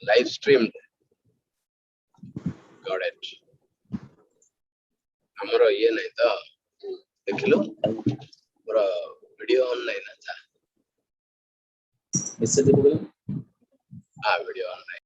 Live streamed. Got it. ଆମର ଇଏ ନାହିଁ ତ ଦେଖିଲୁ ମୋର ଭିଡିଓ ଅନ୍ ନାହିଁ ନା ତା ମେସେଜ ଦେଖିବୁ ଭିଡିଓ ଅନ୍ ନାହିଁ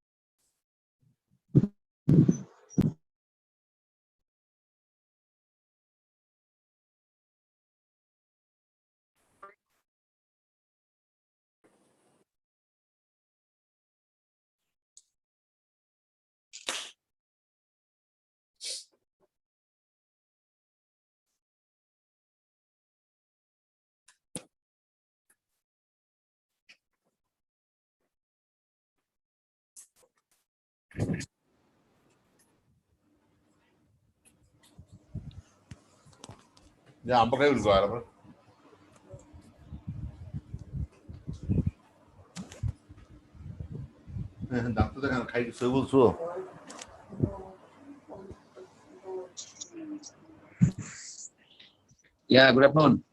Ya, I'm okay with that. Doctor, they can take civil too. Yeah, good afternoon.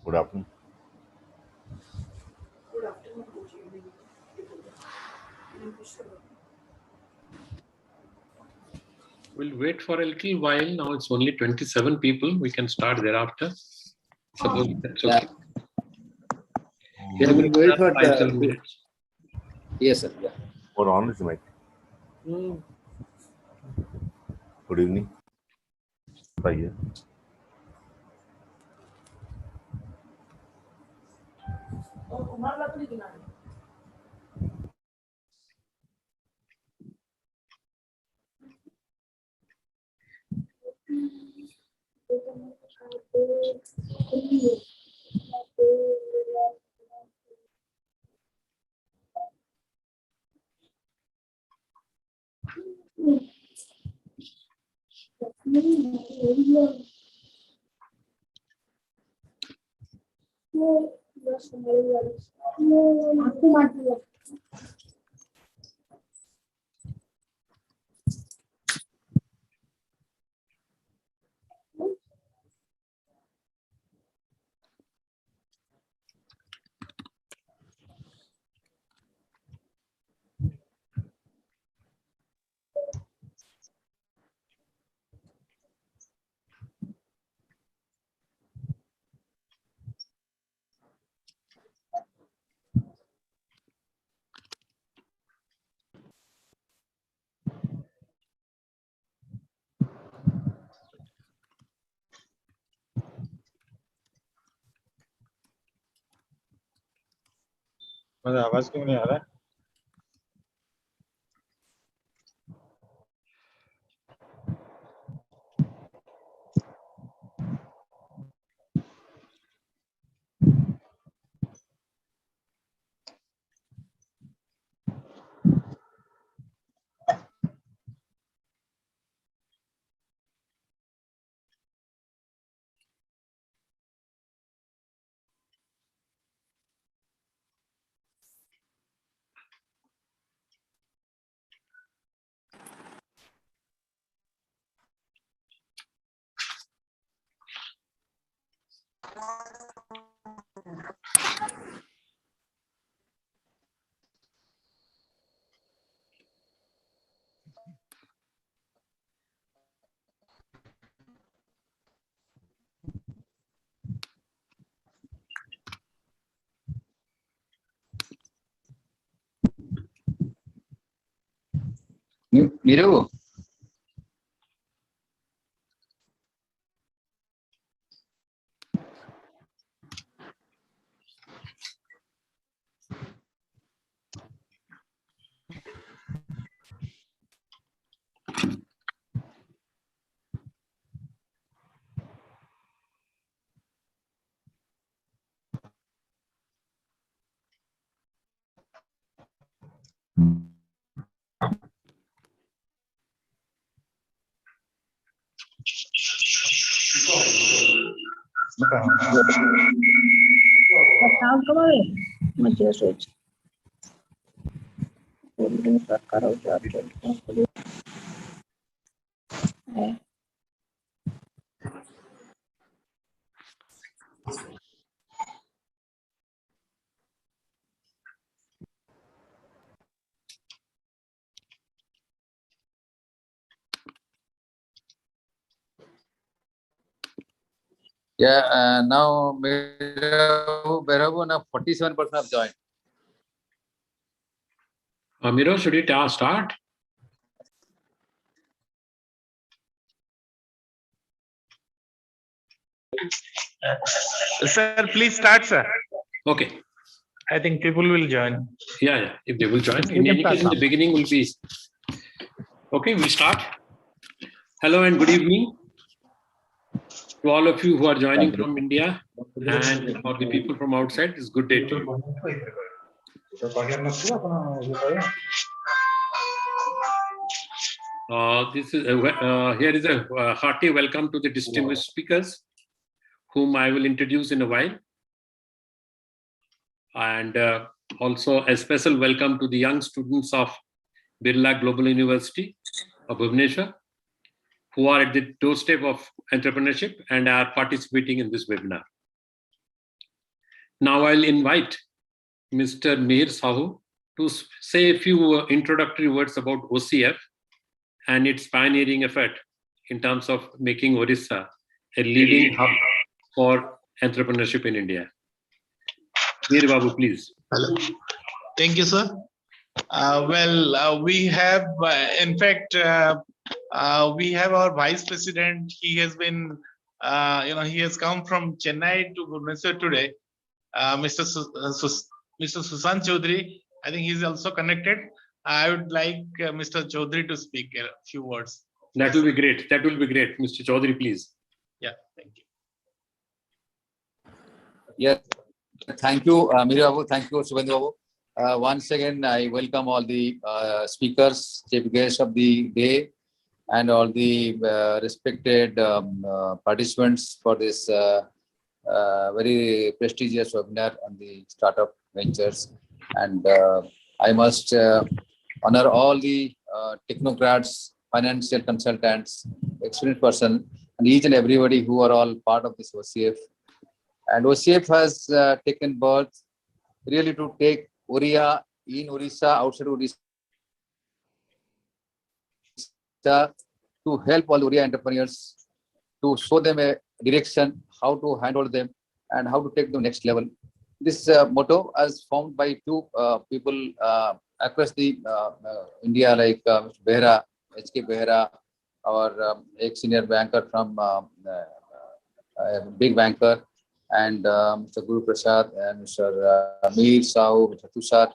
Good afternoon. We'll wait for a little while. Now it's only 27 people. We can start thereafter. Suppose that's okay. Yeah, we'll wait for 5-7 minutes. Yes, sir. Yeah. Hold on, this mic. Good evening. Right here. मुझे आवाज क्यों नहीं आ रहा है? మీరు Yeah, now Bhairav, now 47% have joined. Miro, should we start? Sir, please start, sir. Okay. I think people will join. Yeah. If they will join. We In can any start case, in the now. beginning will be. Okay, we start. Hello and good evening to all of you who are joining from India and for the people from outside. It's good day to you. Here is a hearty welcome to the distinguished speakers, whom I will introduce in a while. And also a special welcome to the young students of Birla Global University of Bhubaneswar, who are at the doorstep of entrepreneurship and are participating in this webinar. Now I'll invite Mr. Mihir Sahu to say a few introductory words about OCF and its pioneering effort in terms of making Orissa a leading hub for entrepreneurship in India. Mihir Babu, please. Hello. Thank you, sir. We have, in fact, we have our vice president. He has been, he has come from Chennai to Bhubaneswar today. Mr. Sushant Chaudhary, I think he's also connected. I would like Mr. Chaudhary to speak a few words. That will be great. That will be great. Mr. Chaudhary, please. Yeah, thank you. Yeah, thank you, Mihir Babu. Thank you, Subhendu Babu. Once again, I welcome all the speakers, chief guests of the day, and all the respected participants for this very prestigious webinar on the startup ventures. And I must honor all the technocrats, financial consultants, experienced person, and each and everybody who are all part of this OCF. And OCF has taken birth really to take Oriya in Orissa, outside Orissa, to help all Oriya entrepreneurs, to show them a direction, how to handle them, and how to take them next level. This motto is formed by two people across the India, like Mr. Behera, H.K. Behera, our ex-senior banker from big banker, and Mr. Guru Prasad, and Mr. Mihir Sahu, Mr. Tushar,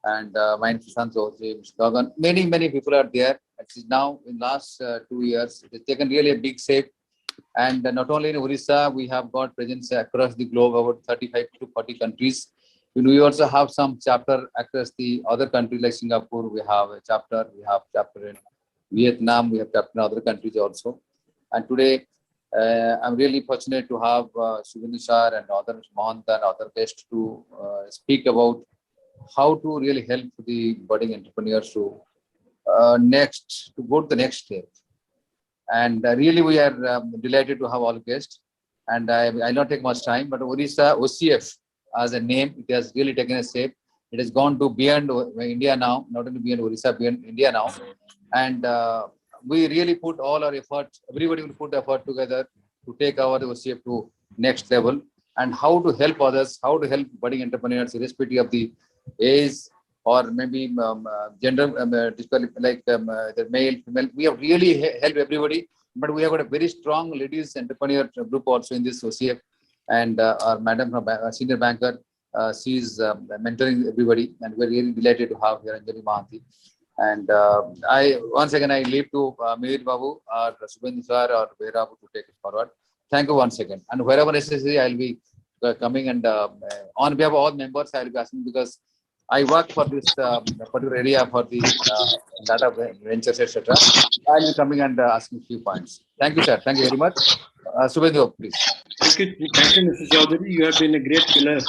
and mine Sushant Chaudhary, Mr. Gagan. Many people are there. Actually, now in last 2 years, it has taken really a big shape. And not only in Orissa, we have got presence across the globe, about 35 to 40 countries. We also have some chapter across the other countries like Singapore. We have a chapter. We have chapter in Vietnam. We have chapter in other countries also. And today, I'm really fortunate to have Subhendu sir and other Mahant and other guests to speak about how to really help the budding entrepreneurs to go to the next step. And really, we are delighted to have all guests. And I'll not take much time, but Orissa OCF as a name, it has really taken a shape. It has gone to beyond India now, not only beyond Orissa, beyond India now. And we really put all our effort, everybody will put effort together to take our OCF to next level, and how to help others, how to help budding entrepreneurs, irrespective of the age or maybe gender, like the male, female. We have really helped everybody, but we have got a very strong ladies entrepreneur group also in this OCF. And our madam from senior banker, she is mentoring everybody, and we're really delighted to have here Anjali Mahanti. And once again, I leave to Mihir Babu or Subhendu sir or Behera to take it forward. Thank you once again. And wherever necessary, I'll be coming, and on behalf of all members, I'll be asking, because I work for this particular area for the data ventures, etc. I'll be coming and asking a few points. Thank you, sir. Thank you very much. Subhendu, please. Thank you, Mr. Chaudhary. You have been a great pillar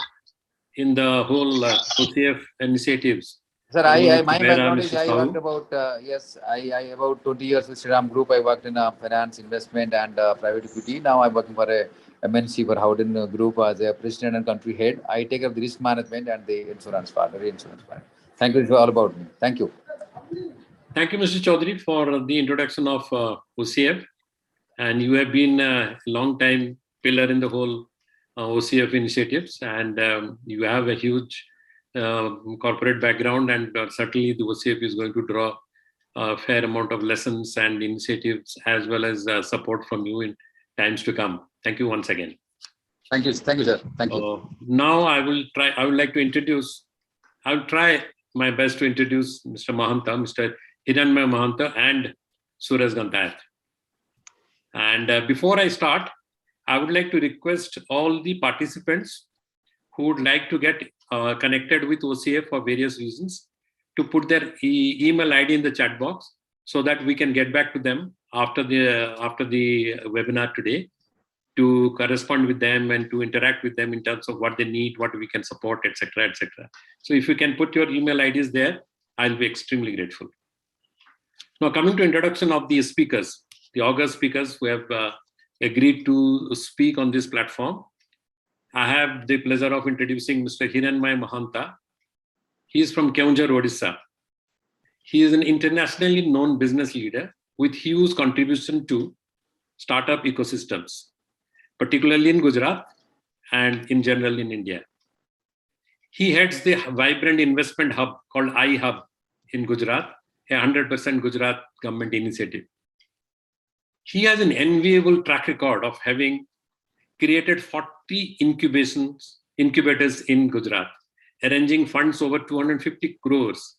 in the whole OCF initiatives. Sir, my background is I worked about about 20 years with Shriram Group. I worked in finance, investment, and private equity. Now I'm working for a MNC for Howden Group as a president and country head. I take up the risk management and the insurance part, reinsurance part. Thank you. It's all about me. Thank you. Thank you, Mr. Chaudhary, for the introduction of OCF. And you have been a long time pillar in the whole OCF initiatives, and you have a huge corporate background, and certainly the OCF is going to draw a fair amount of lessons and initiatives as well as support from you in times to come. Thank you once again. Thank you, sir. Thank you. Now I will try my best to introduce Mr. Mahanta, Mr. Hiranmay Mahanta and Suraj Gantayat. And before I start, I would like to request all the participants who would like to get connected with OCF for various reasons to put their email ID in the chat box so that we can get back to them after the webinar today to correspond with them and to interact with them in terms of what they need, what we can support, etc., etc. So if you can put your email IDs there, I'll be extremely grateful. Now, coming to introduction of the speakers, the august speakers who have agreed to speak on this platform. I have the pleasure of introducing Mr. Hiranmay Mahanta. He is from Keonjhar, Odisha. He is an internationally known business leader with huge contribution to startup ecosystems, particularly in Gujarat and in general in India. He heads the vibrant investment hub called iHub in Gujarat, a 100% Gujarat government initiative. He has an enviable track record of having created 40 incubators in Gujarat, arranging funds over 250 crores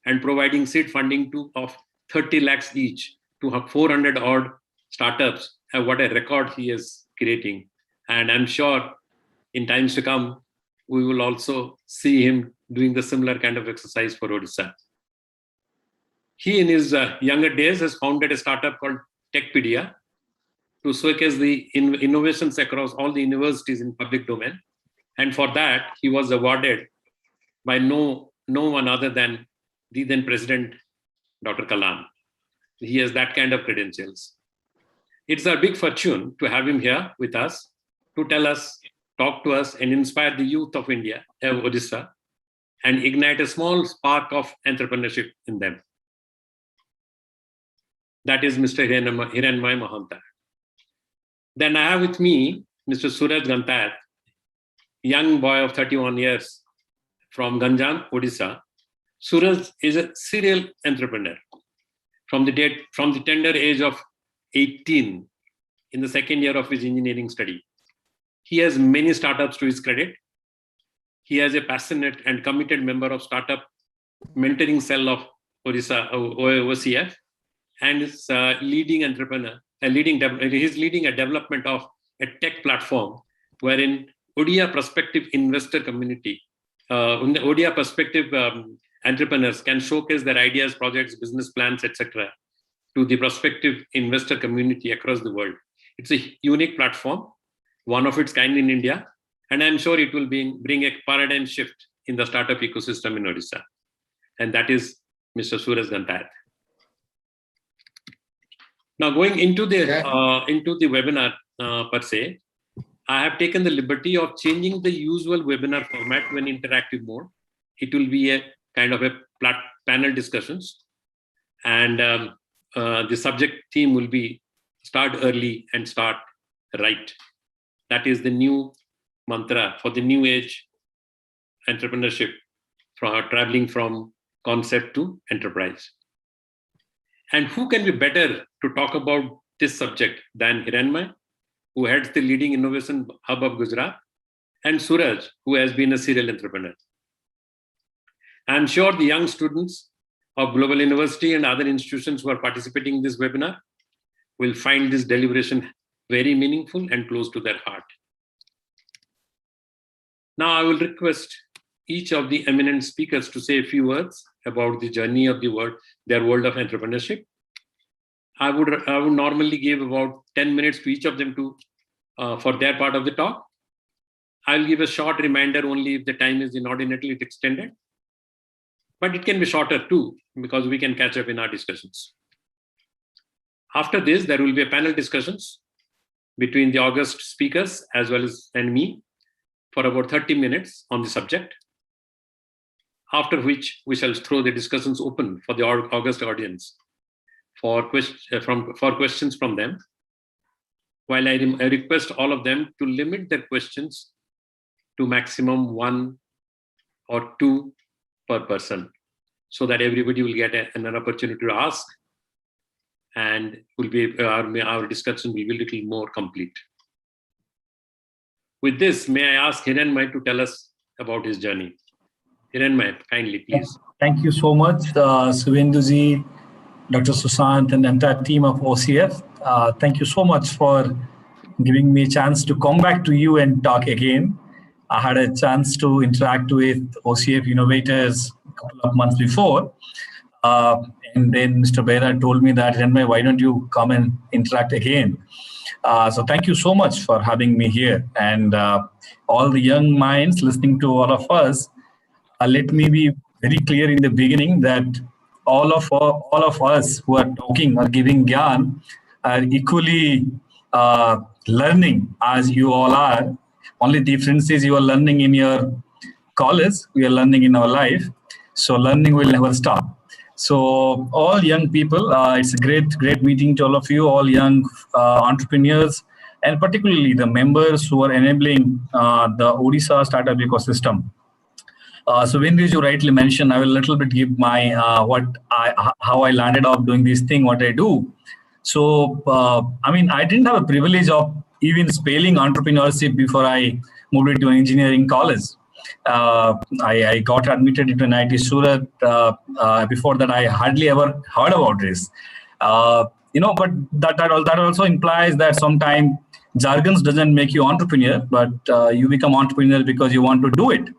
and providing seed funding of 30 lakhs each to 400 odd startups. What a record he is creating. And I'm sure in times to come, we will also see him doing the similar kind of exercise for Odisha. He in his younger days has founded a startup called Techpedia to showcase the innovations across all the universities in public domain. And for that, he was awarded by no one other than the then President, Dr. Kalam. He has that kind of credentials. It's a big fortune to have him here with us to tell us, talk to us, and inspire the youth of India, Odisha, and ignite a small spark of entrepreneurship in them. That is Mr. Hiranmay Mahanta. Then I have with me Mr. Suraj Gantayat, young boy of 31 years from Ganjam, Odisha. Suraj is a serial entrepreneur from the tender age of 18 in the second year of his engineering study. He has many startups to his credit. He is a passionate and committed member of startup mentoring cell of Odisha, OCF, and is leading entrepreneur. He's leading a development of a tech platform wherein Odia prospective investor community, Odia prospective entrepreneurs can showcase their ideas, projects, business plans, etc. to the prospective investor community across the world. It's a unique platform, one of its kind in India, and I'm sure it will bring a paradigm shift in the startup ecosystem in Odisha. And that is Mr. Suraj Gantayat. Now, going into the webinar per se, I have taken the liberty of changing the usual webinar format to an interactive mode. It will be a kind of a panel discussions, and the subject theme will be start early and start right. That is the new mantra for the new age entrepreneurship, traveling from concept to enterprise. And who can be better to talk about this subject than Hiranmay, who heads the leading innovation hub of Gujarat, and Suraj, who has been a serial entrepreneur. I'm sure the young students of Global University and other institutions who are participating in this webinar will find this deliberation very meaningful and close to their heart. Now I will request each of the eminent speakers to say a few words about the journey of their world of entrepreneurship. I would normally give about 10 minutes to each of them for their part of the talk. I'll give a short reminder only if the time is inordinately extended. But it can be shorter too, because we can catch up in our discussions. After this, there will be a panel discussions between the august speakers as well as me for about 30 minutes on the subject. After which we shall throw the discussions open for the august audience for questions from them. while I request all of them to limit their questions to maximum 1 or 2 per person, so that everybody will get an opportunity to ask, and will be our discussion will be a little more complete. With this, may I ask Hiranmay to tell us about his journey? Hiranmay, kindly, please. Thank you so much, Suvenduji, Dr. Sushant, and the entire team of OCF. Thank you so much for giving me a chance to come back to you and talk again. I had a chance to interact with OCF innovators a couple of months before. And then Mr. Behra told me that, Hiranmay, why don't you come and interact again? So thank you so much for having me here. And all the young minds listening to all of us, let me be very clear in the beginning that all of us who are talking or giving gyan are equally learning as you all are. Only difference is you are learning in your college, we are learning in our life. So learning will never stop. So all young people, it's a great meeting to all of you, all young entrepreneurs, and particularly the members who are enabling the Odisha startup ecosystem. So when you rightly mentioned, I will a little bit give my how I landed up doing this thing, what I do. So I mean, I didn't have a privilege of even spelling entrepreneurship before I moved into an engineering college. I got admitted into an IIT Surat. Before that, I hardly ever heard about this. But that also implies that sometimes jargons doesn't make you entrepreneur, but you become entrepreneur because you want to do it.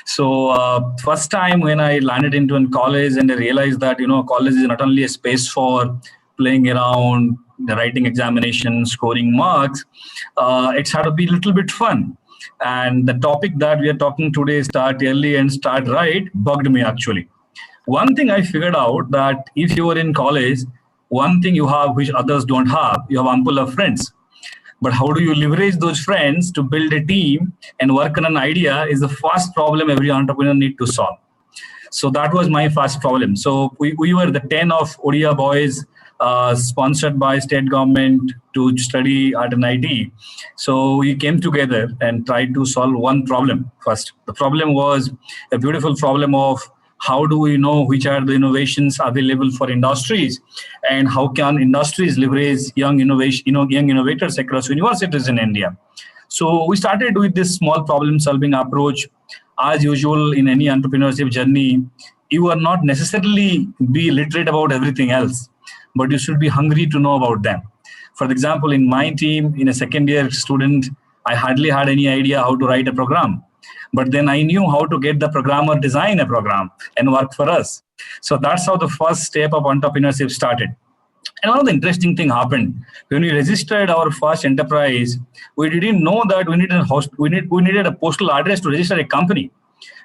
So first time when I landed into a college and I realized that, college is not only a space for playing around, writing examinations, scoring marks, it's had to be a little bit fun. And the topic that we are talking today, start early and start right, bugged me actually. One thing I figured out that if you are in college, one thing you have which others don't have, you have ample of friends. But how do you leverage those friends to build a team and work on an idea is the first problem every entrepreneur needs to solve. So that was my first problem. So we were the 10 of Odia boys sponsored by state government to study at an IT. So we came together and tried to solve one problem first. The problem was a beautiful problem of how do we know which are the innovations available for industries and how can industries leverage young innovators across universities in India. So we started with this small problem solving approach. As usual in any entrepreneurship journey, you are not necessarily be literate about everything else, but you should be hungry to know about them. For example, in my team, in a second year student, I hardly had any idea how to write a program. But then I knew how to get the programmer design a program and work for us. So that's how the first step of entrepreneurship started. And one of the interesting thing happened when we registered our first enterprise. We didn't know that we needed a postal address to register a company.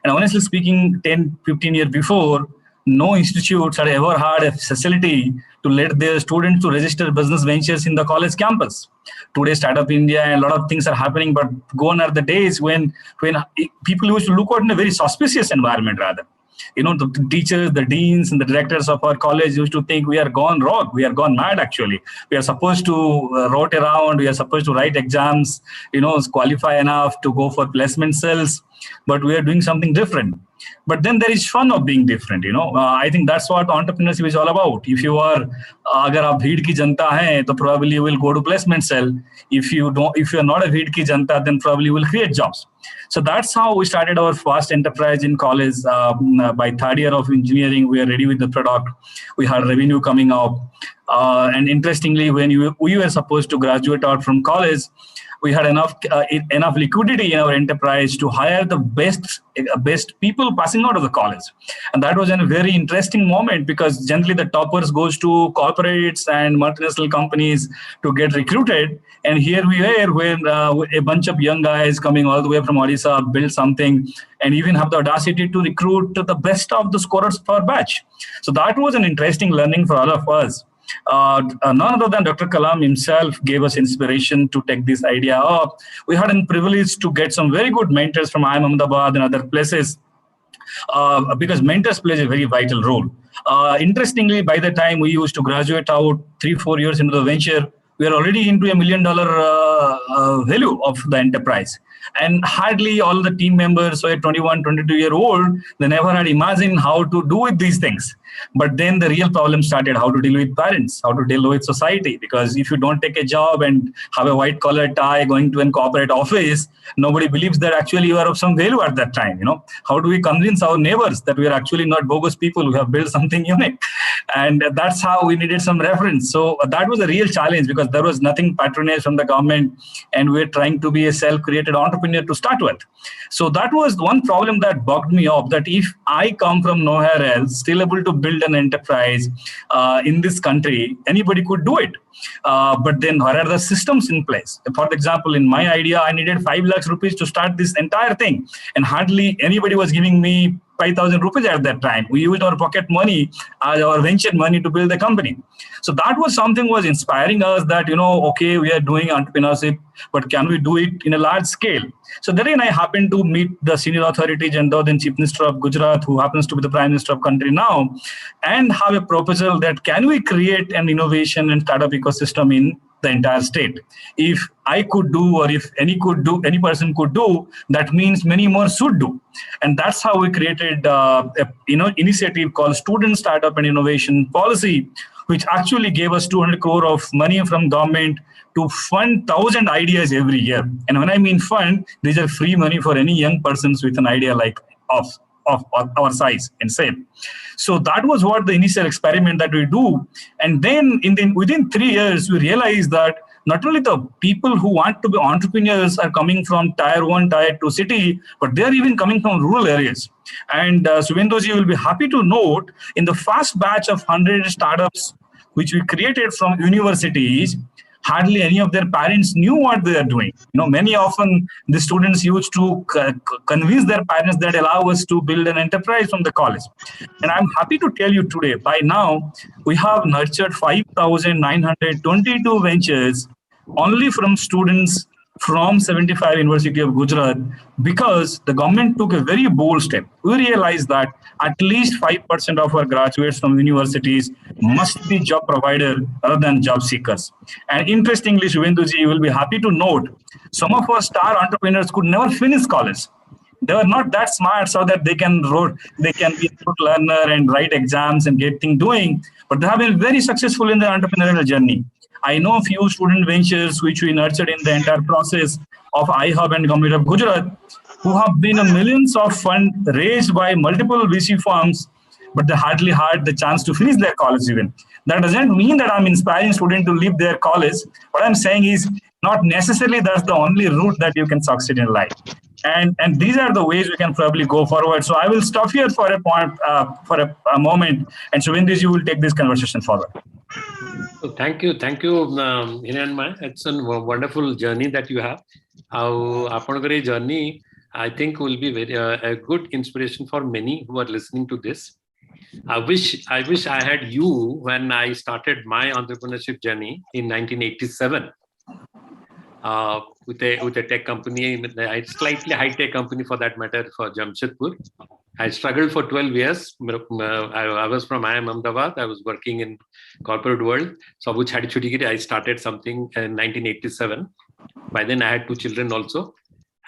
And honestly speaking, 10-15 years before, no institutes had ever had a facility to let their students to register business ventures in the college campus. Today, Startup India and a lot of things are happening, but gone are the days when people used to look out in a very suspicious environment rather. The teachers, the deans, and the directors of our college used to think we are gone rogue, we are gone mad actually. We are supposed to rote around, we are supposed to write exams, qualify enough to go for placement cells, but we are doing something different. But then there is fun of being different, I think that's what entrepreneurship is all about. If you are, agar aap bheed ki janta hai, to probably you will go to placement cell. If you are not a bheed ki janta, then probably you will create jobs. So that's how we started our first enterprise in college. By third year of engineering, we are ready with the product. We had revenue coming up. And interestingly, when we were supposed to graduate out from college, we had enough liquidity in our enterprise to hire the best people passing out of the college. And that was a very interesting moment because generally the toppers goes to corporates and multinational companies to get recruited. And here we were when a bunch of young guys coming all the way from Odisha build something and even have the audacity to recruit the best of the scorers per batch. So that was an interesting learning for all of us. None other than Dr. Kalam himself gave us inspiration to take this idea up. We had a privilege to get some very good mentors from IIM Ahmedabad and other places because mentors plays a very vital role. Interestingly, by the time we used to graduate out 3-4 years into the venture, we are already into $1 million value of the enterprise. And hardly all the team members, so 21, 22-year-old, they never had imagined how to do with these things. But then the real problem started, how to deal with parents, how to deal with society. Because if you don't take a job and have a white collar tie going to a corporate office, nobody believes that actually you are of some value at that time. How do we convince our neighbors that we are actually not bogus people who have built something unique? And that's how we needed some reference. So that was a real challenge, because there was nothing patronage from the government, and we were trying to be a self-created entrepreneur to start with. So that was one problem that bugged me up, that if I come from nowhere else, still able to build an enterprise in this country, anybody could do it. But then where are the systems in place? For example, in my idea, I needed 5 lakhs rupees to start this entire thing. And hardly anybody was giving me 5,000 rupees at that time. We used our pocket money as our venture money to build the company. So that was something was inspiring us that, okay, we are doing entrepreneurship, but can we do it in a large scale? So then I happened to meet the senior authority, General then Chief Minister of Gujarat, who happens to be the Prime Minister of country now, and have a proposal that can we create an innovation and startup ecosystem in the entire state. If I could do, or if any person could do, that means many more should do. And that's how we created initiative called Student Startup and Innovation Policy, which actually gave us 200 crore of money from government to fund 1,000 ideas every year. And when I mean fund, these are free money for any young persons with an idea like of our size and same. So that was what the initial experiment that we do. And then within 3 years, we realized that not only the people who want to be entrepreneurs are coming from tier 1, tier 2 city, but they're even coming from rural areas. And Subhenduji will be happy to note, in the first batch of 100 startups which we created from universities, hardly any of their parents knew what they are doing. Many often the students used to convince their parents that allow us to build an enterprise from the college. And I'm happy to tell you today, by now, we have nurtured 5,922 ventures only from students from 75 University of Gujarat, because the government took a very bold step. We realized that at least 5% of our graduates from universities must be job provider rather than job seekers. And interestingly, Subhenduji, you will be happy to note, some of our star entrepreneurs could never finish college. They were not that smart so that they can be a good learner and write exams and get things doing, but they have been very successful in their entrepreneurial journey. I know a few student ventures which we nurtured in the entire process of iHub and Government of Gujarat, who have been millions of funds raised by multiple VC firms, but they hardly had the chance to finish their college even. That doesn't mean that I'm inspiring students to leave their college. What I'm saying is not necessarily that's the only route that you can succeed in life. And these are the ways we can probably go forward. So I will stop here for a moment, and Subhenduji, you will take this conversation forward. So thank you, Hiranmaya. It's a wonderful journey that you have. Our journey, I think, will be very a good inspiration for many who are listening to this. I wish I had you when I started my entrepreneurship journey in 1987 with a tech company, a slightly high tech company for that matter, for Jamshedpur. I struggled for 12 years. I was from IIM Ahmedabad. I was working in corporate world. So I started something in 1987. By then I had 2 children also,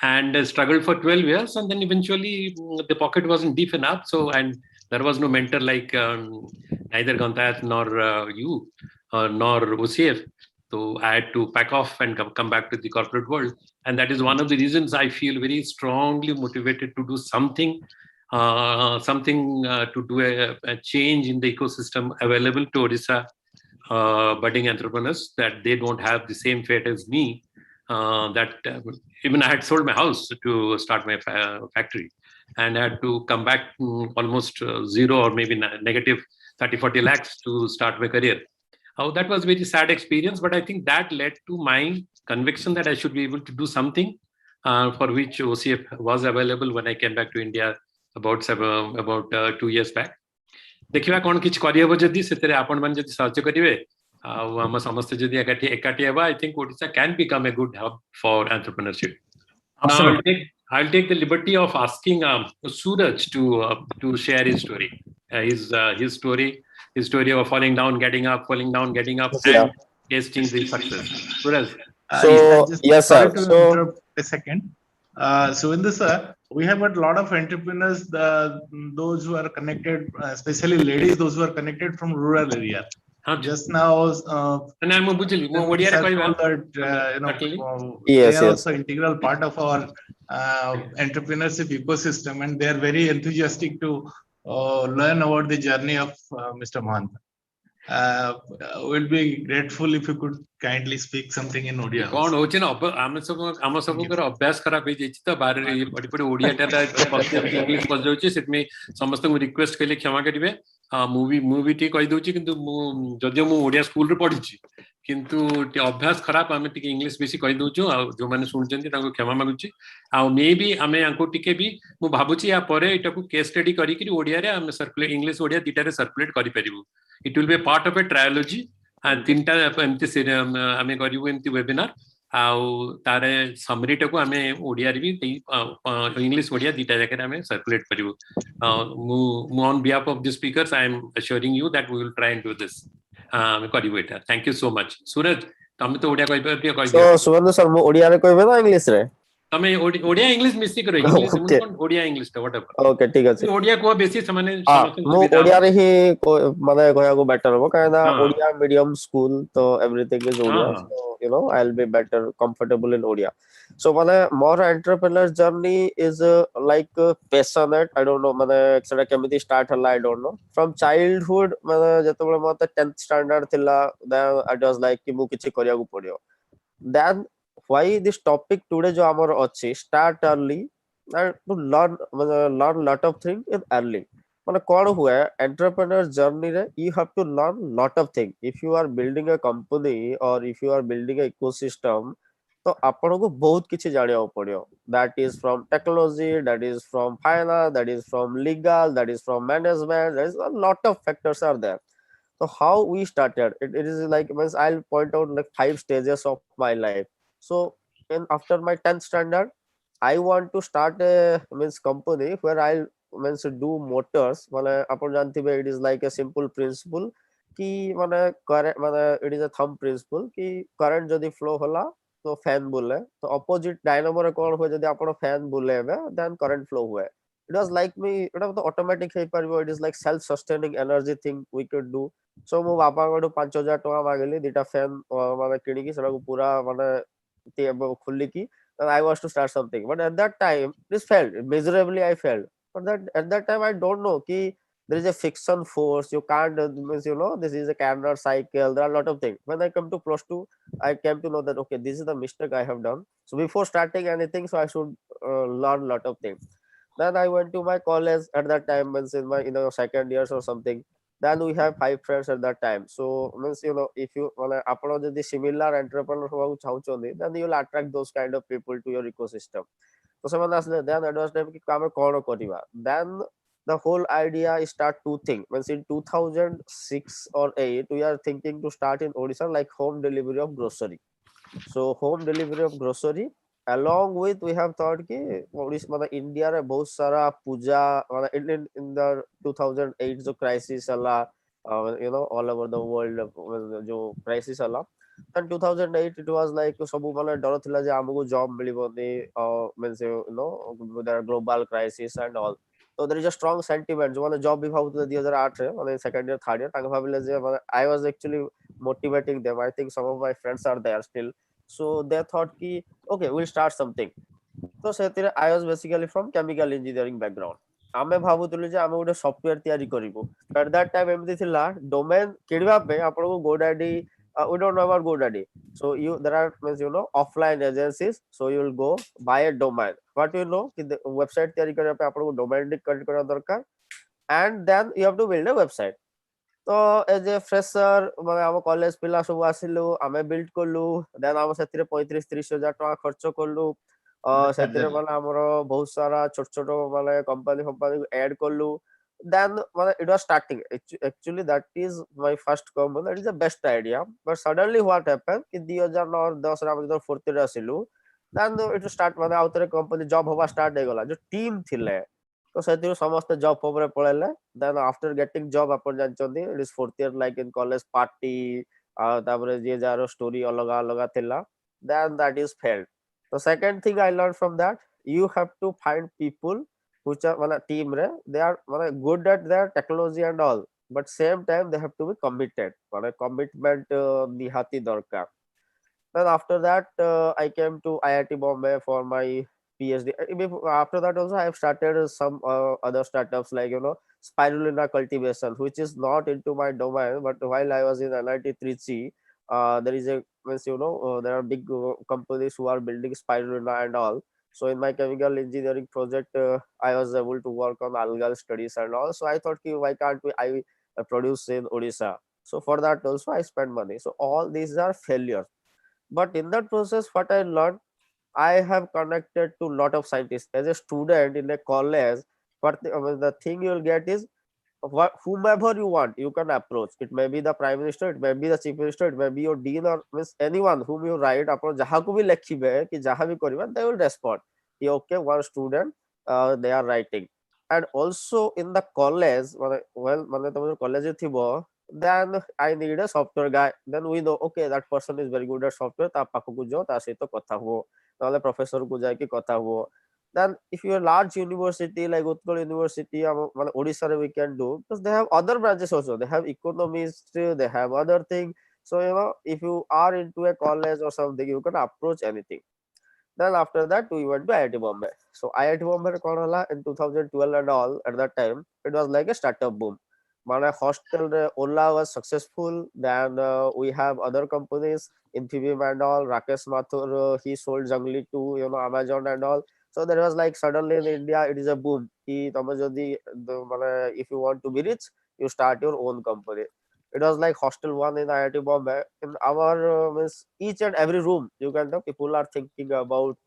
and struggled for 12 years. And then eventually the pocket wasn't deep enough. And there was no mentor like neither Gantayat nor you nor OCF. So I had to pack off and come back to the corporate world. And that is one of the reasons I feel very strongly motivated to do something to do a change in the ecosystem available to Odisha budding entrepreneurs, that they don't have the same fate as me. Even I had sold my house to start my factory, and I had to come back almost zero or maybe negative 30-40 lakhs to start my career. That was a very sad experience, but I think that led to my conviction that I should be able to do something for which OCF was available when I came back to India about 2 years back. देखिवा कौन किछ करियब जदी सेतरे आपण मान जदी search करिवे हम समस्त जदी एकाठी हेबा, I think Odisha can become a good hub for entrepreneurship. Absolutely. I'll take the liberty of asking Suraj to share his story. His story of falling down, getting up, falling down, getting up, and tasting the success. Suraj. Yeah, So, just yes, sorry sir. to So, interrupt a second. Suvinder sir, we have got a lot of entrepreneurs, those who are connected, especially ladies, those who are connected from rural area. Just now, And I'm Bujili. sir told that they yes, are yes. also integral part of our entrepreneurship ecosystem, and they are very enthusiastic to learn about the journey of Mr. Mahanta. We'll be grateful if you could kindly speak something in Odia. कौन होचे ना आम सब कर अभ्यास खराब हो जाइछि त बारे ये पडी पडी ओडिया टा इंग्लिश पस जाउछि सेट में समस्त को रिक्वेस्ट कले क्षमा करिवे मूवी टी कहि दोछि किंतु जदि मु ओडिया स्कूल रे पढिछि किंतु अभ्यास खराब आमे टिके इंग्लिश बेसी कहि दोछु आ जो माने सुनचंती ताको क्षमा मागुछि आ मे बी आमे आंको टिके भी मु भाबुछि या परे एटा को केस स्टडी करी कि ओडिया रे आमे सर्कुलेट इंग्लिश ओडिया दिटा रे सर्कुलेट करि परिबु it will be a part of a trilogy and तीनटा एमती आमे करिवु एमती वेबिनार आउ तारे समरी टाको आमे ओडिया रे भी इंग्लिश ओडिया दिटा जाके आमे सर्कुलेट करिवु मु on behalf of the speakers I am assuring you that we will try and do this आमे करिवु एटा thank you so much Suraj तमे तो ओडिया कहि So, Suvarna sir, mo Odia रे कहबे ना इंग्लिश रे? तमे ओडिया इंग्लिश मिसी करो इंग्लिश Okay. ओडिया इंग्लिश टा व्हाटएवर Okay, ठीक अछि. ओडिया को बेसी समाने मो ओडिया रे ही माने कहया को बेटर हो काहे ना हाँ। ओडिया मीडियम स्कूल तो एवरीथिंग इज ओडिया, हाँ। so you know I'll be better comfortable in Odia. So माने more entrepreneur journey is like passionate. I don't know माने एक्चुअली केमिति स्टार्ट हला I don't know. From childhood माने जतबे मते 10th standard थिला then I was like कि मु किछि करिया को पड़ियो. Then why this topic today जो हमर अछि start early and to learn lot of things in early. মানে কোন हुए entrepreneur journey रे you have to learn lot of things. If you are building a company or if you are building a ecosystem तो आपन को बहुत किछि जानिया पड़ियो. That is from technology, that is from finance, that is from legal, that is from management. There is a lot of factors are there. So how we started it is like I'll point out like 5 stages of my life. So in after my 10th standard I want to start a company where I'll do motors. माने अपन जानती है it is like a simple principle कि माने current माने it is a thumb principle कि current जदि flow होला तो fan बुले तो opposite dynamo रे कौन हुए जदि अपन fan बुलेबे then current flow हुए. It was like me it was automatic है पर it is like self sustaining energy thing we could do. So मो बापा को 5000 टका मागली दिटा fan माने किनी की सरा को पूरा माने खुली की and I was to start something. But at that time, this failed. Miserably, I failed. But at that time, I don't know ki there is a friction force. You can't, this is a Canada cycle. There are a lot of things. When I come to plus 2, I came to know that, okay, this is the mistake I have done. So before starting anything, so I should learn a lot of things. Then I went to my college at that time, in my second years or something. Then we have 5 friends at that time. So if you upload the similar entrepreneur then you will attract those kind of people to your ecosystem. So then it was time then the whole idea is start two things. In 2006 or 8 we are thinking to start in Odisha like home delivery of grocery. So home delivery of grocery along with we have thought कि India रे बहुत सारा पूजा in the 2008 जो crisis अला all over the world जो crisis अला and 2008 it was like सब माने डर थिला जे हमको job मिलिबोनी means there are global crisis and all. So there is a strong sentiment जो माने job भी भावुत 2008 रे माने second year third year ताके भाबिले जे I was actually motivating them. I think some of my friends are there still. So they thought ki okay we'll start something. So setire I was basically from chemical engineering background. आमे भाबुतलु जे आमे गोटे software तयारी करिवो. At that time एमती थिला domain किडवा पे आपण को GoDaddy we don't know about GoDaddy. So there are offline agencies. So you will go buy a domain. What you know कि website तयारी करबा पे आपण को domain connect करा दरकार and then you have to build a website. तो as a fresher माने हम कॉलेज पिला सब आसिलु आमे बिल्ड करलु देन हम सेतिरे 35-30 हजार टका खर्च करलु सेतिरे माने हमरो बहुत सारा छोट छोट माने कंपनी ऐड करलु देन माने it was starting actually that is my first company that is the best idea but suddenly what happened कि 2009-10 रा हम फोर्थ ईयर आसिलु देन इट स्टार्ट माने आउतरे कंपनी जॉब होबा स्टार्ट हे गला जो टीम थिले तो सेतिरो समस्त जॉब परे पळेले देन आफ्टर गेटिंग जॉब अपन जानचोंदी it is fourth year like in college party तापरे जे जार story अलगा अलगा थिला, then that is failed. The second thing I learned from that, you have to find people which are मतलब team रे, they are मतलब good at their technology and all, but same time they have to be committed. मतलब commitment निहाती दरकार. Then after that, I came to IIT Bombay for my PhD. After that also, I have started some other startups like spirulina cultivation, which is not into my domain. But while I was in NIT Trichy, there is a means there are big companies who are building spirulina and all. So in my chemical engineering project, I was able to work on algal studies and all. So I thought, ki, why can't I produce in Odisha? So for that also I spend money. So all these are failures, but in that process what I learned, I have connected to lot of scientists as a student in a college. But the thing you will get is whomever you want you can approach. It may be the prime minister, it may be the chief minister, it may be your dean, or means anyone whom you write upon jaha ko bhi lekhibe ki jaha bhi karibe, they will respond ki okay, one student they are writing. And also in the college well mane tamo college e thibo, then I need a software guy. Then we know okay, that person is very good at software, ta pakhku jo ta sahito kotha huo, nale professor ku jai ki kotha huo. Then if you are large university like Utkal University or Odisha, we can do, because they have other branches also. They have economists, they have other thing. So if you are into a college or something, you can approach anything. Then after that, we went to IIT Bombay. So IIT Bombay in 2012 and all, at that time, it was like a startup boom. My hostel Ola was successful. Then we have other companies, Infibim and all. Rakesh Mathur, he sold Jungly to Amazon and all. So there was like suddenly in India, it is a boom. If you want to be rich, you start your own company. It was like hostel one in IIT Bombay. In our means each and every room, you can know people are thinking about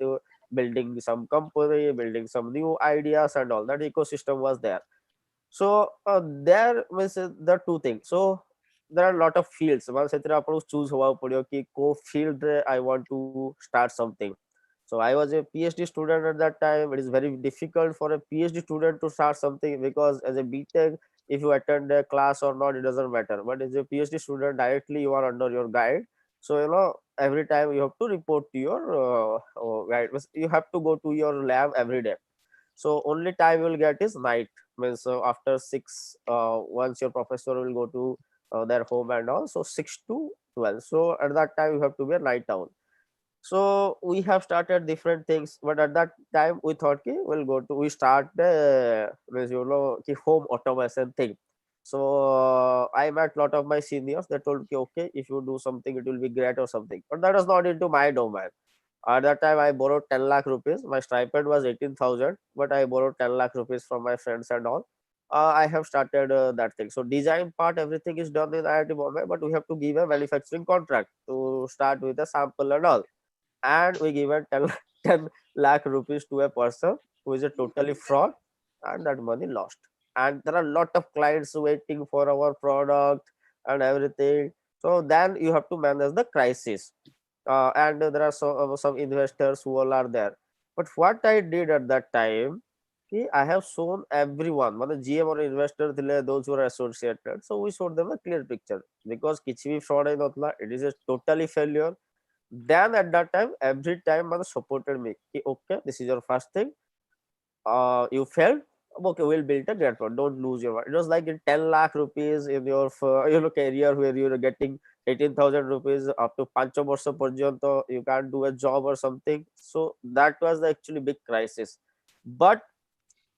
building some company, building some new ideas and all. That ecosystem was there. So there means there are two things. So there are a lot of fields. Man, setira apno choose hova padyo ki ko field I want to start something. So I was a PhD student at that time. It is very difficult for a PhD student to start something, because as a BTech, if you attend a class or not, it doesn't matter. But as a PhD student, directly you are under your guide. So every time you have to report to your guide. You have to go to your lab every day. So only time you will get is night. Means after 6, once your professor will go to their home and all. So 6 to 12. So at that time you have to be a night owl. So we have started different things, but at that time we thought ki we start the home automation thing. So I met lot of my seniors. They told ki okay, if you do something, it will be great or something. But that was not into my domain. At that time, I borrowed 10 lakh rupees. My stipend was 18,000, but I borrowed 10 lakh rupees from my friends and all. I have started that thing. So design part, everything is done in IIT Bombay, but we have to give a manufacturing contract to start with a sample and all. And we given 10 lakh rupees to a person who is a totally fraud, and that money lost. And there are a lot of clients waiting for our product and everything. So then you have to manage the crisis. And there are some investors who all are there. But what I did at that time, I have shown everyone, GM or investor, those who are associated. So we showed them a clear picture, because kichhi bhi fraud hai notla, it is a totally failure. Then at that time, every time supported me. Okay, this is your first thing. You failed. Okay, we'll build a great product. Don't lose your mind. It was like in 10 lakh rupees in your career, where you're getting 18,000 rupees up to 5 barsha paryanto, you can't do a job or something. So that was the actually big crisis. But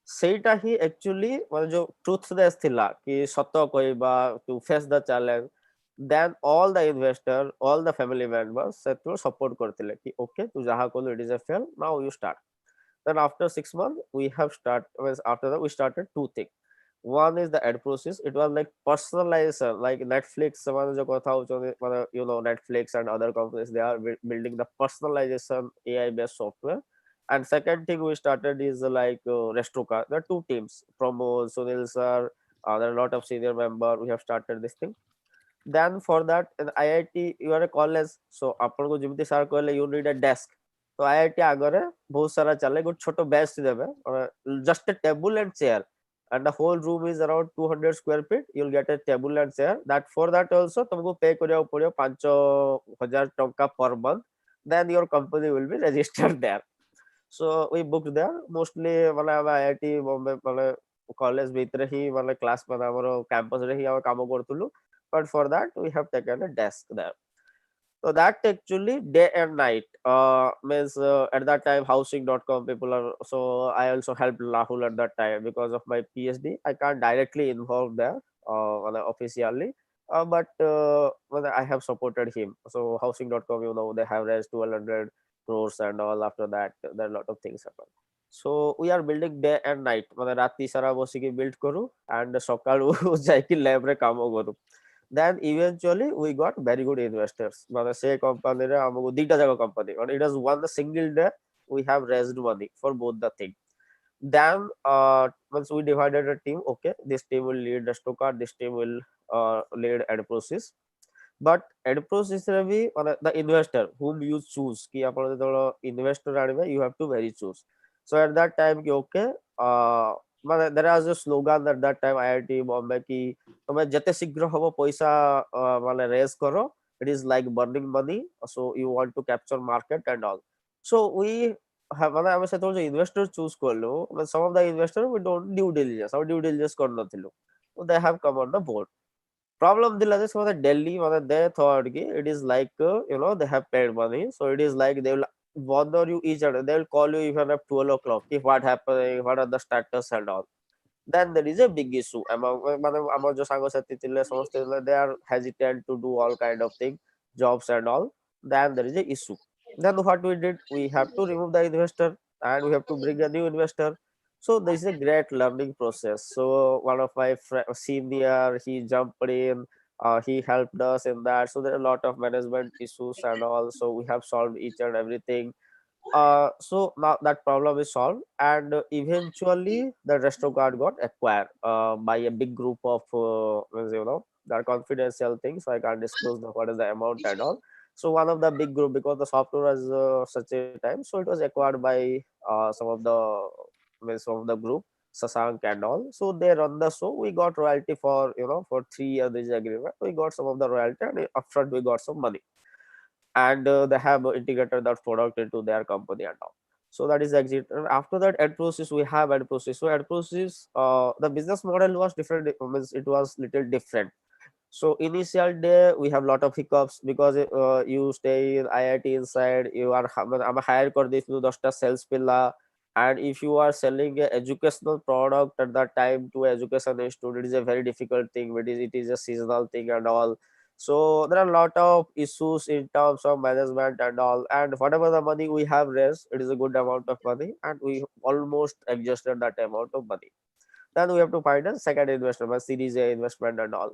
ସେଇଟା ହିଁ actually जो truthness थिला कि ସତ କହିବା, to face the challenge. Then all the investor, all the family members ସେଥିରୁ support କରିଥିଲେ कि okay, ତୁ ଯାହା କଲୁ, it is a fail, now you start. Then after 6 months, we have after that we started two things. One is the ad process. It was like personalization, like Netflix. Netflix and other companies, they are building the personalization AI based software. And second thing we started is like Restoka. There are two teams, Pramod, Sunil sir, there are a lot of senior member. We have started this thing. Then for that, in IIT, you are a college. So आपको जिम्ति sir कहले, you need a desk. तो IIT आगरे बहुत सारा चले, good छोटो bench देवे, or just a table and chair. and the whole room is around 200 square feet. You'll get a table and chair. That for that also तुमको pay करियाको पड़ियो 5,000 टंका per month. Then your company will be registered there. So we booked there. Mostly मतलब हम IIT Bombay मतलब college भितर ही मतलब class मतलब हमारो campus रे ही हम काम करतुलु. But for that we have taken a desk there. So that actually day and night means at that time housing.com people are, so I also helped Rahul at that time because of my PhD. I can't directly involve there officially, but well, I have supported him. So housing.com, you know, they have raised 1200 crores and all. After that there are a lot of things happen. So we are building day and night. मतलब राती सारा बसिकी build करूँ and सकाळु जाइकी lab रे काम करूँ. Then eventually we got very good investors. मतलब से company रे हमको दीटा जागा company and it was one single day we have raised money for both the thing. Then once we divided a team, okay, this team will lead the Stockard, this team will lead Adprosys. But Adprosys रे भी मतलब the investor whom you choose कि ଆପଣ ଯେତେବେଳେ investor ଆଣିବେ you have to very choose. So at that time कि okay, मतलब there was a slogan at that time IIT Bombay कि ତମେ ଯେତେ ଶୀଘ୍ର ହବ ପଇସା ମାନେ raise କର, it is like burning money, so you want to capture market and all. So we have ମାନେ ଆମେ ସେତେବେଳେ ଯୋଉ investor choose କଲୁ, some of the investors we don't due diligence, our due diligence କରିନଥିଲୁ, so they have come on the board. Problem dila je semua Delhi, they thought ki it is like you know, they have paid money, so it is like they will bother you each other. They will call you even at 12 o'clock. If what happened, what are the status and all. Then there is a big issue among जो साथी ଥିଲେ ସମସ୍ତେ they are hesitant to do all kind of thing, jobs and all. Then there is a issue. Then what we did, we have to remove the investor and we have to bring a new investor. So this is a great learning process. So one of my senior, he jumped in, he helped us in that. So there are a lot of management issues and all. So we have solved each and everything. So now that problem is solved, and eventually the resto card got acquired by a big group of you know, that confidential things, so I can't disclose what is the amount and all. So one of the big group, because the software was such a time, so it was acquired by some of the group, Sasank and all. So they run the show. We got royalty for, you know, for 3 years this agreement. We got some of the royalty and upfront we got some money, and they have integrated that product into their company and all. So that is exit. And after that, Adprosys, we have Adprosys. So Adprosys, the business model was different. It was little different. So initial day we have lot of hiccups because you stay in IIT inside. You are I'm a hire करदेती 10 sales pilla, and if you are selling a educational product at that time to education institute, it is a very difficult thing. It is a seasonal thing and all. So there are a lot of issues in terms of management and all. And whatever the money we have raised, it is a good amount of money, and we almost exhausted that amount of money. Then we have to find a second investment, Series A investment and all.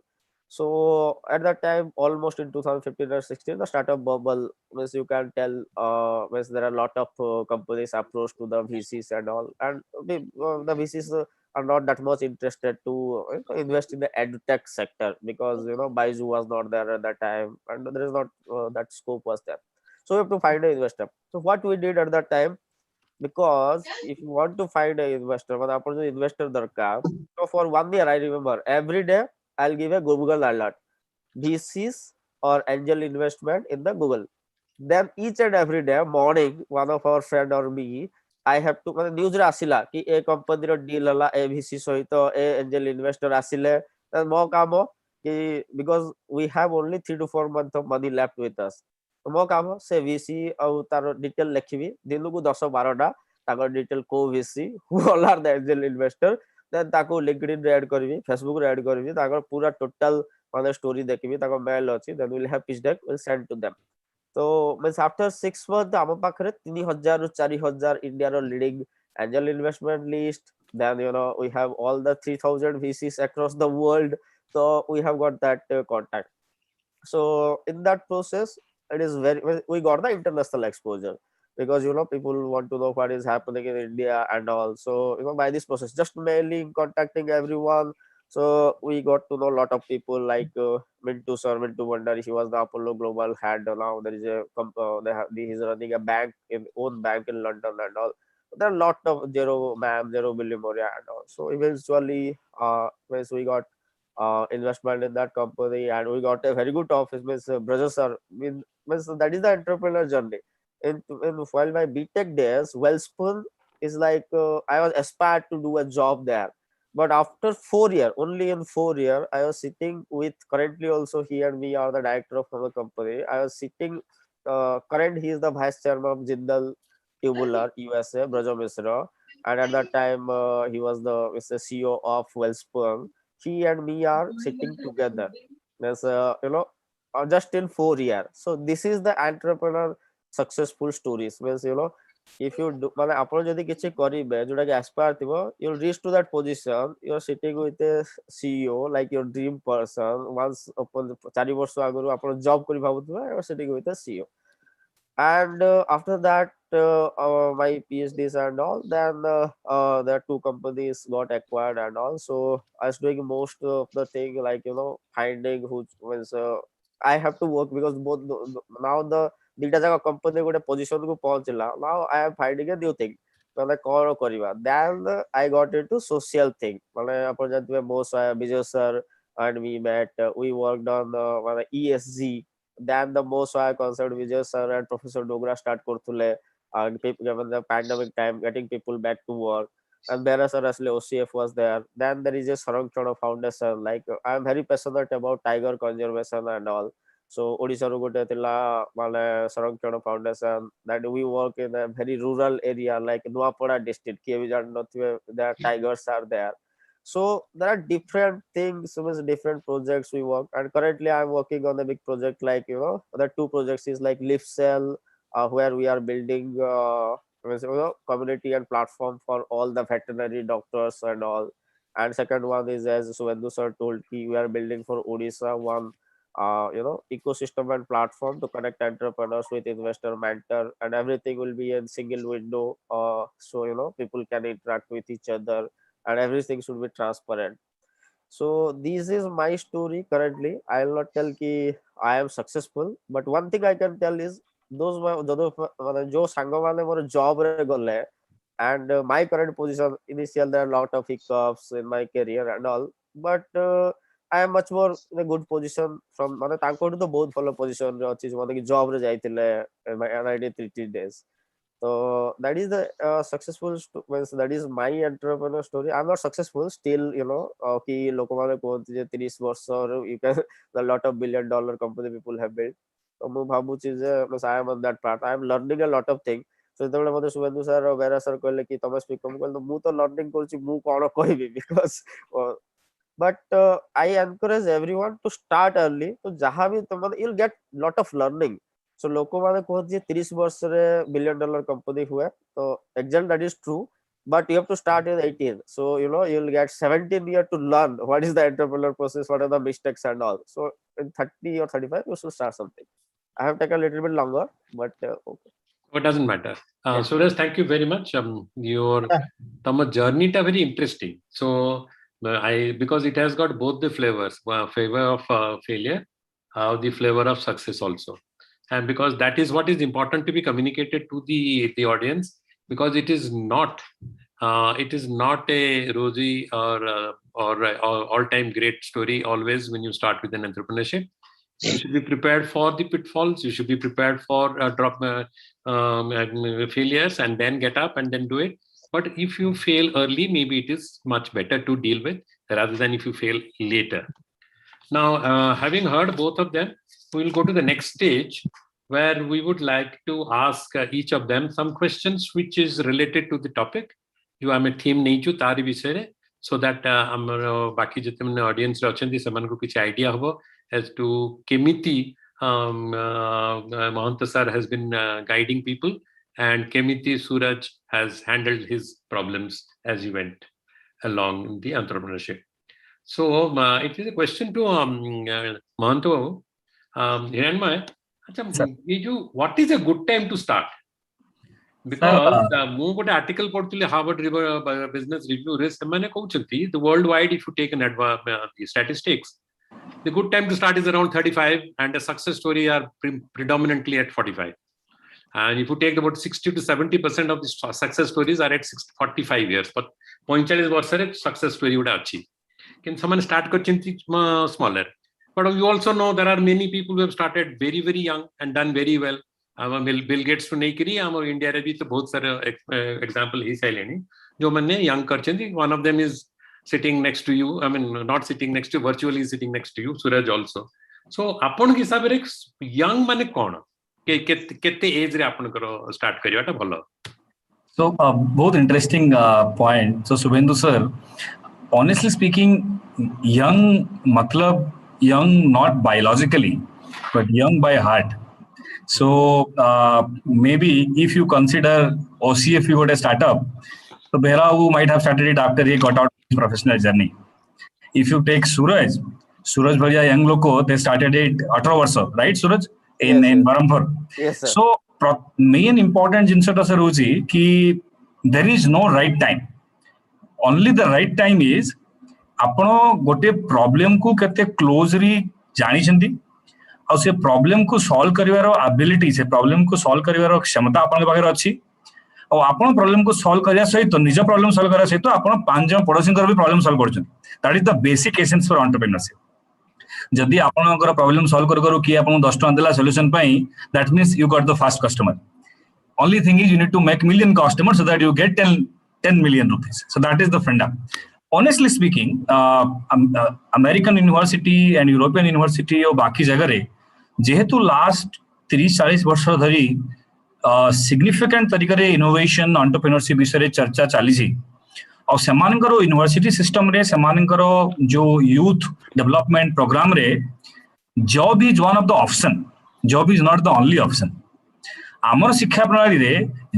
So at that time, almost in 2015 or 16, the startup bubble, means you can tell, means there are a lot of companies approached to the VCs and all, and the VCs are not that much interested to invest in the edtech sector, because you know Baizu was not there at that time, and there is not that scope was there. So we have to find an investor. So what we did at that time, because if you want to find an investor, मतलब आपको जो investor दरकार, so for 1 year I remember every day I'll give a Google alert, VCs or angel investment in the Google. Then each and every day morning, one of our friend or me, I have to मतलब news रे आसिला कि ए company रो deal हला ए VC सहित ए angel investor आसिले, then मो काम कि because we have only 3 to 4 months of money left with us. ମୋ କାମ ସେ VC ଆଉ ତାର ଡିଟେଲ ଲେଖିବି ଦିନକୁ 10-12ଟା ତାଙ୍କ detail co VC who all are the angel investor, then ତାକୁ LinkedIn ରେ add କରିବି, Facebook ରେ add କରିବି, ତାଙ୍କର ପୁରା total ମାନେ story ଦେଖିବି, ତାଙ୍କ mail ଅଛି, then we'll have pitch deck, we'll send to them. So means after 6 months ଆମ ପାଖରେ 3000 ରୁ 4000 ଇଣ୍ଡିଆର leading angel investment list. Then you know we have all the 3000 VCs across the world, so we have got that contact. So in that process, it is we got the international exposure, because you know people want to know what is happening in India and all. So you know by this process, just mailing, contacting everyone, so we got to know a lot of people like Mintu sir, Mintu Bandari. He was the Apollo Global head. Now there is a he is running a bank, in own bank in London and all. there are a lot of zero Billy Moria and all. So eventually, once we got investment in that company and we got a very good office, means brothers are means that is the entrepreneur journey. In while my BTech days, Wellspun is like I was aspired to do a job there. But after 4 years, only in 4 years, I was sitting with currently also he and me are the director of our company. I was sitting current he is the vice chairman of Jindal Tubular USA, Braja Misra, and at that time he was the CEO of Wellspun. He and me are sitting together. There's just in 4 years. So this is the entrepreneur successful stories. Means if you do মানে ଆପଣ ଯଦି କିଛି କରିବେ ଯୋଉଟା କି aspire ଥିବ you'll reach to that position, you're sitting with a CEO like your dream person. Once upon 4 ବର୍ଷ ଆଗରୁ ଆପଣ job କରି ଭାବୁଥିବେ, you're sitting with a CEO. And after that my PhDs and all, then there are 2 companies got acquired and all. So I was doing most of the thing like finding who was I have to work because both now the ଦିଟା ଯାକ company ଗୋଟେ position କୁ ପହଞ୍ଚିଲା. Now I am finding a new thing. ମାନେ କଣ କରିବା? Then I got into social thing. ମାନେ ଆପଣ ଜାଣିଥିବେ ମୋ ବିଜୟ sir and we met. We worked on ମାନେ ESG. Then the most concept Vijay sir and Professor Dogra start করতুলে and people given the pandemic time getting people back to work. And there sir actually OCF was there. Then there is a Sarang Chana Foundation. Like I am very passionate about tiger conservation and all. So Odisha ru gote thila mane Sarang Chana Foundation that we work in a very rural area like Nuapada district. Kiye bhi jan nathibe, there tigers are there. So there are different things, different projects we work, and currently I'm working on a big project like the 2 projects is like Lift Cell, where we are building community and platform for all the veterinary doctors and all. And second one is, as Suvendu sir told, we are building for Odisha one ecosystem and platform to connect entrepreneurs with investor, mentor, and everything will be in single window. So people can interact with each other and everything should be transparent. So this is my story currently. I will not tell ki I am successful, but one thing I can tell is those jo sanga mane mor job re gale and my current position, initial there are a lot of hiccups in my career and all, but I am much more in a good position from mane tankodu to bahut bhalo position re achi mane ki job re jaitile my NID 3 days. So that is the successful that is my entrepreneur story. I'm not successful still, ki lokomane kohti je 30 ବର୍ଷ you can a lot of $1 billion company people have built. So ମୁଁ ଭାବୁଛି ଯେ I am on that part. I am learning a lot of things. So ଯେତେବେଳେ ମତେ Suvendu sir ଆଉ Bera sir କହିଲେ କି ତମେ speak ମୁଁ କହିଲି ମୁଁ ତ learning କରୁଛି, ମୁଁ କଣ କହିବି because but I encourage everyone to start early. So jaha bhi tumhara you'll get lot of learning. So ଲୋକମାନେ କହନ୍ତି ଯେ 30 ବର୍ଷରେ $1 billion company ହୁଏ, so exactly that is true, but you have to start in 18. So you'll get 17 years to learn what is the entrepreneur process, what are the mistakes and all. So in 30 or 35 you should start something. I have taken a little bit longer, but okay. It doesn't matter. Suraj, thank you very much. Your journey is very interesting. So because it has got both the flavors, flavor of failure, the flavor of success also. And because that is what is important to be communicated to the audience, because it is not a rosy or all-time great story always when you start with an entrepreneurship. You should be prepared for the pitfalls. You should be prepared for failures and then get up and then do it. But if you fail early, maybe it is much better to deal with rather than if you fail later. Now, having heard both of them, we will go to the next stage where we would like to ask each of them some questions which is related to the topic. You are a theme neiju tari bisare, so that baki jitne audience rachandi semanku kichhi idea hobo as to kemiti Mahanta sir has been guiding people and kemiti Suraj has handled his problems as he went along in the entrepreneurship. So it is a question to Mahanto. Hiranmay, what is a good time to start? Because ମୁଁ ଗୋଟେ article ପଢୁଥିଲି Harvard Business Review ରେ ସେମାନେ କହୁଛନ୍ତି the worldwide, if you take the statistics, the good time to start is around 35 and a success story are predominantly at 45. And if you take about 60 to 70% of the success stories are at 45 years. But 45 years success story would achieve. Can someone start smaller? But you also know there are many people who have started very, very young and done very well. Bill Gates to Nekiri, India re bhi to bahut sara example hi saileni. Jo manne young karchandi. One of them is sitting next to you. I mean, not sitting next to you, virtually sitting next to you. Suraj also. So, upon ki sabere young mane kona? Kete age re apan karo start kariya ta bhalo. So, both interesting point. So, Subhendu sir, honestly speaking, young matlab young not biologically, but young by heart. So maybe if you consider OCF you got a startup, so Behra might have started it after he got out of his professional journey. If you take Suraj Bhaiya young loko, they started it 18 varsa, right Suraj? In Barampur. Yes, sir. So main important jinsa ta sir hoji ki there is no right time. Only the right time is आपण गोटे problem को केते closely जानी छंती और से problem को solve करिवार ability से problem को सॉल्व करिवार क्षमता आपन पाखर अछि और आपण प्रॉब्लम को सॉल्व करिया सहित निज प्रॉब्लम सॉल्व करिया सहित आपण पांच जन पड़ोसी कर भी प्रॉब्लम सॉल्व करछन that is the basic essence for entrepreneurship जदी आपनकर प्रॉब्लम सॉल्व करू कि आपण 10 टका देला सॉल्यूशन पई that means you got the first customer only thing is you need to make million customers so that you get 10 million rupees so that is the funda. Honestly speaking, American university and European university और बाकी जगह रे जेहेतु last 30-40 वर्ष धरी significant तरीके रे innovation entrepreneurship विषय चर्चा चली और सेमानकर यूनिवर्सिटी सिस्टम रे सेमानकर जो यूथ डेवलपमेंट प्रोग्राम रे job is one of the option job is not the only option आमर शिक्षा प्रणाली रे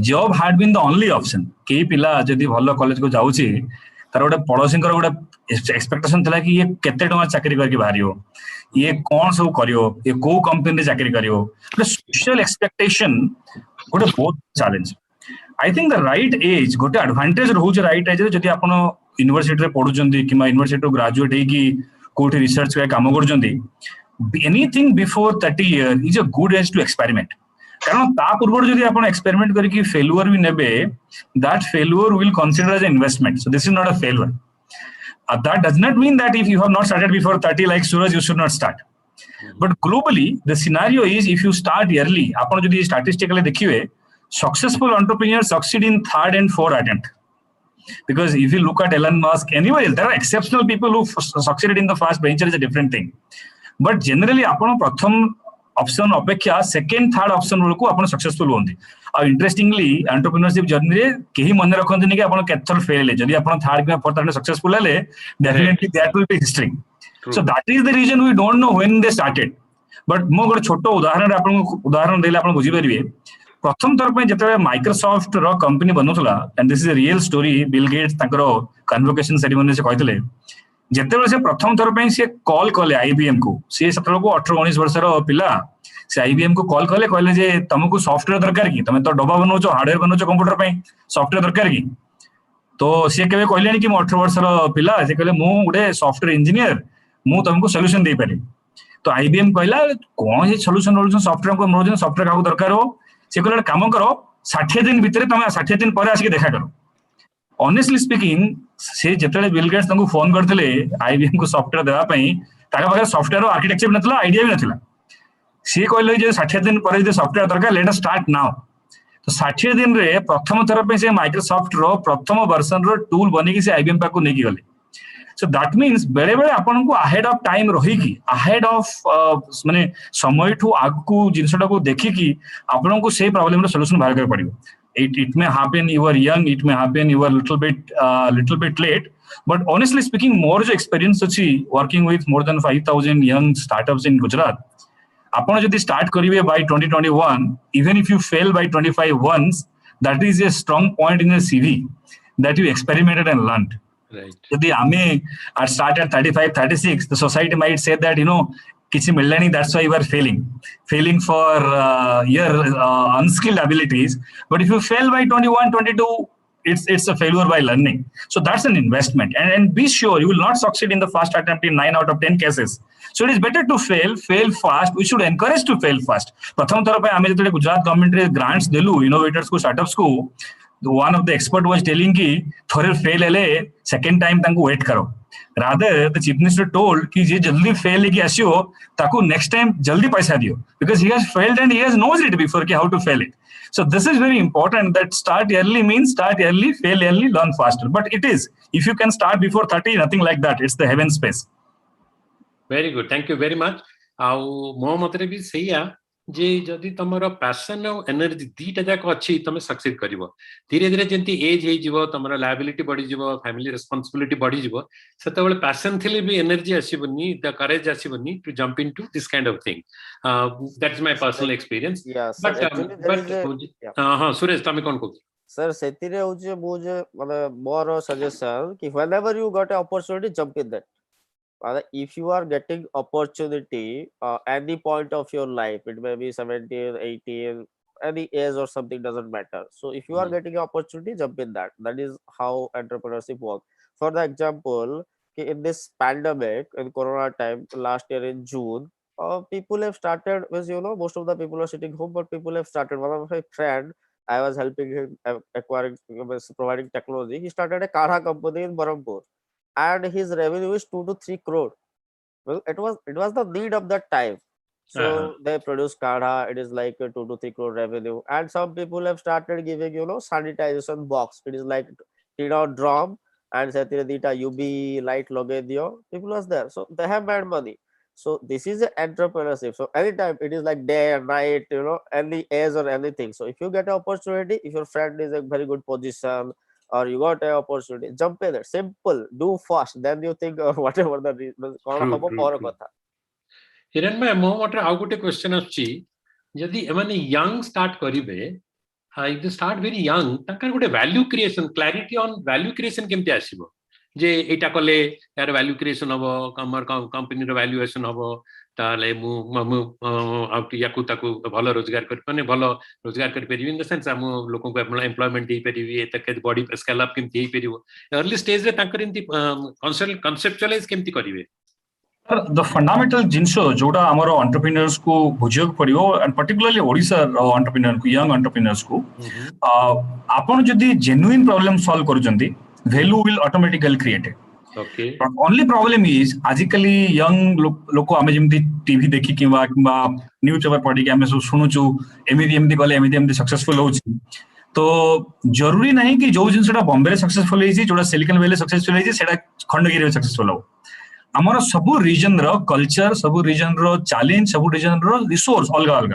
job had been the only option के पिला जदी भलो कॉलेज को जाउची तार गोटे पड़ोसी गोटे एक्सपेक्टेशन था कि ये केते टका चाकरी करके बाहरियो ये कौन सब करियो ये को कंपनी रे चाकरी करियो सोशल एक्सपेक्टेशन गोटे बहुत challenge I think the right age गोटे एडवांटेज रहउछ राइट एज जदी आपण यूनिवर्सिटी रे पढुचंदी किमा यूनिवर्सिटी ग्रेजुएट हे कि कोठी रिसर्च के काम करचंदी anything before 30 year is a good age to experiment कारण ता पूर्व जदी आपण एक्सपेरिमेंट करके फेल्युअर भी नेबे that failure will consider as investment so this is not a failure that does not mean that if you have not started before 30 like Suraj you should not start but globally the scenario is if you start early आपण जदी statistically देखिवे successful entrepreneurs succeed in third and fourth attempt because if you look at Elon Musk anyway there are exceptional people who succeeded in the first venture is a different thing but generally आपण प्रथम option अपेक्षा second third option बेलू आप successful होती interestingly entrepreneurship journey रे केही मन रखते कि आप केतथर फेल जदि आप थर्ड कि फोर्थ सक्सेसफुल हेले definitely that will be history so that is the reason we don't know when they started but मो गोटे छोट उदाहरण आपको उदाहरण देले आप बुझी पारिबे प्रथम थर पे जते माइक्रोसॉफ्ट रो कंपनी बनउतला and this is a real story Bill Gates ताकर कन्वोकेशन सेरेमनी से कहतले जेते से प्रथम थर पे से कॉल कले आईबीएम को से सतल को 18-19 वर्ष रो पिला से आईबीएम को कॉल कले कहले जे तुमको सॉफ्टवेयर दरकार की तुम तो डब्बा बनौछ हार्डवेयर बनौछ कंप्यूटर पे सॉफ्टवेयर दरकार की तो से केबे कहलेनी कि 18 वर्ष रो पिला से कहले मु गुडे सॉफ्टवेयर इंजीनियर मु तुमको सॉल्यूशन दे पारे तो आईबीएम कहला कोन हे सॉल्यूशन रोल्यूशन सॉफ्टवेयर को मोर सॉफ्टवेयर काको दरकार हो से कहले काम करो 60 दिन भीतर तुम 60 दिन पर आके देखा करो ऑनेस्टली स्पीकिंग से जेतले बिल गेट्स तंको फोन करथिले आईबीएम को सॉफ्टवेयर देवा पई ताका पाखे सॉफ्टवेयर आर्किटेक्चर नथला आईडिया भी नथला सी कहले जे 60 दिन पर जे सॉफ्टवेयर दरकार लेट अस स्टार्ट नाउ तो 60 दिन रे प्रथम थर पे से माइक्रोसॉफ्ट रो प्रथम वर्जन रो टूल बनी कि से आईबीएम पाको नेकी गले सो दैट मींस बेले बेले आपन को अहेड ऑफ टाइम रही की अहेड ऑफ माने समय ठू आगु जिंसटा को देखि की आपन को से प्रॉब्लम रो सॉल्यूशन बाहर कर पड़ियो it may happen you are young it may happen you are little bit late but honestly speaking more jo experience achi working with more than 5000 young startups in Gujarat आपण जदि start करिवे by 2021 even if you fail by 25 once that is a strong point in a CV that you experimented and learned right जदि आमे are start at 35 36 the society might say that you know किसी मिलला नहीं that's why you are failing for your unskilled abilities but if you fail by 21 22 it's a failure by learning. So that's an investment, and be sure you will not succeed in the first attempt in 9 out of 10 cases. So it is better to fail fast. We should encourage to fail fast. प्रथम थर पे आमे जतले Gujarat government रे grants देलु innovators को startups को, one of the expert was telling ki थोड़े fail हेले second time तांको wait करो. Rather, the chief minister told कि जे जल्दी fail लेके आसियो ताको next time जल्दी पैसा दियो, because he has failed and he has knows it before कि how to fail it. So this is very important, that start early means start early, fail early, learn faster. But it is, if you can start before 30, nothing like that. It's the heaven space. Very good. Thank you very much. Mo matre bi seiya जे जदि तमरो passion और energy दीटा जाक अच्छी तमे success करिवो, धीरे धीरे जेंती as हे जीवो, तमरो liability बढ़ी जीवो, फैमिली रिस्पांसिबिलिटी बढ़ी जीवो, सेतेबेले पैशन थिले भी एनर्जी आसीबनी, द करेज आसीबनी to jump into this kind of thing. That's my personal experience. But हां सुरेश तमे कोन को सर सेतिरे होजे मुझे माने मोर सजेशन कि whenever you got an opportunity, jump in that. If you are getting opportunity any point of your life, it may be 17, 18, any age or something, doesn't matter. So if you are getting an opportunity, jump in that. That is how entrepreneurship works. For the example, in this pandemic, in Corona time, last year in June, people have started, as you know, most of the people are sitting home, but people have started. One of my friend, I was helping him acquiring, providing technology. He started a Kadha company in Barampur, and his revenue is 2 to 3 crore. Well, it was the need of that time. So they produce Kadha. It is like a 2 to 3 crore revenue. And some people have started giving, sanitization box. It is like, drum and dita UV light loge dio. People was there. So they have made money. So this is entrepreneurship. So anytime it is like day and night, any age or anything. So if you get an opportunity, if your friend is in a very good position, or you got an opportunity, jump in it. Simple, do fast. Then you think whatever the reason. Hiran bhai, mo matre au gote question aschi. Jadi emane young start karibe, if they start very young, tankar gote value creation, clarity on value creation kemti asibo. जे एटा कले यार value creation हबो, कमर company रो valuation हबो, ताले मु याकु ताकु भलो रोजगार कर माने भलो रोजगार कर परिबी, इन द सेंस हम लोगों को एम्प्लॉयमेंट दे परिबी, एत के बॉडी स्केल अप केमति हे परिबो, अर्ली स्टेज रे ताकर इनती कॉन्सेप्चुअलाइज केमति करिवे. The fundamental जिंसो जोड़ा हमरो एंटरप्रेन्योर्स को बुझियक पड़ियो, एंड पर्टिकुलरली ओडिसा एंटरप्रेन्योर को, यंग एंटरप्रेन्योर्स को, आपण जदी जेन्युइन प्रॉब्लम सॉल्व करूचंती, value will automatically create it. Okay. But only problem is, आजिकली young लोको आमे जिमती टीवी देखी किंवा न्यूज़ पेपर पढ़ी कि आमे सुनुचु एमिदी गले एमिदी सक्सेसफुल होची, तो जरूरी नहीं कि जो जिनसटा बॉम्बे रे सक्सेसफुल होईची, जोड़ा सिलिकन वैली सक्सेसफुल होईची, सेटा खंडगिरी रे सक्सेसफुल हो. हमर सब रीजन रो कल्चर, सब रीजन रो चैलेंज, सब रीजन रो रिसोर्स अलग अलग.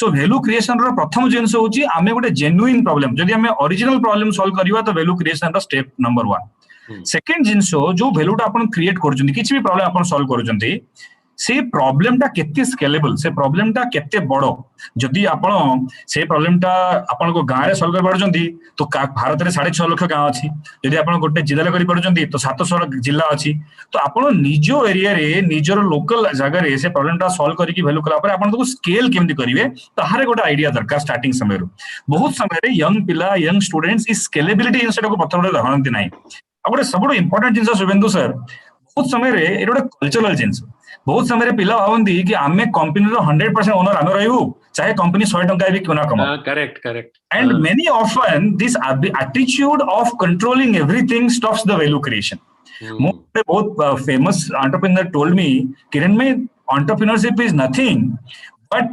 सो वैल्यू क्रिएशन रो प्रथम जिनस होची आमे गोटे जेन्युइन प्रॉब्लम, जदि आमे ओरिजिनल प्रॉब्लम सॉल्व करिवा तो वैल्यू क्रिएशन रो स्टेप नंबर 1. सेकंड जिनस जो वैल्यूटा आपण क्रिएट करजंती, किछि भी प्रॉब्लम आपण सॉल्व करजंती, से प्रॉब्लमटा केते स्केलेबल, से प्रॉब्लमटा केते बडो. जदि आपण से प्रॉब्लमटा आपण को गां रे सॉल्व कर पारजंती तो भारत रे 6.5 लाख गां अछि, जदि आपण गोटे जिल्ला रे करि पारजंती तो 700 जिल्ला अछि, तो आपण निजो एरिया रे निजर लोकल जगह रे से प्रॉब्लमटा सॉल्व करि कि वैल्यू कला पर आपण तो स्केल केमति करिवे, ताहारे गोटे आइडिया दरकार स्टार्टिंग समय रो. बहुत समय रे यंग पिला, यंग स्टूडेंट्स इस स्केलेबिलिटी इनसेट को प्रथम रे जानନ୍ତି नाही. आ गोटे सबडो इंपोर्टेंट जिंस शुभेंदु सर, बहुत समय रे ए गोटे कल्चरल जिंस, बहुत समय रे पिला भावंती कि आमे कंपनी रो 100% ओनर आमे रहू, चाहे कंपनी 100 टंका भी क्यों ना कमाओ. Correct. And many often this attitude of controlling everything stops the value creation. बहुत famous entrepreneur told me, Kiran mein, entrepreneurship is nothing but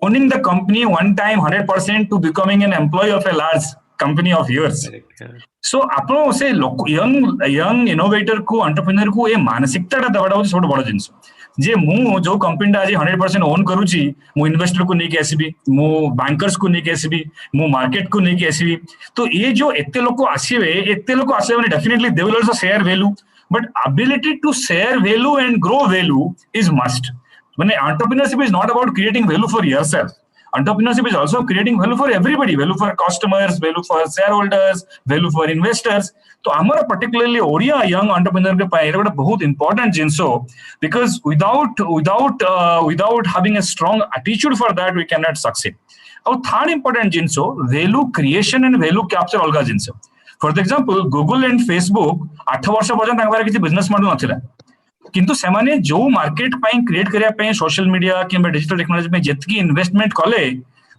owning the company one time 100% to becoming an employee of a large company of yours. So आपण से young innovator को, entrepreneur को ए मानसिकता दबाडा होची सबट बड़ जिंस. जे मु जो कंपनी आज 100% ओन करूची, मु इन्वेस्टर को नहीं के आसीबी, मु बैंकर्स को नहीं के आसीबी, मु मार्केट को नहीं के आसीबी, तो ये जो एते लोक आसीबे माने definitely they will also share value, but ability to share value and grow value is must. माने entrepreneurship is not about creating value for yourself. Entrepreneurship is also creating value for everybody, value for customers, value for shareholders, value for investors. तो हमारा particularly Odia young entrepreneur के पाए ये बहुत important जिंसो, because without having a strong attitude for that we cannot succeed. और third important जिंसो value creation and value capture अलगा जिंसो. For example, Google and Facebook 8 वर्ष पर्यंत तांकर किसी बिजनेस मॉडल नथिला किंतु सेमाने जो मार्केट पाई क्रिएट करिया पाई सोशल मीडिया किंबा डिजिटल टेक्नोलॉजी में जेतकी इन्वेस्टमेंट कले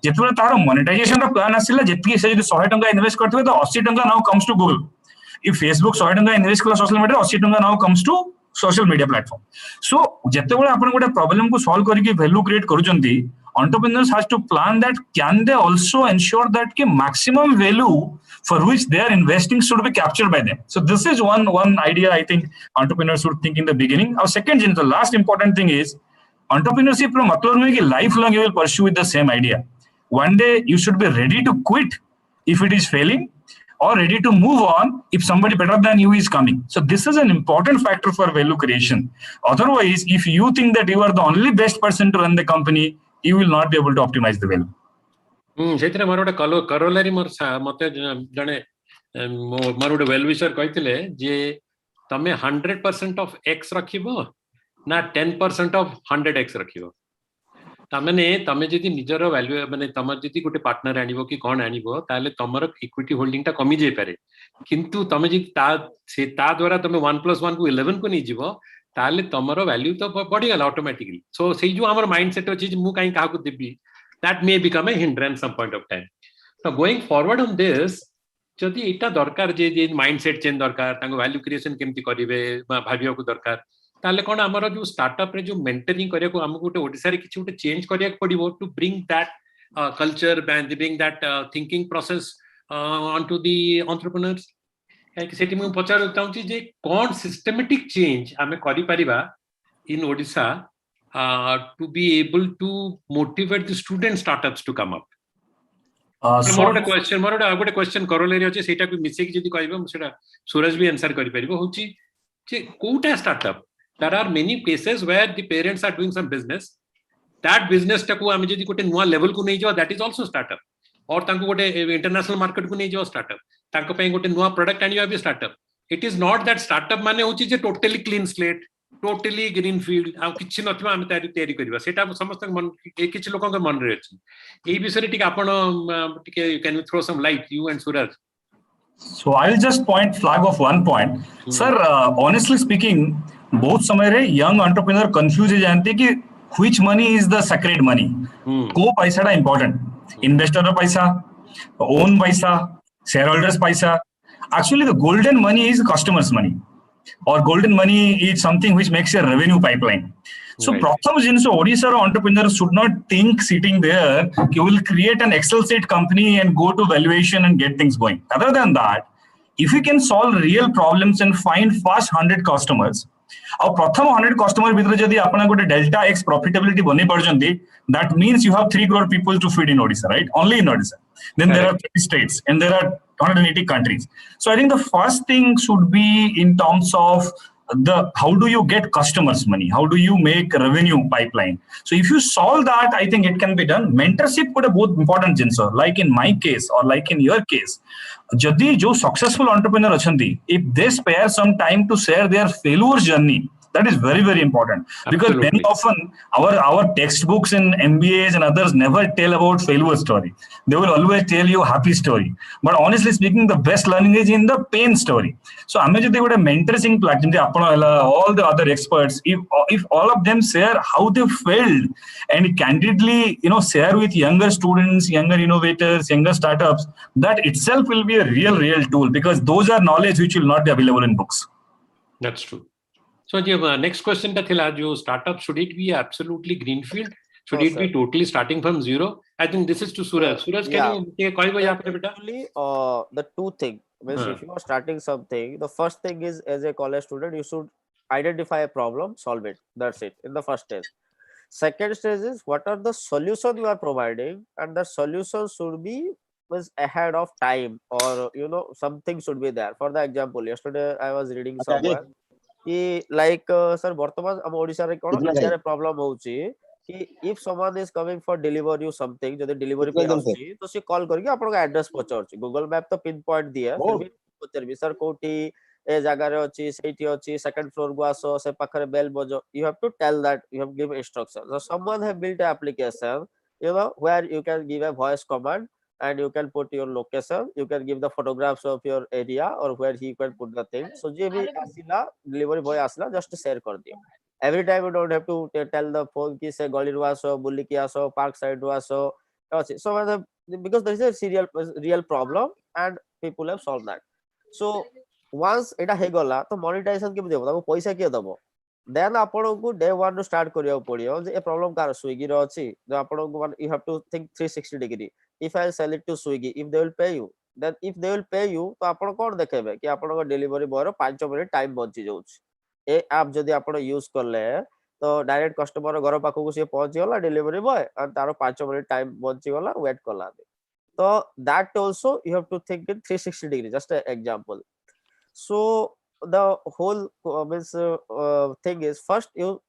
जेतबे तार मोनेटाइजेशन रा प्लान आसिला जेतकी से जदी 100 टंका इन्वेस्ट करथबे तो 80 टंका now comes to Google if Facebook 100 टंका इन्वेस्ट कला सोशल मीडिया 80 टंका now comes to social media platform so जेतेबेले आपण गोटे प्रॉब्लम को सॉल्व करके वैल्यू क्रिएट करूचंती entrepreneurs has to plan that can they also ensure that ki maximum value for which they are investing should be captured by them. So this is one idea I think entrepreneurs should think in the beginning. Our second, the last important thing is entrepreneurship pro matlab nahi ki lifelong you will pursue with the same idea. One day you should be ready to quit if it is failing or ready to move on if somebody better than you is coming. So this is an important factor for value creation. Otherwise, if you think that you are the only best person to run the company, you will not be able to optimize the value. सेतरे मोर गोटे करोलारी मोर मते जने मोर गोटे well wisher कहितले जे तमे 100% of x रखिबो ना 10% of 100x रखिबो तमेने तमे जदी निजर value माने तमर जदी गोटे पार्टनर आनिबो कि कोन आनिबो ताले तमर इक्विटी होल्डिंग ता कमी जाय पारे किंतु तमे जदी ता द्वारा तमे 1+1 को 11 को नहीं जीवो ताले तमरो वैल्यू तो बढ़ी गला ऑटोमेटिकली सो से जो हमर माइंडसेट अछि मु काई काहा को देबी that may become a hindrance some point of time. Now going forward on this, जदि एटा दरकार जे माइंडसेट चेंज दरकार तांको वैल्यू क्रिएशन केमति करिवे भाबियो को दरकार ताले कोन हमर जो स्टार्टअप रे जो मेंटरिंग करिया को हमको गोटे ओडिसा रे किछि गोटे चेंज करिया पड़िबो to bring that culture and bring that thinking process onto the entrepreneurs. सेठी मु पचार चाहूची जे कोन सिस्टमैटिक चेंज हमें करि परिबा इन Odisha to be able to motivate the student startups to come up. मोर गोटे क्वेश्चन करोलेरी अछि सेटा को मिसे कि जदी कहबो सेटा सूरज भी आंसर करि परिबो होची जे कोटा startup there are many places where the parents are doing some business that business टाको हम जदी गोटे नुवा लेवल को नै जाओ that is also startup और तांको गोटे इंटरनेशनल मार्केट को नै जाओ startup तांको पय गोटे नुवा प्रोडक्ट आनिया भी startup it is not that startup माने होची जे totally clean slate totally green field आ किछि नथिबा हम तयारी करबा सेटा समस्त मन किछि लोकन के मन रे अछि एई विषय रे टिक आपण टिके can you throw some light you and Suraj So I'll just flag off one point. Sir, honestly speaking, बहुत समय रे young entrepreneur confuse हो जानते कि which money is the sacred money. को पैसा टा important. Investor रा पैसा, own पैसा, shareholders पैसा. Actually, the golden money is customers' money. Or golden money is something which makes a revenue pipeline. So pratham jinso Odisha entrepreneurs should not think sitting there you will create an Excel sheet company and go to valuation and get things going. Other than that, if you can solve real problems and find first 100 customers, और प्रथम 100 customer भितर जदी आपन गोटे delta x profitability बने परजंती that means you have 3 crore people to feed in Odisha, right? Only in Odisha. Then there are 30 states and there are 180 countries. So I think the first thing should be in terms of how do you get customers money? How do you make revenue pipeline? So if you solve that, I think it can be done. Mentorship would a both important jinso. Like in my case or like in your case, jodi jo successful entrepreneur achanti, if they spare some time to share their failure journey, that is very, very important. Because very often our textbooks in MBAs and others never tell about failure story. They will always tell you happy story. But honestly speaking, the best learning is in the pain story. So ame jodi gote mentoring platform all the other experts, if all of them share how they failed and candidly share with younger students, younger innovators, younger startups, that itself will be a real tool because those are knowledge which will not be available in books. That's true. So the next question ta thila jo startup should it be absolutely greenfield? Should it be totally starting from zero? I think this is to Suraj. Suraj, can you koi yahan pe beta? Actually, the two things means if you are starting something, the first thing is as a college student you should identify a problem, solve it. That's it in the first stage. Second stage is what are the solutions you are providing, and the solutions should be was ahead of time, or something should be there. For the example, yesterday I was reading somewhere कि like sir वर्तमान हम ओडिसा रे कोन India रे problem होउची कि if someone is coming for deliver you something जदि delivery पे आसी तो से कॉल करके आपन का एड्रेस पहुंचाउची गूगल मैप तो पिन पॉइंट दिया फिर भी पहुंचबी सर कोठी ए जगह रे अछि सेठी अछि सेकंड फ्लोर को आसो से पाखरे बेल बजो you have to tell that, you have give instruction. So someone have built an application where you can give a voice command and you can put your location, you can give the photographs of your area or where he can put the thing. So je bhi asila, delivery boy asila, just share kar diyo. Every time you don't have to tell the phone ki se gali ru aso, bulli ki aso, park side ru aso. So because there is a real problem and people have solved that. So once এটা হয়ে গলা তো monetization কেমন দেব তাকে পয়সা কিଏ দব দেন ଆପଣଙ୍କୁ day 1 ରୁ start କରିବାକୁ ପଡିବ ଯେ ଏ ପ୍ରୋବ୍ଲେମ କାର ସ୍ୱିଗି ର ଅଛି ଯେ ଆପଣଙ୍କୁ you have to think 360 degree. If I sell it to Swiggy, if they will pay you, then if they will pay you ତ ଆପଣ କଣ ଦେଖେଇବେ କି ଆପଣଙ୍କ ଡେଲିଭରି ବୟ ର 5 ମିନିଟ ଟାଇମ ବଞ୍ଚି ଯାଉଛି ଏ ଆପ ଯଦି ଆପଣ ୟୁଜ କଲେ ତ ଡାଇରେକ୍ଟ କଷ୍ଟମର ଘର ପାଖକୁ ସିଏ ପହଞ୍ଚି ଗଲା ଡେଲିଭରି ବୟ ଆଉ ତାର 5 ମିନିଟ ଟାଇମ ବଞ୍ଚି ଗଲା ୱେଟ କଲା ତ that also you have to think in 360 degree, just an example. So the whole thing is first you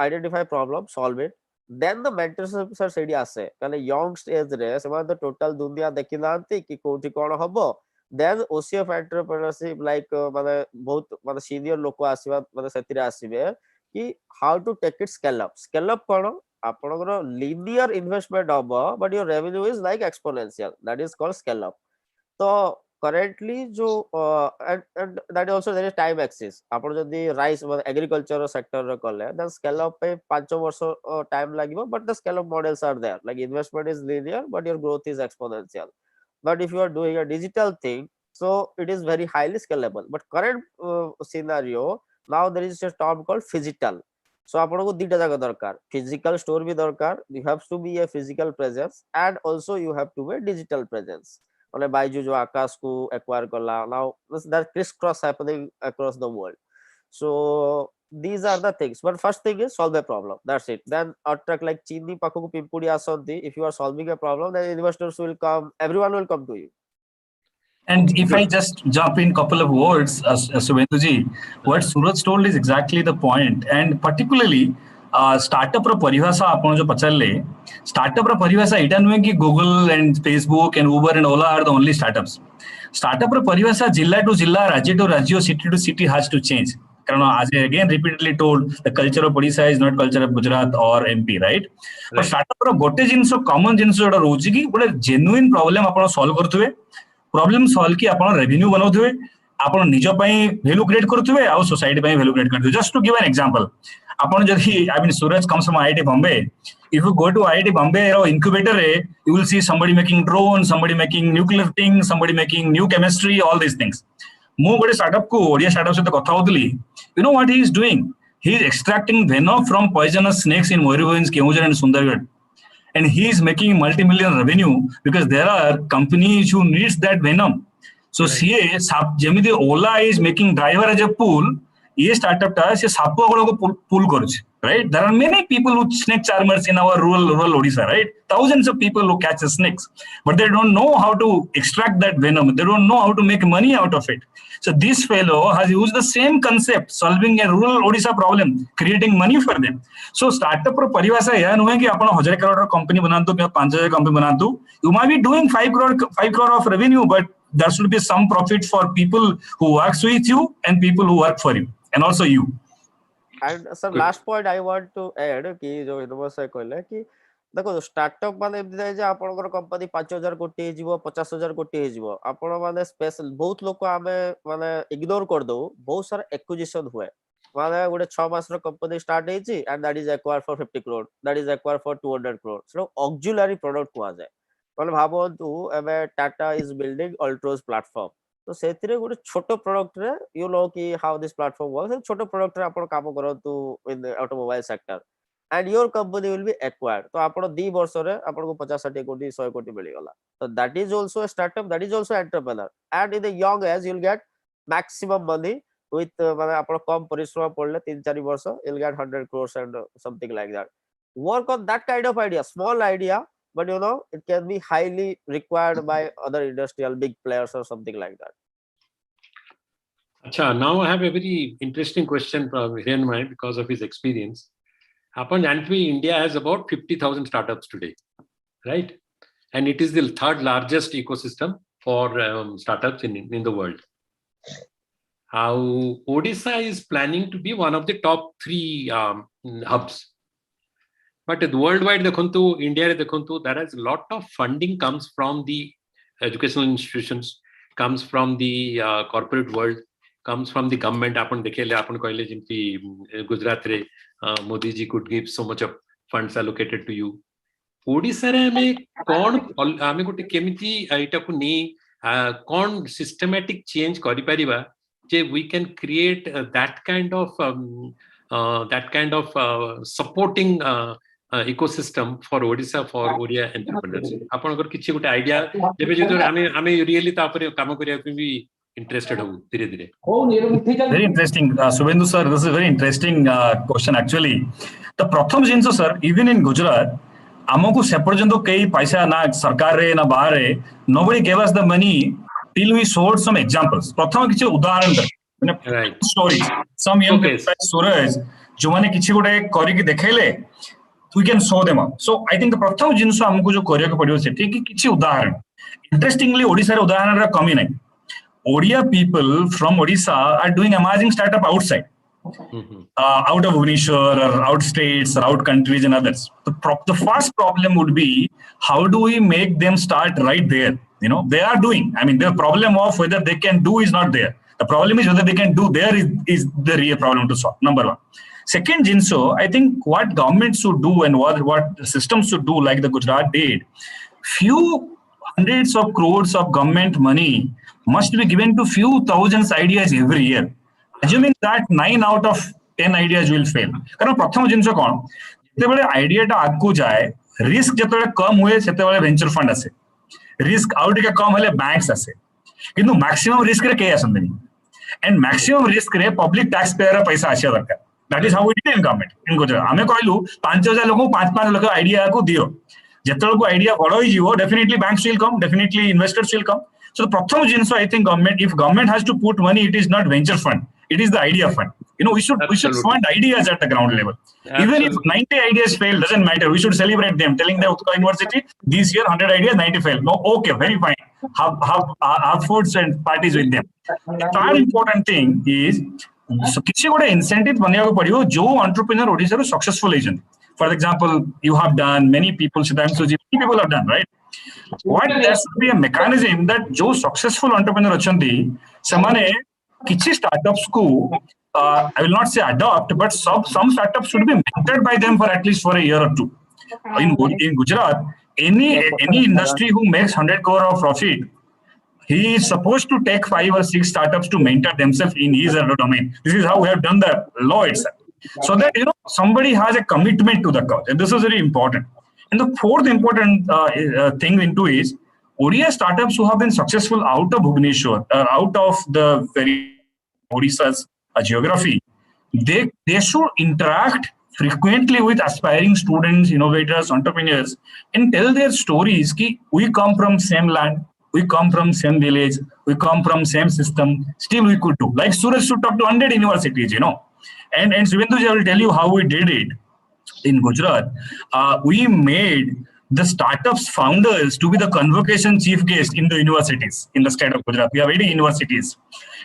identify problem, solve it, then the mentorship sir ସେଇଠି ଆସେ କାରଣ young stage ରେ ସେମାନେ ତ total ଦୁନିଆ ଦେଖି ନାହାନ୍ତି କି କୋଉଠି କଣ ହବ then OCF entrepreneurship like ମାନେ ବହୁତ ମାନେ senior ଲୋକ ଆସିବା ମାନେ ସେଥିରେ ଆସିବେ କି how to take it scale up କଣ ଆପଣଙ୍କର linear investment ହବ but your revenue is like exponential, that is called scale up. तो currently जो and that also there is time axis आपण जदी rice agriculture sector रे कले then scale up पे 5 वर्ष time लागिवो but the scale up models are there, like investment is linear but your growth is exponential. But if you are doing a digital thing, so it is very highly scalable. But current scenario now there is a term called phygital. So आपनको दीटा जगह दरकार, physical store भी दरकार, you have to be a physical presence and also you have to be a digital presence. মানে বাইজু जो आकाश को acquire करला, now that crisscross happening across the world. So these are the things, but first thing is solve the problem, that's it. Then attract like chini pakhku pimpudi asanti, if you are solving a problem then investors will come, everyone will come to you. And if I just jump in couple of words, Suvenduji, what Suraj told is exactly the point. And particularly, startup ro paribhasha apon jo pacharle, startup ro paribhasha eta nuhe ki Google and Facebook and Uber and Ola are the only startups. Startup ro paribhasha jilla to jilla, rajya to rajya, city to city has to change. Because as I again repeatedly told, the culture of Odisha is not culture of Gujarat or MP, right? But startup ro gote jinso common jinso jota rohuchi ki gote genuine problem apon solve karuthuve, problem solve की आपण revenue बनाउथुवे, आपण निज पई value create करथुवे आ society पई value create करथुवे. Just to give an example, आपण जदी I mean Suraj comes from IIT Bombay, if you go to IIT Bombay or incubator रे, you will see somebody making drones, somebody making nuclear things, somebody making new chemistry, all these things. मो गोटे startup को Odia startup से कथा होतली, you know what he is doing? He is extracting venom from poisonous snakes in Moribund, Keonjhar and Sundargarh. And he is making multi-million revenue because there are companies who needs that venom. So CA जेमिति Ola is making driver as a pool, ये startup टा से सापो गुलो को pool करुछ, right? There are many people who snake charmers in our rural Odisha, right? Thousands of people who catch snakes, but they don't know how to extract that venom. They don't know how to make money out of it. So this fellow has used the same concept, solving a rural Odisha problem, creating money for them. So startup रो परिभाषा यह नुहे कि आपण 1000 करोड़ रो company बनांतु कि 5000 company बनांतु, you might be doing 5 crore of revenue, but there should be some profit for people who works with you and people who work for you, and also you. And sir, last point I want to add कि जो innovation कहले कि देखो startup माने एमति जाय जे आपनकर company 5000 कोटी हे जीवो 50000 कोटी हे जीवो, आपण माने स्पेशल बहुत लोक आमे माने इग्नोर कर दो, बहुत सारा एक्विजिशन हुए माने गोटे 6 मास रो कंपनी स्टार्ट हेची and that is acquired for 50 crore, that is acquired for 200 crore. So auxiliary product को आ जाए माने भाबंतु एबे Tata is building Altroz platform, तो सेतिरे गोटे छोटो प्रोडक्ट रे यू नो कि हाउ दिस प्लेटफॉर्म वर्क्स, छोटो प्रोडक्ट रे आपण काम करंतु इन automobile sector and your company will be acquired, तो आपण 2 वर्ष रे आपण को 50-60 कोटी 100 कोटी मिल गला. So that is also a startup, that is also entrepreneur, and in the young age you'll get maximum money with माने आपण कम परिश्रम पड़ले 3-4 वर्ष you'll get 100 crores and something like that. Work on that kind of idea, small idea, but you know it can be highly required by other industrial big players or something like that. Acha, now I have a very interesting question from Hiranmay because of his experience. India has about 50,000 startups today, right? And it is the third largest ecosystem for startups in the world. How Odisha is planning to be one of the top 3 hubs. But worldwide, India, there is a lot of funding comes from the educational institutions, comes from the corporate world, comes from the government. Gujarat re, Modi ji could give so much of funds allocated to you. Odisha re ame gote kemiti itaku nei kon systematic change kari pariba je we can create that kind of supporting ecosystem for Odisha for Odia entrepreneurs. Apanakar kiछि gote idea jebe jodi ame really ta upare kaam kariya ku bi interested hobu dhire dhire. Very interesting, Subhendu sir. This is a very interesting question actually. The pratham jinso sir, even in Gujarat, ଆମକୁ ସେ ପର୍ଯ୍ୟନ୍ତ କେହି ପଇସା ନା ସରକାରରେ ନା ବାହାରେ nobody gave us the money till we showed some examples. ପ୍ରଥମ କିଛି ଉଦାହରଣ ମାନେ stories. Some young people like Suraj ଯୋଉମାନେ କିଛି ଗୋଟେ କରିକି ଦେଖେଇଲେ we can show them up. So I think the ପ୍ରଥମ ଜିନିଷ ଆମକୁ ଯୋଉ କରିବାକୁ ପଡିବ ସେଠି କି କିଛି ଉଦାହରଣ. Interestingly ଓଡ଼ିଶାରେ ଉଦାହରଣର କମି ନାହିଁ. Odia people from Odisha are doing amazing startup outside. Out of Bhubaneswar or out states or out countries and others. The first problem would be how do we make them start right there? You know, they are doing. I mean, the problem of whether they can do is not there. The problem is whether they can do there is the real problem to solve. Number one. Second, Jinso, I think what governments should do and what the systems should do, like the Gujarat did, few hundreds of crores of government money must be given to few thousands ideas every year. Assuming that 9 out of 10 ideas will fail. कारण प्रथम जिनसे कौन जितेबले idea टा आगु जाए risk जितेबले कम हुए सेतेबले venture fund आसे risk out के कम हले बैंक्स आसे किंतु मैक्सिमम रिस्क रे के आसंदनी एंड मैक्सिमम रिस्क रे पब्लिक टैक्स पेयर पैसा आसे दरकार that is how it is in government in Gujarat हमें कहलु 5000 लोगों 5 लाख आइडिया को दियो जेतल को आइडिया बड़ होई जीवो definitely banks will come definitely investors will come so the प्रथम जिनस I think government if government has to put money it is not venture fund it is the idea fund. You know, we should fund ideas at the ground level. Even if 90 ideas fail, doesn't matter. We should celebrate them, telling the Utkal University this year 100 ideas, 90 fail. No, okay, very fine. Have foods and parties with them. The third important thing is so किसी को incentive बनिया को पड़ियो जो entrepreneur Odisha row successful agent. For example, you have done many people, Sudhanshu ji, many people have done, right? What there should be a mechanism that जो successful entrepreneur अचंती समाने किसी startups को I will not say adopt, but some startups should be mentored by them for at least for a year or two. In Gujarat, any industry who makes 100 crore of profit, he is supposed to take 5 or 6 startups to mentor themselves in his or her domain. This is how we have done the law itself, so that somebody has a commitment to the cause, and this is very important. And the fourth important thing into is Odia startups who have been successful out of Bhubaneswar, out of the very Odisha's geography, they should interact frequently with aspiring students, innovators, entrepreneurs, and tell their stories. Ki we come from same land, we come from same village, we come from same system. Still, we could do. Like Suraj should talk to 100 universities, And Subhendu, I will tell you how we did it in Gujarat. We made the startups founders to be the convocation chief guest in the universities in the state of Gujarat. We have 80 universities.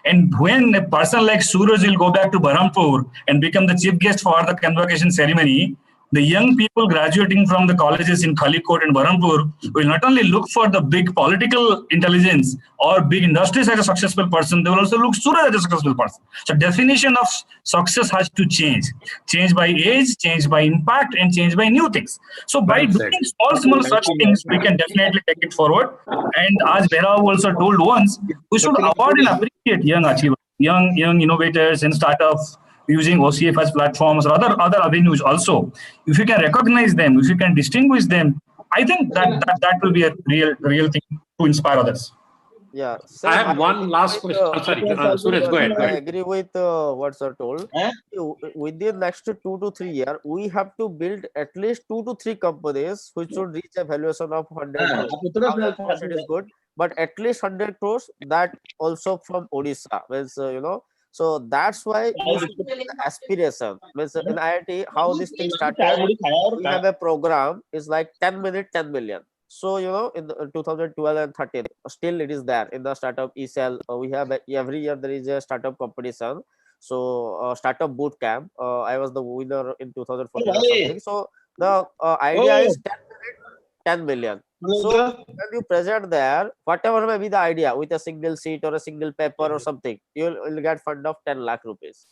And when a person like Suraj will go back to Berhampur and become the chief guest for the convocation ceremony, the young people graduating from the colleges in Kalikot and Berhampur will not only look for the big political intelligence or big industries as a successful person, they will also look Suraj as a successful person. So definition of success has to change. Change by age, change by impact, and change by new things. So by doing small such things, we can definitely take it forward. And as Behra also told once, we should award and appreciate young achievers, young innovators and startups using OCF as platforms or other avenues also. If you can recognize them, if you can distinguish them, I think that will be a real thing to inspire others. Yeah. I have one last question. Sorry, Suraj, go ahead. I agree with what sir told. Within next 2 to 3 years, we have to build at least 2 to 3 companies which should reach a valuation of 100 crores. It is good, but at least 100 crores. That also from Odisha, means So that's why we should put the aspiration. Means in IIT, how this thing started, we have a program is like 10 minutes, 10 million. So, in the 2012 and 13, still it is there in the startup ECell. We have every year there is a startup competition. So, startup boot camp. I was the winner in 2014 or something. So, The idea is 10 million. So when you present there, whatever may be the idea with a single seat or a single paper or something, you'll get fund of 10 lakh rupees.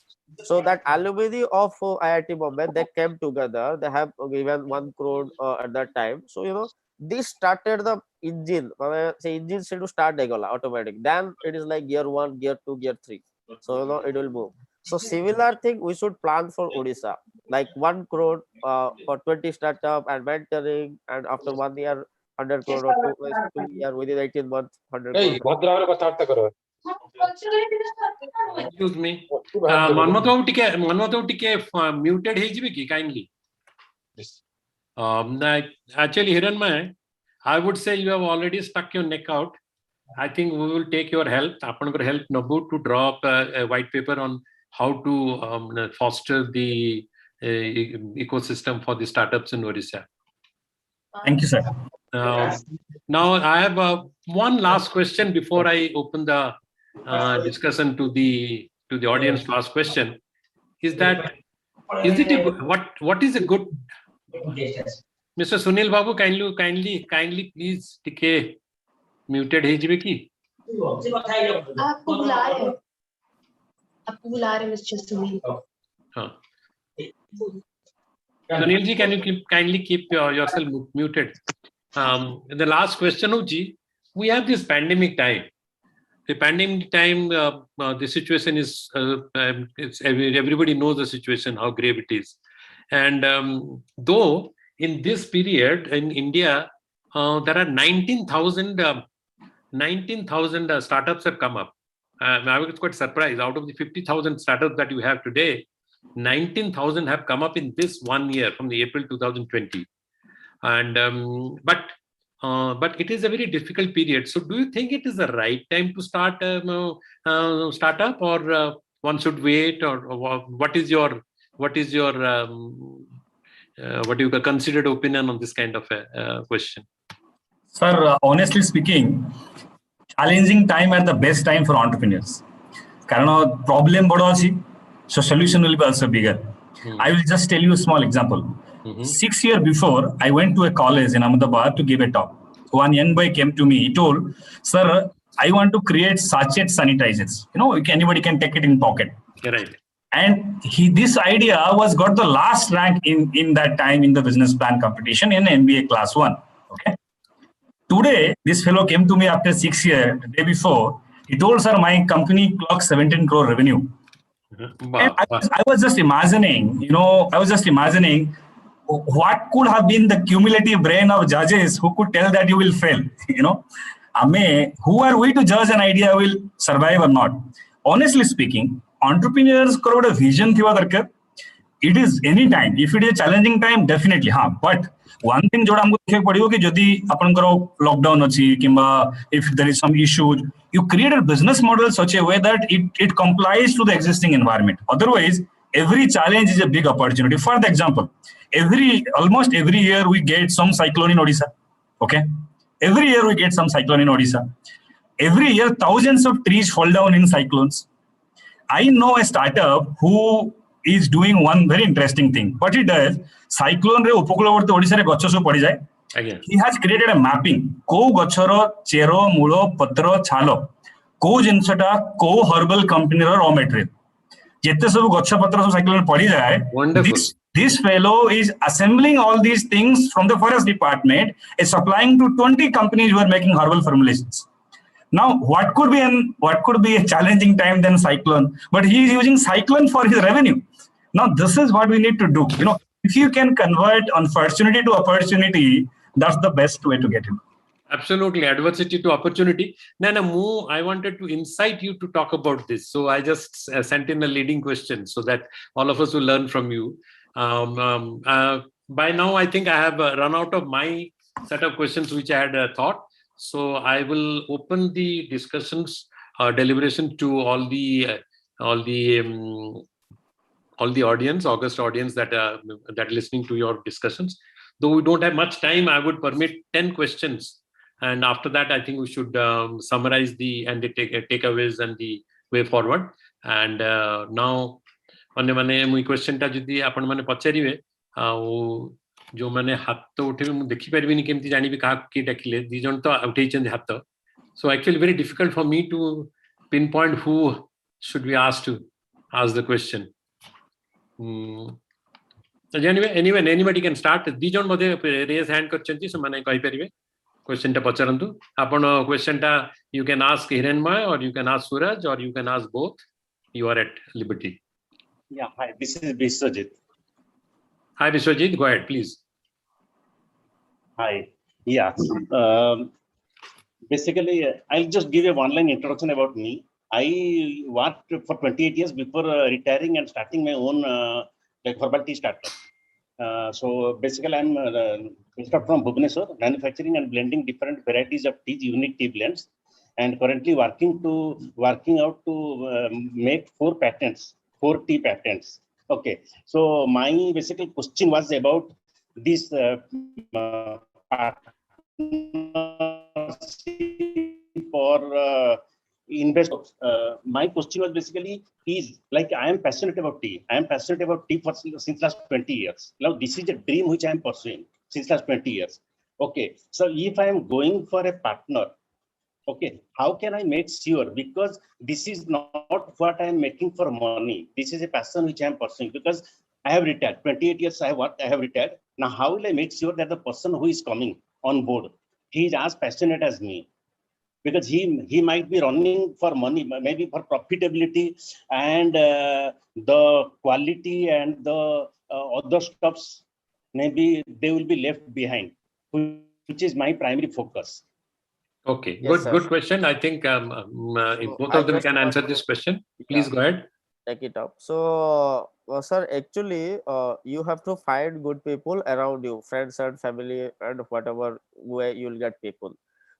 So that alumni of IIT Bombay, they came together. They have given 1 crore at that time. So this started the engine. Say engine to start automatic. Then it is like gear 1, gear 2, gear 3. So it will move. So similar thing we should plan for Odisha, like 1 crore for 20 startup and mentoring, and after 1 year 100 crore or 2 year within 18 months 100 crore. Excuse me. Manmat babu tike muted hejibe ki kindly. Actually, Hiranmay, I would say you have already stuck your neck out. I think we will take your help. Apan help Nabu to draw up a white paper on how to foster the ecosystem for the startups in Odisha. Thank you, sir. Now I have one last question before I open the discussion to the audience to ask question. Is that what is a good? Mr. Sunil Babu, kindly please take muted hejibe ki. आपको बुला रहे Mr. Sunil. Sunil ji, can you kindly keep yourself muted? The last question, Uji, we have this pandemic time. The pandemic time, the situation is, everybody knows the situation, how grave it is. And though in this period in India, there are 19,000 startups have come up. I was quite surprised. Out of the 50,000 startups that you have today, 19,000 have come up in this 1 year from the April 2020. And but it is a very difficult period. So, do you think it is the right time to start startup, or one should wait, or what is your what you considered opinion on this kind of a question? Sir, honestly speaking, challenging time are the best time for entrepreneurs. Karan problem bada achi, so solution will be also bigger. I will just tell you a small example. 6 years before, I went to a college in Ahmedabad to give a talk. One young boy came to me. He told, "Sir, I want to create sachet sanitizers. Anybody can take it in pocket." Right. And this idea was got the last rank in that time in the business plan competition in MBA class 1. Okay. Today, this fellow came to me after 6 years, the day before. He told, "Sir, my company clocked 17 crore revenue." And I was just imagining, what could have been the cumulative brain of judges who could tell that you will fail. Who are we to judge an idea will survive or not? Honestly speaking, entrepreneurs crowd a vision thiva darkar. It is any time. If it is a challenging time, definitely. But one thing जोड़ा हमको देखने पड़ेगा कि यदि अपन करो lockdown अच्छी किंबा if there is some issue, you create a business model such a way that it complies to the existing environment. Otherwise, every challenge is a big opportunity. For the example, almost every year we get some cyclone in Odisha. Okay, every year we get some cyclone in Odisha. Every year, thousands of trees fall down in cyclones. I know a startup who is doing one very interesting thing. What he does, cyclone re upakulavarti Odisha re gacha so padi jaye. He has created a mapping. Ko gacharo chero mulo patro chalo. Ko jinsata ko herbal company ro raw material. Jette sabu gacha patra so cyclone padi jaye. Wonderful. This fellow is assembling all these things from the forest department, is supplying to 20 companies who are making herbal formulations. Now, what could be a challenging time than cyclone? But he is using cyclone for his revenue. Now, this is what we need to do. If you can convert unfortunity to opportunity, that's the best way to get it. Absolutely, adversity to opportunity. Nana Mu, I wanted to incite you to talk about this. So I just sent in a leading question so that all of us will learn from you. By now, I think I have run out of my set of questions which I had thought. So I will open the discussions, deliberation to all the audience, August audience that are listening to your discussions. Though we don't have much time, I would permit 10 questions, and after that, I think we should summarize the takeaways and the way forward. And now, my question ta jodi apan mane pacharibe जो माने हाथ उठे मु देखि परबिनी केमती जानिबी का की डाकिले दी जन तो उठै चंदी हाथ so actually very difficult for me to pinpoint who should be asked to ask the question. So anyway anybody can start. दी जन मध्ये raise hand करचंती so माने कहि परिबे question ta पचरंतु आपण question ta you can ask Hiranmay or you can ask Suraj or you can ask both. You are at liberty. Yeah, hi, this is Biswajit. Hi Biswajit, go ahead please. Hi, yeah. Basically, I'll just give a one-line introduction about me. I worked for 28 years before retiring and starting my own like herbal tea startup. So basically, I'm from Bhubaneswar, manufacturing and blending different varieties of tea, unique tea blends, and currently working out to make 4 tea patents. Okay, so my basic question was about this for investors. My question was basically is like I am passionate about tea. I am passionate about tea for since last 20 years. Now this is a dream which I am pursuing since last 20 years. Okay, so if I am going for a partner, okay, how can I make sure, because this is not what I am making for money. This is a passion which I am pursuing because I have retired. 28 years I have worked, I have retired. Now how will I make sure that the person who is coming on board, he is as passionate as me? Because he might be running for money, maybe for profitability, and the quality and the other stuffs, maybe they will be left behind, which is my primary focus. Okay, Yes, sir. good question. I think both of them can answer this question. Please go ahead. Take it up. So, sir, actually, you have to find good people around you, friends and family, and whatever way you'll get people.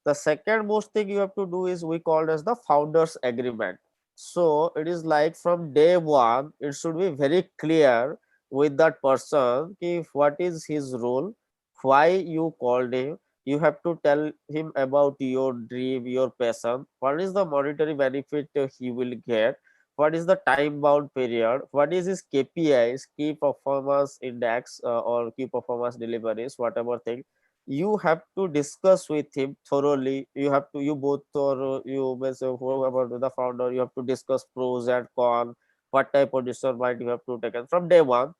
The second most thing you have to do is we call as the founders agreement. So it is like from day one, it should be very clear with that person if what is his role, why you called him. You have to tell him about your dream, your passion, what is the monetary benefit he will get, what is the time bound period, what is his KPIs, key performance index, or key performance deliveries, whatever thing. You have to discuss with him thoroughly. You have to, you both, or you whoever the founder, you have to discuss pros and cons, what type of decision might you have to take from day one.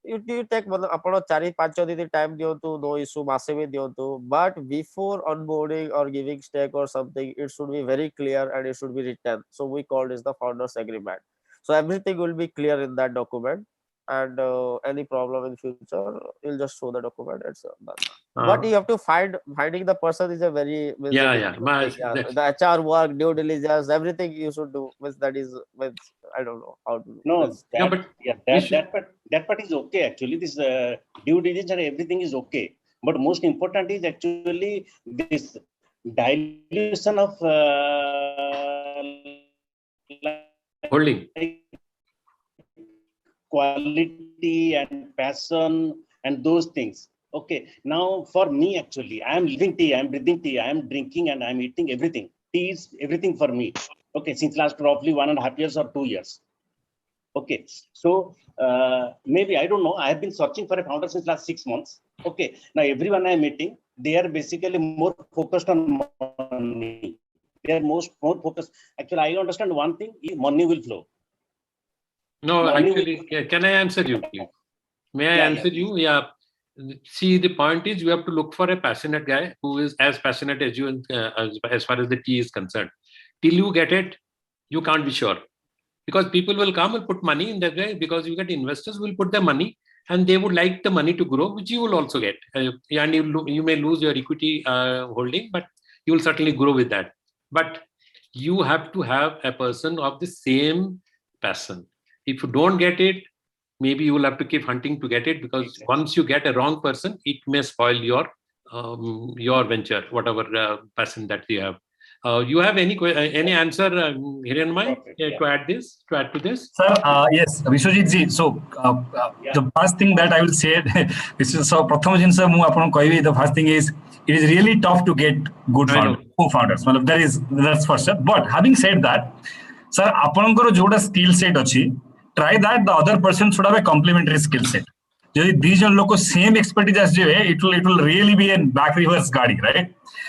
You take ଆପଣ 4-5 दिन time दियंतु, no issue, मासे में दियंतु, but before onboarding or giving stake or something, it should be very clear and it should be written. So we call this the founders agreement. So everything will be clear in that document, and any problem in future, you'll just show the document. It's done. But you have to finding the person is a very the HR work, due diligence, everything you should do. That is, I don't know how to do. No, that part is okay actually. This due diligence and everything is okay. But most important is actually this dilution of holding. Quality and passion and those things. Okay, now for me actually, I am living tea, I am breathing tea, I am drinking and I am eating everything. Tea is everything for me. Okay, since last roughly 1.5 years or 2 years. Okay, so maybe I don't know. I have been searching for a founder since last 6 months. Okay, now everyone I am meeting, they are basically more focused on money. They are more focused. Actually, I understand one thing: money will flow. No, actually, can I answer you, please? May I answer you? Yeah. See, the point is, you have to look for a passionate guy who is as passionate as you as far as the tea is concerned. Till you get it, you can't be sure. Because people will come and put money in that way, because you get investors who will put their money and they would like the money to grow, which you will also get. And you may lose your equity holding, but you will certainly grow with that. But you have to have a person of the same passion. If you don't get it, maybe you will have to keep hunting to get it, because once you get a wrong person, it may spoil your venture, whatever passion that you have. You have any answer, Hiranmay, to add to this? Sir, yes, Vishwajit ji. So the first thing that I will say, this is so pratham jinsa mu apan koibi. The first thing is, it is really tough to get good co-founders. That's first step. But having said that, sir, apankar joda skill set achi, try that the other person should have a complementary skill set. যদি 2 জন লোক same expertise আসবে, it will really be a back reverse গাড়ি, right?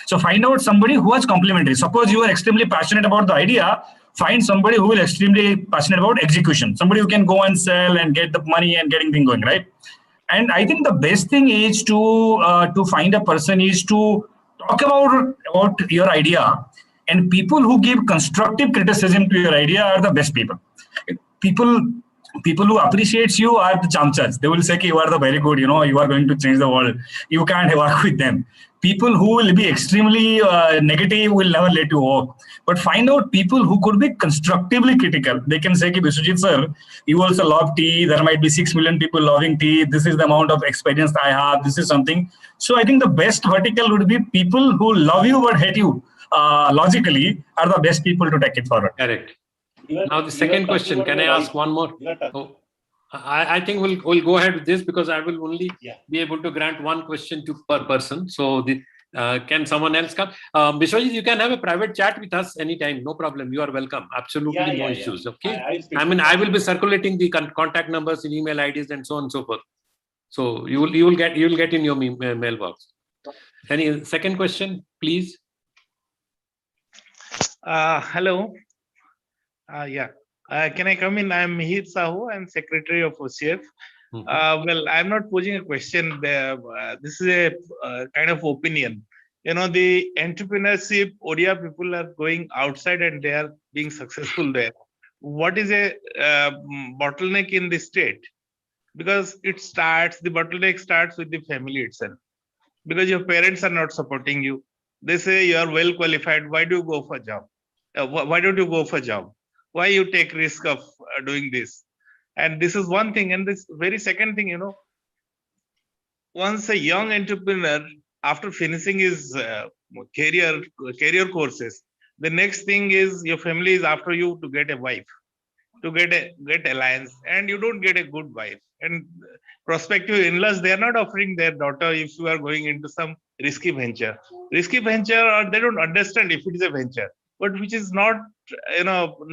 So find out somebody who is complementary. Suppose you are extremely passionate about the idea, find somebody who will extremely passionate about execution, somebody who can go and sell and get the money and getting thing going, right? And I think the best thing is to find a person is to talk about your idea, and people who give constructive criticism to your idea are the best people. People who appreciates you are the chamchas. They will say you are the very good, you are going to change the world. You can't work with them. People who will be extremely negative will never let you work. But find out people who could be constructively critical. They can say, Biswajit sir, you also love tea. There might be 6 million people loving tea. This is the amount of experience I have. This is something. So I think the best vertical would be people who love you but hate you logically are the best people to take it forward. Correct. Now the second question, can I ask one more? Oh, I think we'll go ahead with this because I will only be able to grant one question to per person. So can someone else come? Biswajit, you can have a private chat with us anytime. No problem. You are welcome. Absolutely no issues. Okay. I will be circulating the contact numbers and email IDs and so on and so forth. So you will get in your mailbox. Any second question, please? Hello. Can I come in? I'm Mihir Sahu. I'm Secretary of OCF. Well, I'm not posing a question. This is a kind of opinion. The entrepreneurship, Odia people are going outside and they are being successful there. What is a bottleneck in the state? Because the bottleneck starts with the family itself. Because your parents are not supporting you. They say you are well qualified. Why do you go for job? Why don't you go for job? Why you take risk of doing this? And this is one thing. And this very second thing, once a young entrepreneur, after finishing his career courses, the next thing is your family is after you to get a wife, to get alliance, and you don't get a good wife. And prospective in-laws, they are not offering their daughter if you are going into some risky venture, or they don't understand if it is a venture, but which is not,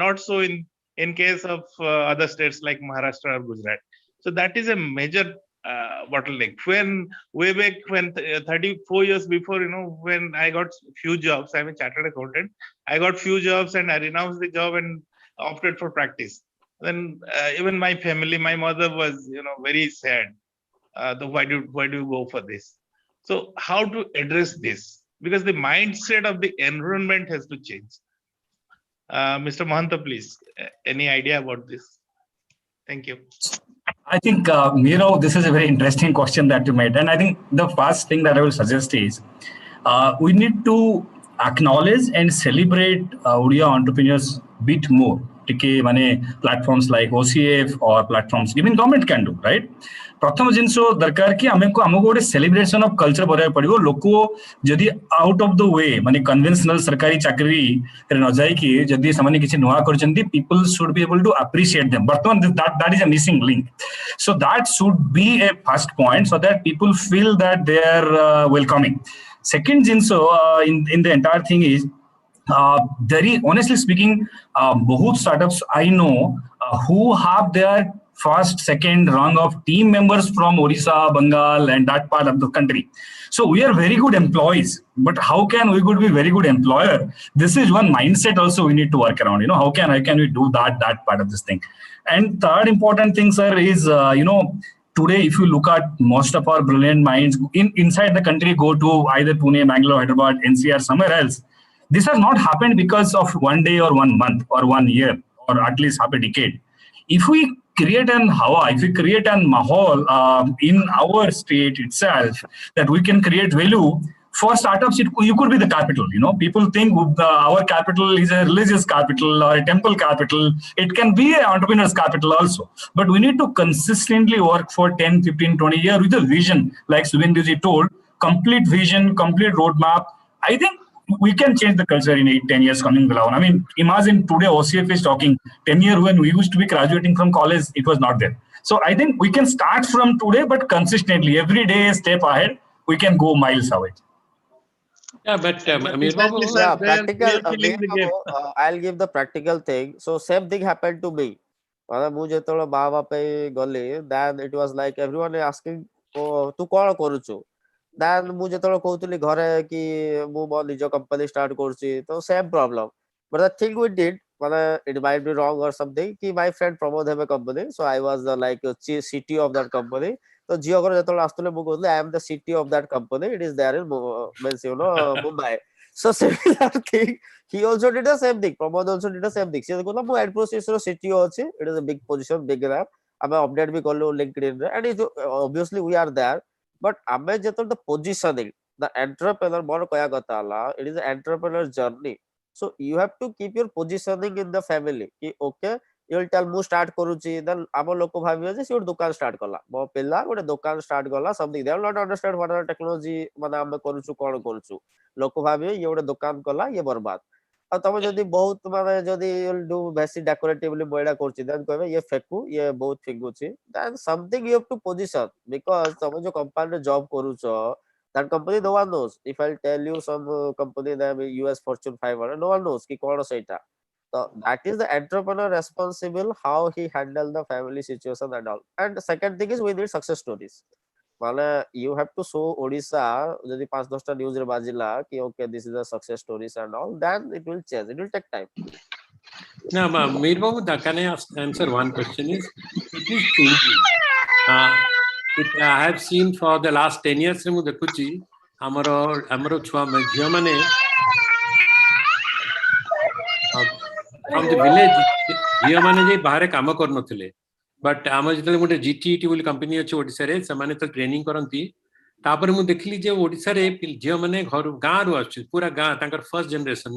not so in case of other states like Maharashtra or Gujarat. So that is a major bottleneck. Way back when 34 years before, when I got few jobs, I'm a chartered accountant. I got few jobs and I renounced the job and opted for practice. Then even my family, my mother was, very sad. Why do you go for this? So how to address this? Because the mindset of the environment has to change. Mr. Mahanta, please, any idea about this? Thank you. I think, this is a very interesting question that you made. And I think the first thing that I will suggest is we need to acknowledge and celebrate Odia entrepreneurs a bit more. Platforms like OCF or platforms even government can do, right? प्रथम जिनस दरकार कि आमको गोटे celebration of culture बनाया पड़ो लोक जदि out of the way माने कन्वेंशनल सरकारी चाकरी न जाइकी जदि से किसी नुआ करछन्ती people should be able to appreciate them बर्तमान that is a missing link so that should be a first point so that people feel that they are welcoming second जिनस in the entire thing is very honestly speaking बहुत startups I know who have their first, second rung of team members from Odisha, Bengal, and that part of the country. So we are very good employees, but how can we could be very good employer? This is one mindset also we need to work around. How can we do that part of this thing? And third important thing, sir, is today if you look at most of our brilliant minds inside the country go to either Pune, Bangalore, Hyderabad, NCR, somewhere else. This has not happened because of one day or 1 month or 1 year or at least half a decade. If we create an hawa, if we create an mahal in our state itself, that we can create value for startups, you could be the capital. People think our capital is a religious capital or a temple capital. It can be an entrepreneur's capital also. But we need to consistently work for 10, 15, 20 years with a vision, like Suvenduji told, complete vision, complete roadmap. I think we can change the culture in 8-10 years coming down. I mean, imagine today OCF is talking 10 years when we used to be graduating from college, it was not there. So I think we can start from today, but consistently, every day, a step ahead, we can go miles away. Yeah, but practical. I'll give the practical thing. So same thing happened to me. ମାନେ ମୁଁ ଯେତେବେଳେ ବାହା ହେବା ପାଇଁ ଗଲି then it was like everyone asking ତୁ କଣ କରୁଛୁ then ମୁଁ ଯେତେବେଳେ କହୁଥିଲି ଘରେ କି ମୁଁ ମୋ ନିଜ company start କରୁଛି ତ same problem but the thing we did ମାନେ it might be wrong or something କି my friend Pramod have a company so I was the like CTO of that company ତ ଝିଅ ଘର ଯେତେବେଳେ ଆସୁଥିଲେ ମୁଁ କହୁଥିଲି I am the CTO of that company it is there in means you know Mumbai so similar thing he also did the same thing Pramod also did the same thing ସେ କହିଲା ମୁଁ Infosys ର CTO ଅଛି it is a big position big rank ଆମେ update ବି କଲୁ LinkedIn ରେ and it, obviously we are there but ଆମେ ଯେତେବେଳେ the positioning the entrepreneur ମୋର କହିବା କଥା ହେଲା it is an entrepreneur journey so you have to keep your positioning in the family कि okay you will tell ମୁଁ start କରୁଛି then ଆମ ଲୋକ ଭାବିବେ ଯେ ସେ ଗୋଟେ ଦୋକାନ start କଲା ମୋ ପିଲା ଗୋଟେ ଦୋକାନ start କଲା something they will not understand what are technology ମାନେ ଆମେ କରୁଛୁ କଣ କରୁଛୁ ଲୋକ ଭାବିବେ ଇଏ ଗୋଟେ ଦୋକାନ କଲା ଇଏ ବର୍ବାଦ ଆଉ ତମେ ଯଦି ବହୁତ ମାନେ ଯଦି ଡୁ ବେଶୀ ଡେକୋରେଟିଭଲି ମଇଳା କରୁଛି then କହିବେ ଇଏ ଫେକୁ ଇଏ ବହୁତ ଫିଙ୍ଗୁଛି then something you have to position because ତମେ ଯୋଉ କମ୍ପାନୀରେ ଜବ କରୁଛ that company no one knows if I'll tell you some company name US Fortune 500 no one knows ki kona seita so that is the entrepreneur responsible how he handle the family situation and all and the second thing is we need success stories মানে you have to show Odisha যদি 5-10টা news রে বাজিলা কি okay this is the success stories and all then it will change it will take time Now, Mir Babu, can I answer one question? Is it is changing? I have seen for the last 10 years, ମୁଁ ଦେଖୁଛି ଆମର ଛୁଆ ଝିଅ ମାନେ from the village ଝିଅ ମାନେ ଯେ ବାହାରେ କାମ କରୁନଥିଲେ but ଆମର ଯେତେବେଳେ ଗୋଟେ GTET ବୋଲି କମ୍ପାନୀ ଅଛି ଓଡ଼ିଶାରେ ସେମାନେ ତ ଟ୍ରେନିଂ କରନ୍ତି ତାପରେ ମୁଁ ଦେଖିଲି ଯେ ଓଡ଼ିଶାରେ ଝିଅ ମାନେ ଘରୁ ଗାଁରୁ ଆସୁଛି ପୁରା ଗାଁ ତାଙ୍କର first generation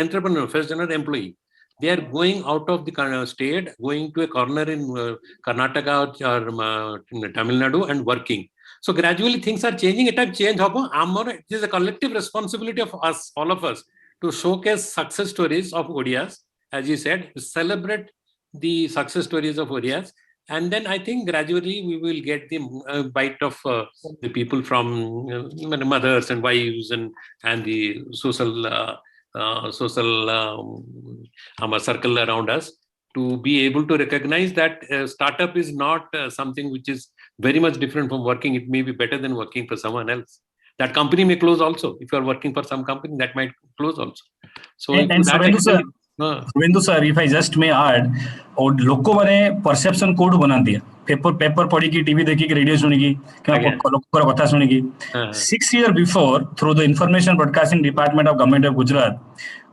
entrepreneur first generation employee they are going out of the state going to a corner in Karnataka or Tamil Nadu and working so gradually things are changing it has changed habo amar it is a collective responsibility of us all of us to showcase success stories of Odias as you said celebrate the success stories of Odias and then I think gradually we will get the bite of the people from mothers and wives and the social circle around us to be able to recognize that startup is not something which is very much different from working it may be better than working for someone else that company may close also if you are working for some company that might close also so and Suvendu sir if I just may add और लोको माने perception code बनाती है paper पढ़ी की TV देखी की radio सुनी की लोकर कथा सुनी की 6 years before through the information broadcasting department of government of Gujarat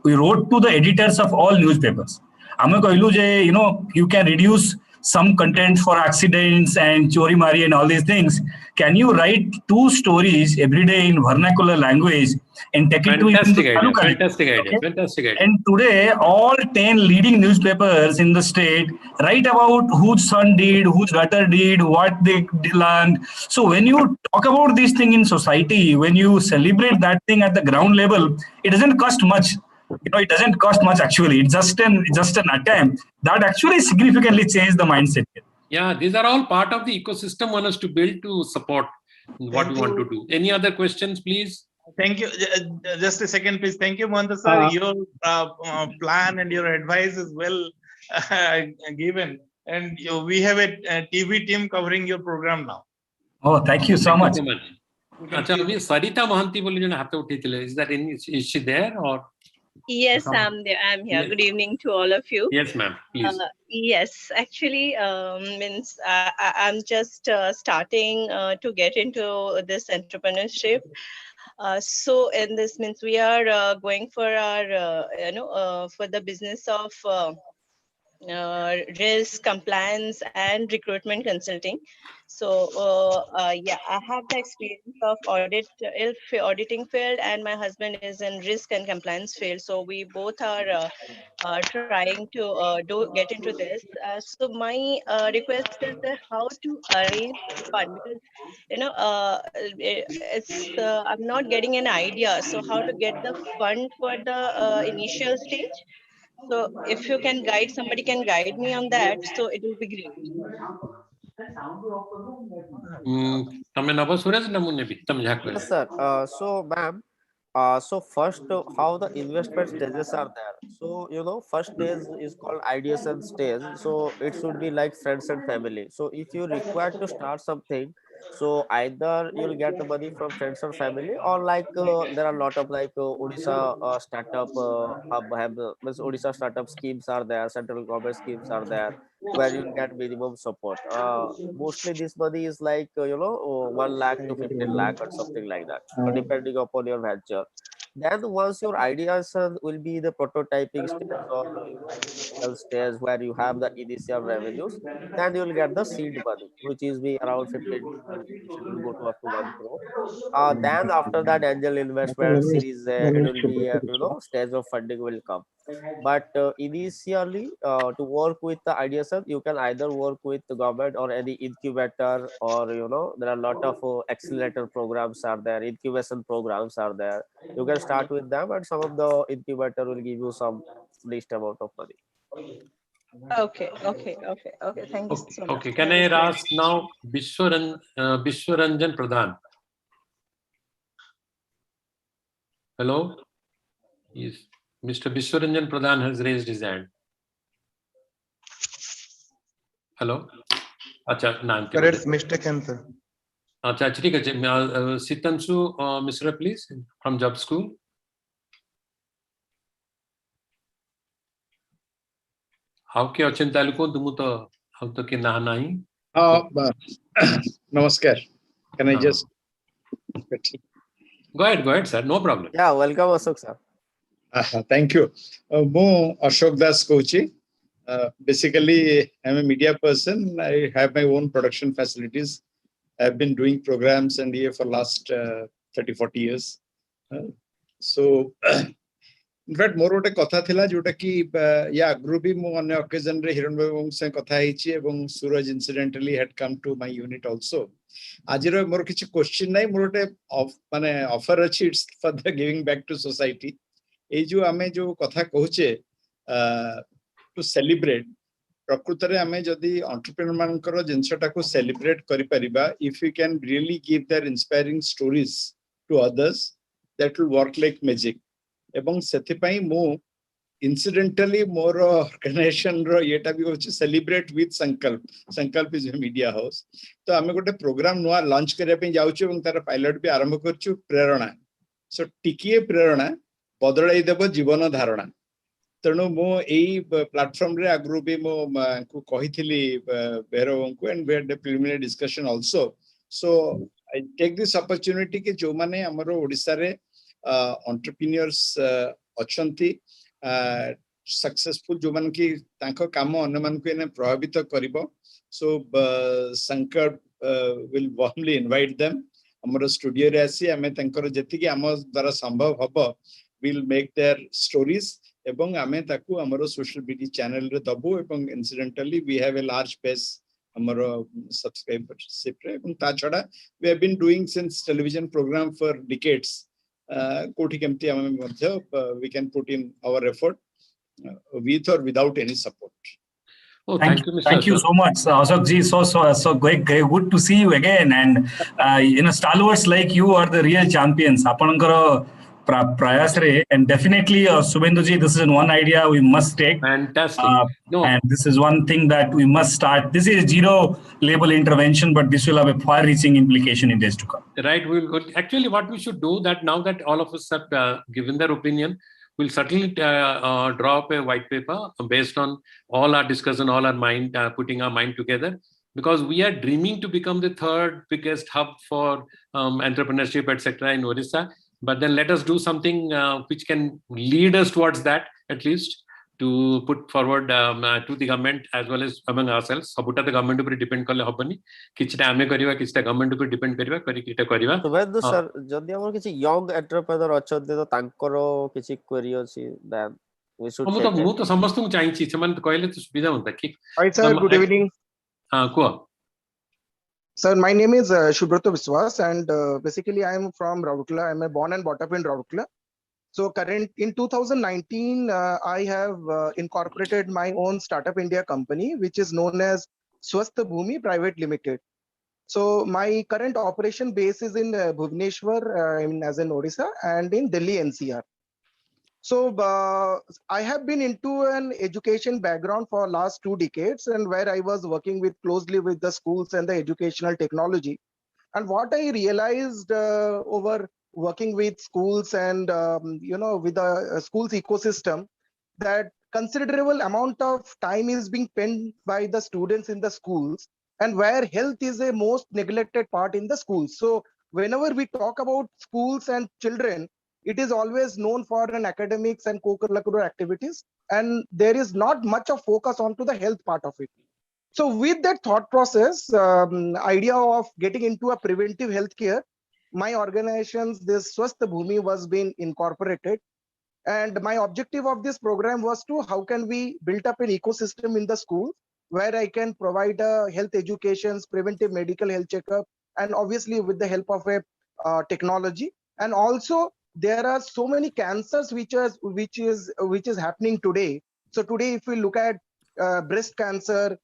we wrote to the editors of all newspapers आमे कहलु जे you know you can reduce some content for accidents and chori mari and all these things can you write 2 stories every day in vernacular language and take it to fantastic idea and today all 10 leading newspapers in the state write about whose son did whose daughter did what they learned so when you talk about this thing in society when you celebrate that thing at the ground level it doesn't cost much you know it doesn't cost much actually it's just an attempt that actually significantly changed the mindset yeah these are all part of the ecosystem one has to build to support what we want to do any other questions please thank you just a second please thank you Mohanta sir your plan and your advice is well given and we have a TV team covering your program now oh thank you so much acha abhi Sarita Mohanty boli jane hath uthitile is that any is she there or yes I'm there I'm here good evening to all of you yes ma'am please yes actually means I'm just starting to get into this entrepreneurship so in this means we are going for our for the business of risk compliance and recruitment consulting so yeah I have the experience of auditing field and my husband is in risk and compliance field so we both are trying to get into this so my request is that how to arrange fund because it's I'm not getting an idea so how to get the fund for the initial stage so if you can guide somebody can guide me on that so it will be great yes sir so ma'am So first, how the investment stages are there. So first stage is called ideation stage. So it should be like friends and family. So if you require to start something, so either you'll get the money from friends or family, or like there are a lot of like Odisha startup hub have means Odisha startup schemes are there, central government schemes are there, where you'll get minimum support. Mostly this money is like 1 lakh to 15 lakh or something like that, depending upon your venture. Then once your ideation will be the prototyping stage or initial stage where you have the initial revenues, then you will get the seed money, which is be around 15 to it will go to up to 1 crore. Then after that, angel investment series A, it will be stage of funding will come. But initially, to work with the ideation, you can either work with the government or any incubator, or there are a lot of accelerator programs are there, incubation programs are there. You can start with them, and some of the incubator will give you some least amount of money. Okay. Thank you Okay, so much. okay. Can I ask now Bishwaranjan Pradhan? Hello? Yes. Mr. Bishwaranjan Pradhan has raised his hand. Hello? Acha, na. Sir, it's mistaken, sir. Acha, ठीक है. Sitansu Misra, please, from Job School. How ke achin taluko dumuto how to ke na nahi? Namaskar. Can I just go ahead, sir. No problem. Yeah, welcome, Ashok sir. Thank you. Mo Ashok Das Kochi. Basically, I'm a media person. I have my own production facilities. I've been doing programs and here for last 30-40 years. So, in fact, more ote kotha thila jota ki yeah, group bi mo on occasion re Hiran Bhai se kotha heichi ebong Suraj incidentally had come to my unit also. Ajiro more kichi question nai more ote mane offer achi, it's for the giving back to society. এই যে আমি যে কথা কହୁଛେ to celebrate প্রকৃତରେ ଆମେ ଯଦି entrepreneur ମାନଙ୍କର ଜିନିଷଟାକୁ celebrate କରିପାରିବା, if we can really give their inspiring stories to others, that will work like magic. ଏବଂ ସେଥିପାଇଁ ମୁଁ incidentally ମୋର organization ର ଏଟା ବି ହେଉଛି celebrate with Sankalp is a media house. ତ ଆମେ ଗୋଟେ ପ୍ରୋଗ୍ରାମ ନୂଆ ଲଞ୍ଚ କରିବା ପାଇଁ ଯାଉଛୁ ଏବଂ ତାର ପାଇଲଟ ବି ଆରମ୍ଭ କରିଛୁ, ପ୍ରେରଣା. ସୋ ଟିକିଏ ପ୍ରେରଣା ବଦଳାଇ ଦେବ ଜୀବନ ଧାରଣା. ତେଣୁ ମୁଁ ଏଇ ପ୍ଲାଟଫର୍ମ ରେ ଆଗରୁ ବି ମୁଁ କହିଥିଲି ବେହରଙ୍କୁ, and we had a preliminary discussion also. So I take this opportunity କି ଯୋଉମାନେ ଆମର ଓଡ଼ିଶାରେ entrepreneurs ଅଛନ୍ତି, successful ଯୋଉମାନେ କି ତାଙ୍କ କାମ ଅନ୍ୟମାନଙ୍କୁ ଏନେ ପ୍ରଭାବିତ କରିବ. So Sankalp will warmly invite them. ଆମର ଷ୍ଟୁଡିଓରେ ଆସି ଆମେ ତାଙ୍କର ଯେତିକି ଆମ ଦ୍ୱାରା ସମ୍ଭବ ହବ, we'll make their stories ଏବଂ ଆମେ ତାକୁ ଆମର social media channel ରେ ଦବୁ. ଏବଂ incidentally we have a large base ଆମର subscribership ରେ. ଏବଂ ତା ଛଡା we have been doing since television program for decades. କୋଉଠି କେମିତି ଆମେ ମଧ୍ୟ we can put in our effort with or without any support. Oh, thank you, Mr. Thank you so much, Ashok ji. So great, good to see you again. And stalwarts like you are the real champions. Apanankara prayas re, and definitely Subhendu ji, this is one idea we must take. Fantastic. And this is one thing that we must start. This is zero label intervention, but this will have a far-reaching implication in days to come. Right. Actually, what we should do that now that all of us have given their opinion, we'll certainly draw up a white paper based on all our discussion, all our mind, putting our mind together, because we are dreaming to become the third biggest hub for entrepreneurship, etc. in Odisha. But then let us do something which can lead us towards that, at least, to put forward to the government as well as among ourselves. Sabuta the government upare depend kale habani, kichta ame kariba, kichta government upare depend kariba, kari kita kariba. So when sir jodi amar kichi young entrepreneur achante to tankaro kichi query achi, then we should take it. Mu to samastu mu chahichi seman koile to subida hunta ki. Hi sir, good evening. Ko Sir, my name is Shubhrato Viswas, and basically I am from Rourkela. I am born and brought up in Rourkela. So in 2019, I have incorporated my own Startup India company, which is known as Swasth Bhumi Private Limited. So my current operation base is in Bhubaneswar, as in Odisha, and in Delhi NCR. So I have been into an education background for last 2 decades, and where I was working with closely with the schools and the educational technology. And what I realized over working with schools and with the schools ecosystem, that considerable amount of time is being spent by the students in the schools, and where health is a most neglected part in the schools. So whenever we talk about schools and children, it is always known for an academics and co-curricular activities, and there is not much of focus onto the health part of it. So with that thought process, idea of getting into a preventive healthcare, my organizations, this Swasth Bhumi, was being incorporated. And my objective of this program was to how can we build up an ecosystem in the school where I can provide health educations, preventive medical health checkup, and obviously with the help of a technology. And also there are so many cancers which is happening today. So today, if we look at breast cancer,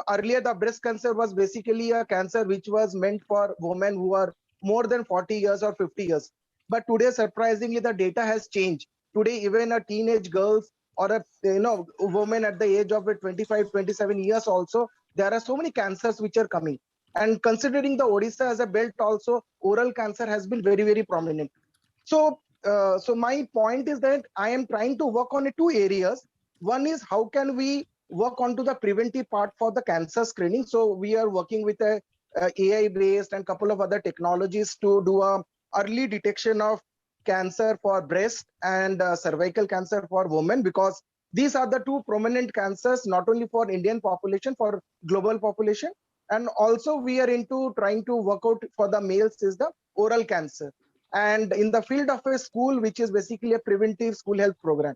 earlier the breast cancer was basically a cancer which was meant for women who are more than 40 years or 50 years. But today, surprisingly, the data has changed. Today, even a teenage girls or a woman at the age of 25, 27 years also, there are so many cancers which are coming. And considering the Odisha as a belt also, oral cancer has been very, very prominent. So, so my point is that I am trying to work on 2 areas. One is how can we work onto the preventive part for the cancer screening. So we are working with a AI based and couple of other technologies to do a early detection of cancer for breast and cervical cancer for women, because these are the two prominent cancers, not only for Indian population, for global population. And also we are into trying to work out for the males is the oral cancer. And in the field of a school, which is basically a preventive school health program.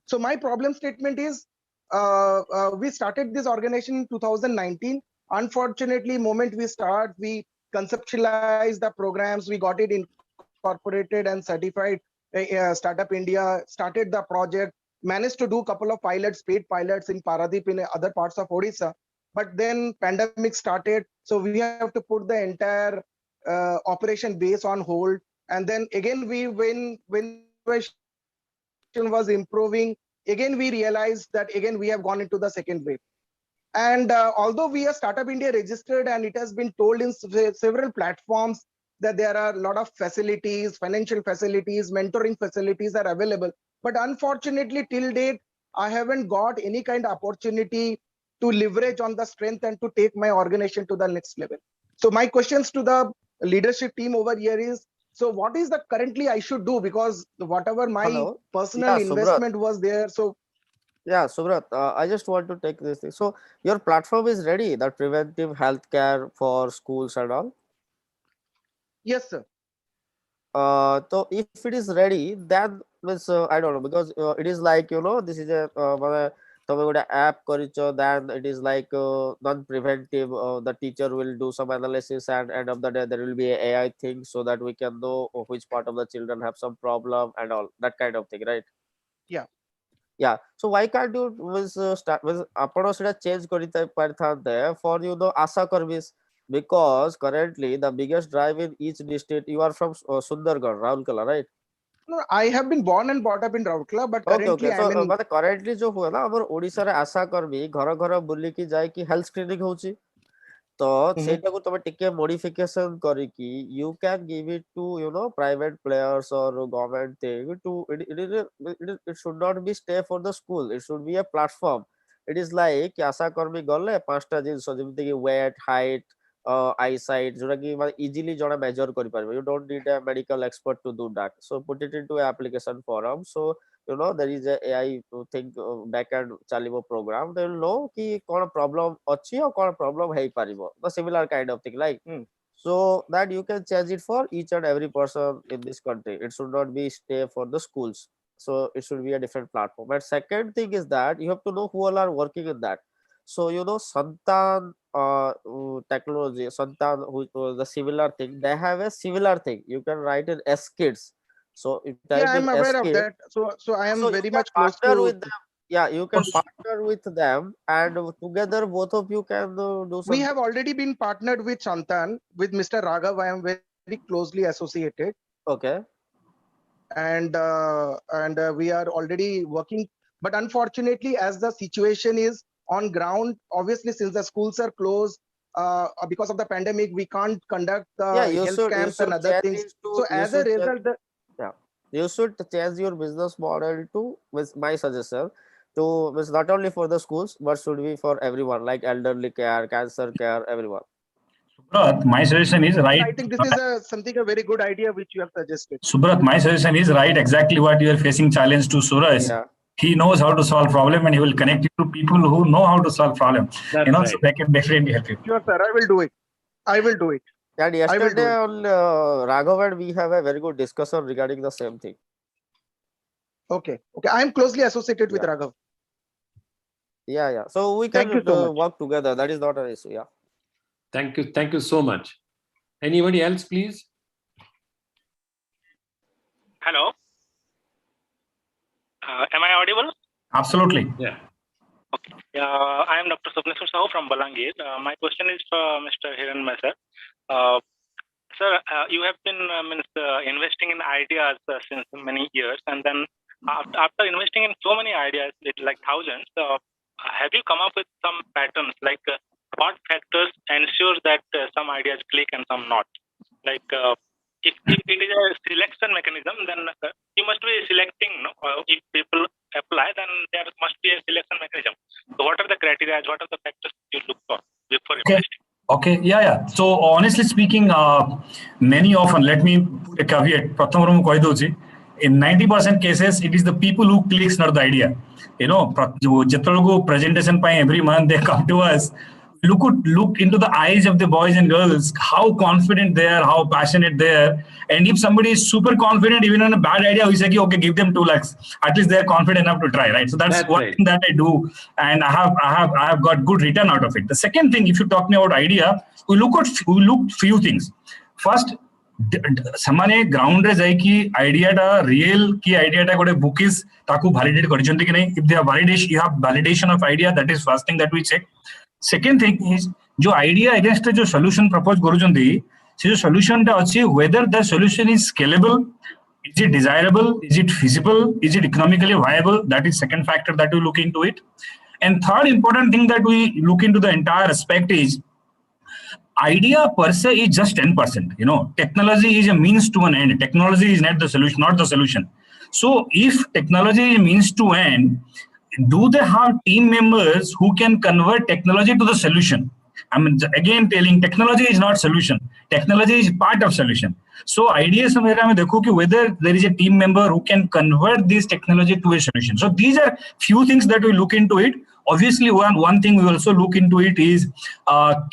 So my problem statement is, we started this organization in 2019. Unfortunately, moment we conceptualize the programs, we got it incorporated and certified. Startup India started the project, managed to do a couple of pilots, paid pilots in Paradeep in other parts of Odisha. But then pandemic started, so we have to put the entire operation base on hold. And then again, when was improving, again we realized that again we have gone into the second wave. And although we are Startup India registered, and it has been told in several platforms that there are a lot of facilities, financial facilities, mentoring facilities are available, but unfortunately till date I haven't got any kind of opportunity to leverage on the strength and to take my organization to the next level. So my questions to the leadership team over here is, so what is the currently I should do, because whatever my personal investment was there. So yeah, Subrat, I just want to take this thing. So your platform is ready, that preventive healthcare for schools and all? Yes, sir. So if it is ready, then I don't know, because it is like, this is a તમે ଗୋଟେ app କରିଛ, then it is like non-preventive. The teacher will do some analysis, and end of the day there will be a AI thing, so that we can know which part of the children have some problem and all that kind of thing, right? Yeah. Yeah. So why can't you start with ଆପଣ ସେଟା change କରିପାରିଥାନ୍ତେ for ASHA Karmis, because currently the biggest drive in each district, you are from Sundargarh, Raulkela, right? No, I have been born and brought up in Raurkela, but currently so, I'm in. मतलब currently जो हुए ना हमर ओडिसा रे आशा कर्मी घर घर बुली की जाय की हेल्थ स्क्रीनिंग होची, तो सेटा को तमे टिके मॉडिफिकेशन करी की you can give it to private players or government thing to it should not be stay for the school, it should be a platform. It is like आशा कर्मी गले पांचटा जिंस जेमति की weight, height, eyesight, जोटा की मतलब easily जणा measure करि परबे. You don't need a medical expert to do that. So put it into a application forum. So there is a AI thing backend chalibo program. They will know ki kona problem achi or kona problem hai paribo. The similar kind of thing, like so that you can change it for each and every person in this country. It should not be stay for the schools. So it should be a different platform. And second thing is that you have to know who all are working in that. So Santan technology, Santan, who the similar thing, they have a similar thing. You can write in S Kids. So if type Yeah, I'm in aware S of Kids, that. So I am so very you can much close partner to. with them. Yeah, you can partner with them, and together both of you can do We something. have already been partnered with Chantan, with Mr. Raghav. I am very closely associated. Okay. And we are already working. But unfortunately, as the situation is on ground, obviously, since the schools are closed because of the pandemic, we can't conduct Yeah, the you health should camps and other change things. it to So you as a should change, result, yeah, you should change your business model to, with my suggestion, to with not only for the schools but should be for everyone, like elderly care, cancer care, everyone. Subrat, my suggestion is right. I think this is a very good idea which you have suggested. Subrat, my suggestion is right exactly what you are facing challenge to Suraj. Yeah. He knows how to solve problem and he will connect you to people who know how to solve problem. That's So right. they can definitely help you. Sure, sir. I will do it. I will do it. And I will do yesterday it. on Raghav and we have a very good discussion regarding the same thing. Okay. I am closely associated with Yeah. Raghav. Yeah. So we Thank can you so much. work together. That is not an issue. Yeah. Thank you. Thank you so much. Anybody else, please? Hello. Am I audible? Absolutely. Yeah. Okay. I am Dr. Swapneshwar Sahu from Balangir. My question is for Mr. Hiranmaya sir. Sir, you have been investing in ideas since many years, and then after investing in so many ideas, like thousands, have you come up with some patterns, like what factors ensure that some ideas click and some not? Like if it is a selection mechanism, then you must be selecting. No? If people apply, then there must be a selection mechanism. So what are the criteria? What are the factors you look for before investing? Okay. Yeah. So honestly speaking, many often, let me put a caveat. In 90% cases, it is the people who clicks, not the idea. You know, presentation every month they come to us. Look into the eyes of the boys and girls, how confident they are, how passionate they are. And if somebody is super confident, even on a bad idea, we say, okay, give them 2 lakhs. At least they are confident enough to try, right? So that's one right. thing that I do, and I have got good return out of it. The second thing, if you talk me about idea, we look few things. First, samane ground re jai ki idea ta real ki idea ta gote bookies taku validate karichonti ki nahi. If they have validation, you have validation of idea. That is first thing that we check. Second thing is, जो idea against जो solution propose करूँजंदी, से जो solution टा अच्छी, whether the solution is scalable, is it desirable, is it feasible, is it economically viable? That is second factor that we look into it. And third important thing that we look into the entire aspect is, idea per se is just 10%. You know, technology is a means to an end. Technology is not the solution. So if technology is a means to end, do they have team members who can convert technology to the solution? I mean, again, telling technology is not solution. Technology is part of solution. So ideas whether there is a team member who can convert this technology to a solution. So these are few things that we look into it. Obviously, one thing we also look into it is,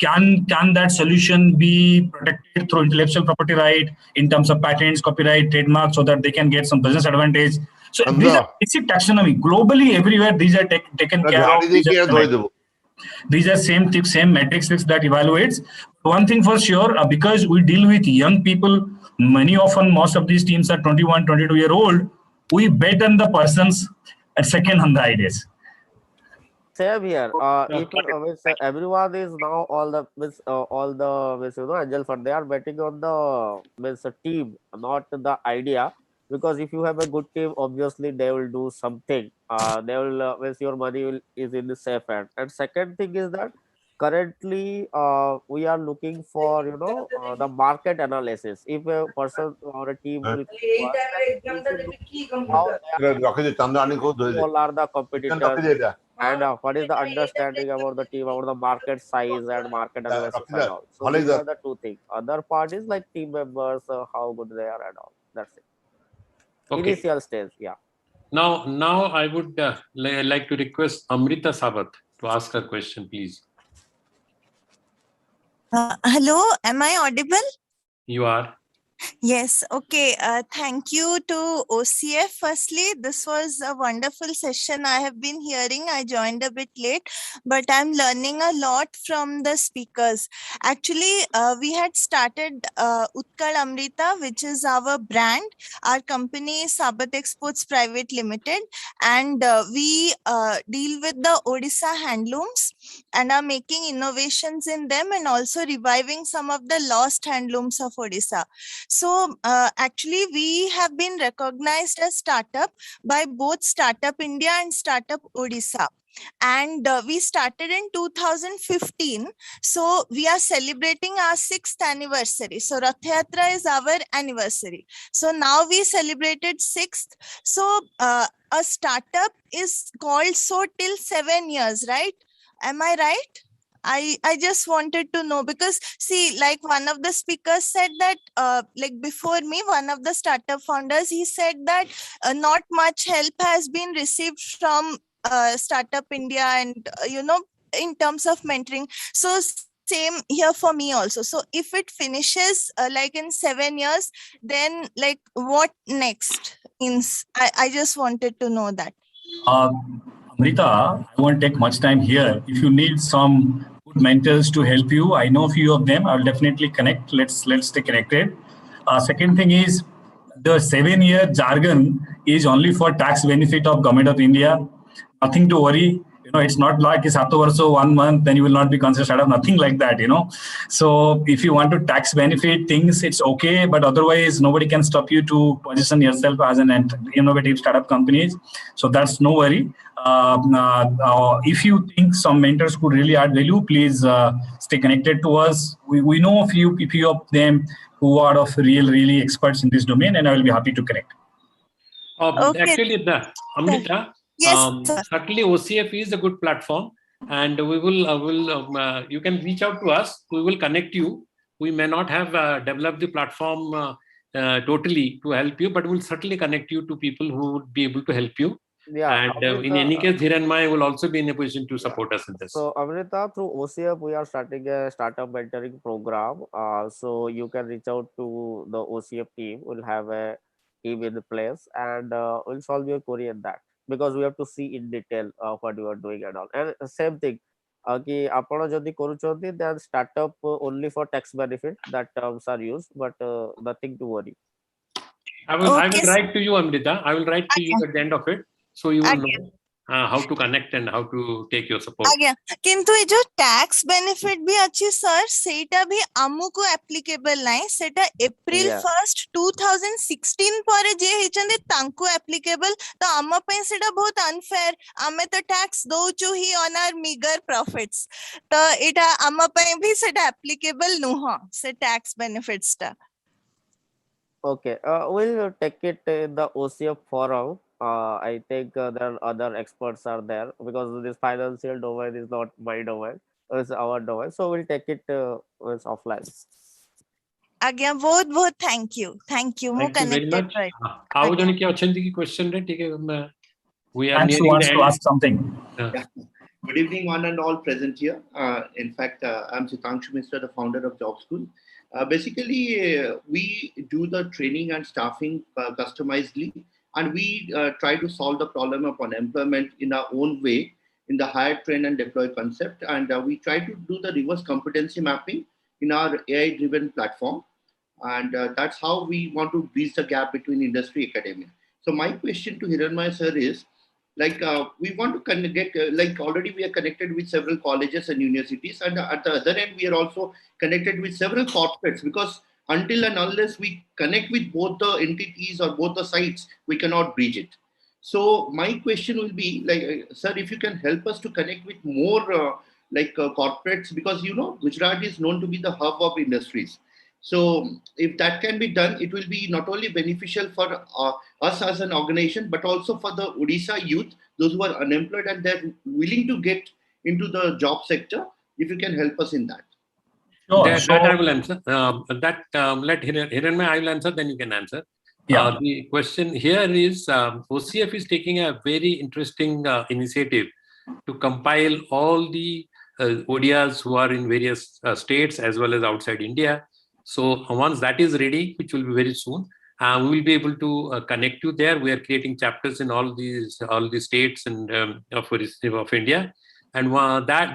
can that solution be protected through intellectual property right in terms of patents, copyright, trademark, so that they can get some business advantage. So these are basic taxonomy. Globally, everywhere these are taken care of. These are same metrics that evaluates. One thing for sure, because we deal with young people, most of these teams are 21, 22-year-old. We bet on the persons and second on the ideas. Same here. Everyone is now all the angel fund. They are betting on the team, not the idea. Because if you have a good team, obviously they will do something. They will your money is in the safe hand. And second thing is that currently we are looking for the market analysis. If a person or a team will how are the competitors and what is the understanding about the team, about the market size and market analysis and all. So these are the two things. Other part is like team members, how good they are and all. That's it. Okay. Initial stage, yeah. Now I would like to request Amrita Sabat to ask a question, please. Hello, am I audible? You are. Yes, okay. Thank you to OCF. Firstly, this was a wonderful session I have been hearing. I joined a bit late, but I'm learning a lot from the speakers. Actually, we had started Utkal Amrita, which is our brand. Our company is Sabat Exports Private Limited, and we deal with the Odisha handlooms and are making innovations in them and also reviving some of the lost handlooms of Odisha. So actually, we have been recognized as startup by both Startup India and Startup Odisha. And we started in 2015. So we are celebrating our 6th anniversary. So Rath Yatra is our anniversary. So now we celebrated 6th. So a startup is called so till 7 years, right? Am I right? I just wanted to know because see, like one of the speakers said that like before me, one of the startup founders, he said that not much help has been received from Startup India and in terms of mentoring. So same here for me also. So if it finishes like in 7 years, then like what next? I just wanted to know that. Amrita, I won't take much time here. If you need some good mentors to help you, I know a few of them. I'll definitely connect. Let's stay connected. Second thing is the 7-year jargon is only for tax benefit of Government of India. Nothing to worry. It's not like it's also 1 month, then you will not be considered startup. Nothing like that. So if you want to tax benefit things, it's okay. But otherwise, nobody can stop you to position yourself as an innovative startup companies. So that's no worry. If you think some mentors could really add value, please stay connected to us. We know a few of them who are of really experts in this domain, and I will be happy to connect. Okay. Actually, Amrita, yes, certainly OCF is a good platform, and we will you can reach out to us. We will connect you. We may not have developed the platform totally to help you, but we'll certainly connect you to people who would be able to help you. Yeah, And in any case, Hiranmaya will also be in a position to support us in this. So Amrita, through OCF, we are starting a startup mentoring program. So you can reach out to the OCF team. We'll have a team in place, and we'll solve your query in that, because we have to see in detail what you are doing and all. And same thing, कि आपण जदि करूचंती, then startup only for tax benefit, that terms are used, but nothing to worry. I will write to you, Amrita. I will write to you at the end of it, so you will know how to connect and how to take your support. आज्ञा किंतु ए जो tax benefit भी अच्छी sir सेटा भी आमुको applicable नाही सेटा अप्रैल 1st 2016 पर जे हिचंदे तांको एप्लीकेबल तो आम पे सेटा बहुत अनफेयर आमे तो टैक्स दोचु ही ऑन आवर मीगर प्रॉफिट्स तो एटा आम पे भी सेटा एप्लीकेबल नुह से टैक्स बेनिफिट्स टा. Okay, we'll take it in the OCF forum. I think there are other experts are there, because this financial domain is not my domain, it's our domain. So we'll take it offline. आज्ञा बहुत thank you मु connected right. आओ जने की अछंती की question रे ठीक है. We are nearing the end. To ask something. Good evening, one and all present here. In fact, I'm Sitanshu Mishra, the founder of Job School. Basically, we do the training and staffing customizedly, and we try to solve the problem of unemployment in our own way, in the hire, train, and deploy concept. And we try to do the reverse competency mapping in our AI-driven platform. And that's how we want to bridge the gap between industry and academia. So my question to Hiranmaya sir is, like we want to connect, like already we are connected with several colleges and universities, and at the other end we are also connected with several corporates, because until and unless we connect with both the entities or both the sites, we cannot bridge it. So my question will be, like, sir, if you can help us to connect with more corporates, because Gujarat is known to be the hub of industries. So if that can be done, it will be not only beneficial for us as an organization, but also for the Odisha youth, those who are unemployed and they're willing to get into the job sector. If you can help us in that. That I will answer. Let Hiranmaya, I will answer, then you can answer. Yeah. The question here is, OCF is taking a very interesting initiative to compile all the ODIAs who are in various states as well as outside India. So once that is ready, which will be very soon, we will be able to connect you there. We are creating chapters in all these states and of India, and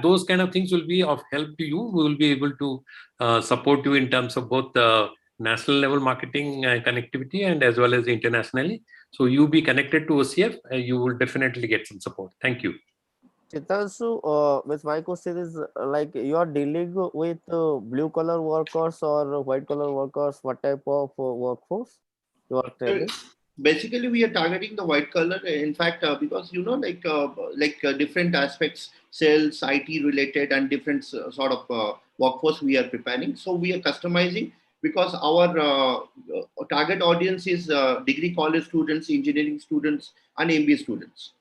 those kind of things will be of help to you. We will be able to support you in terms of both the national level marketing connectivity and as well as internationally. So you be connected to OCF, you will definitely get some support. Thank you. Chitansu, with my question is like you are dealing with blue collar workers or white collar workers. What type of workforce you are training? Basically, we are targeting the white collar. In fact, because different aspects, sales, IT related, and different sort of workforce we are preparing. So we are customizing because our target audience is degree college students, engineering students, and MBA students.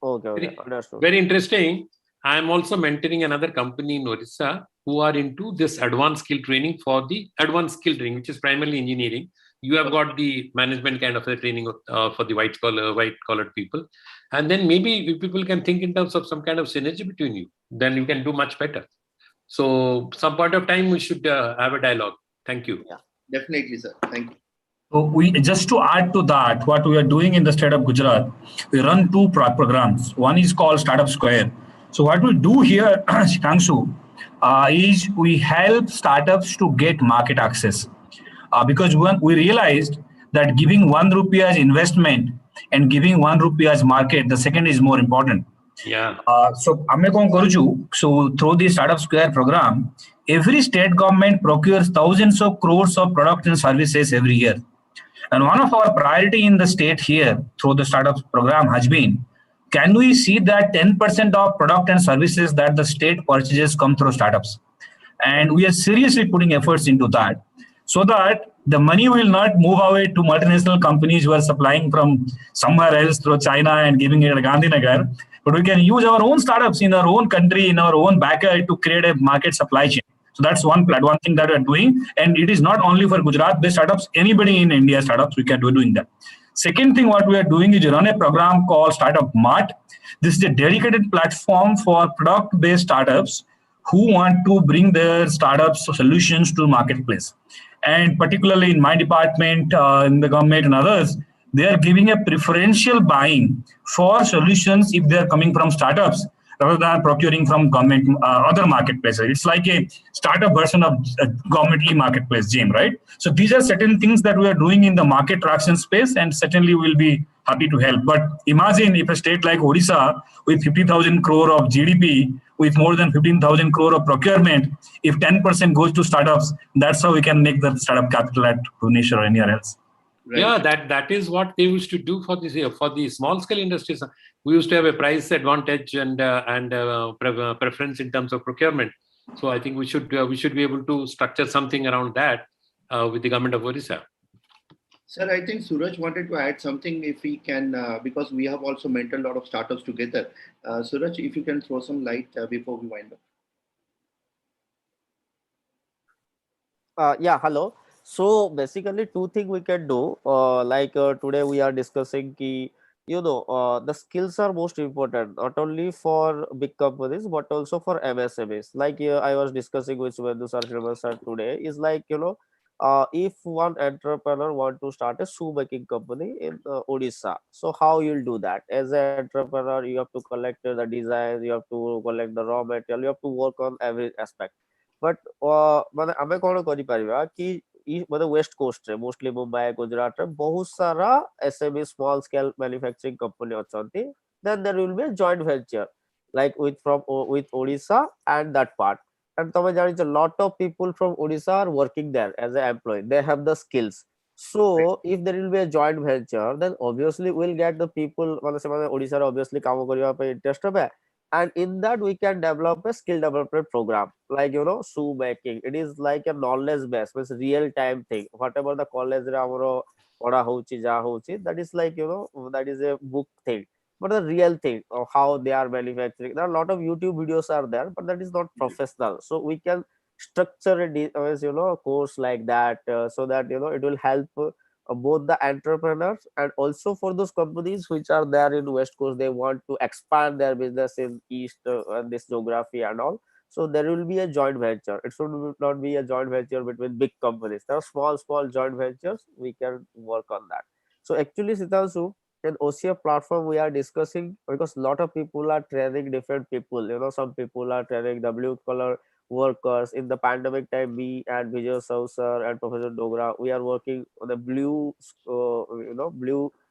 Okay, very interesting. I am also mentoring another company in Orissa who are into this advanced skill training for the advanced skill training, which is primarily engineering. You have got the management kind of a training for the white collar people, and then maybe if people can think in terms of some kind of synergy between you, then you can do much better. So some point of time we should have a dialogue. Thank you. Yeah, definitely, sir. Thank you. So we just to add to that, what we are doing in the state of Gujarat, we run two programs. One is called Startup Square. So what we do here, Shikangsu, is we help startups to get market access. Because when we realized that giving 1 rupee as investment and giving 1 rupee as market, the second is more important. Yeah. So through the Startup Square program, every state government procures thousands of crores of products and services every year. And one of our priority in the state here through the startup program has been, can we see that 10% of product and services that the state purchases come through startups? And we are seriously putting efforts into that so that the money will not move away to multinational companies who are supplying from somewhere else through China and giving it at Gandhinagar. But we can use our own startups in our own country, in our own backyard to create a market supply chain. So that's one thing that we're doing. And it is not only for Gujarat-based startups, anybody in India startups, we can do doing that. Second thing what we are doing is run a program called Startup Mart. This is a dedicated platform for product-based startups who want to bring their startups solutions to marketplace. And particularly in my department, in the government and others, they are giving a preferential buying for solutions if they are coming from startups, rather than procuring from government other marketplaces. It's like a startup version of a government e-marketplace, Jim, right? So these are certain things that we are doing in the market traction space, and certainly we'll be happy to help. But imagine if a state like Odisha with 50,000 crore of GDP, with more than 15,000 crore of procurement, if 10% goes to startups, that's how we can make the startup capital at Bhubaneswar or anywhere else. Right. Yeah, that is what they used to do for the small scale industries. We used to have a price advantage and preference in terms of procurement. So I think we should be able to structure something around that with the government of Odisha. Sir, I think Suraj wanted to add something if we can, because we have also mentored a lot of startups together. Suraj, if you can throw some light before we wind up. Yeah, hello. So basically, two things we can do. Today we are discussing the skills are most important, not only for big companies but also for MSMEs. Like I was discussing with Subhendu sir today, is like if one entrepreneur want to start a shoemaking company in Odisha, so how you'll do that? As an entrepreneur, you have to collect the design, you have to collect the raw material, you have to work on every aspect. But ଆମେ କଣ କରିପାରିବା କି west coast रे mostly Mumbai Gujarat रे बहुत सारा SME small scale manufacturing company अछंती then there will be a joint venture like with Odisha and that part, and तमे जानि छ lot of people from Odisha are working there as an employee, they have the skills. So if there will be a joint venture, then obviously we'll get the people माने से माने Odisha रे obviously काम करिया पे interest है, and in that we can develop a skill development program like shoe making. It is like a knowledge base, means real time thing. Whatever the college re amaro pada hochi ja hochi, that is like that is a book thing, but the real thing of how they are manufacturing, there are a lot of YouTube videos are there, but that is not professional. So we can structure a course like that, so that it will help both the entrepreneurs and also for those companies which are there in West Coast, they want to expand their business in East and this geography and all. So there will be a joint venture. It should not be a joint venture between big companies. There are small joint ventures. We can work on that. So actually, Sitanshu, in OCF platform, we are discussing because a lot of people are training different people. You know, some people are training blue collar workers. In the pandemic time, me and Vijay Sausar and Professor Dogra, we are working on the blue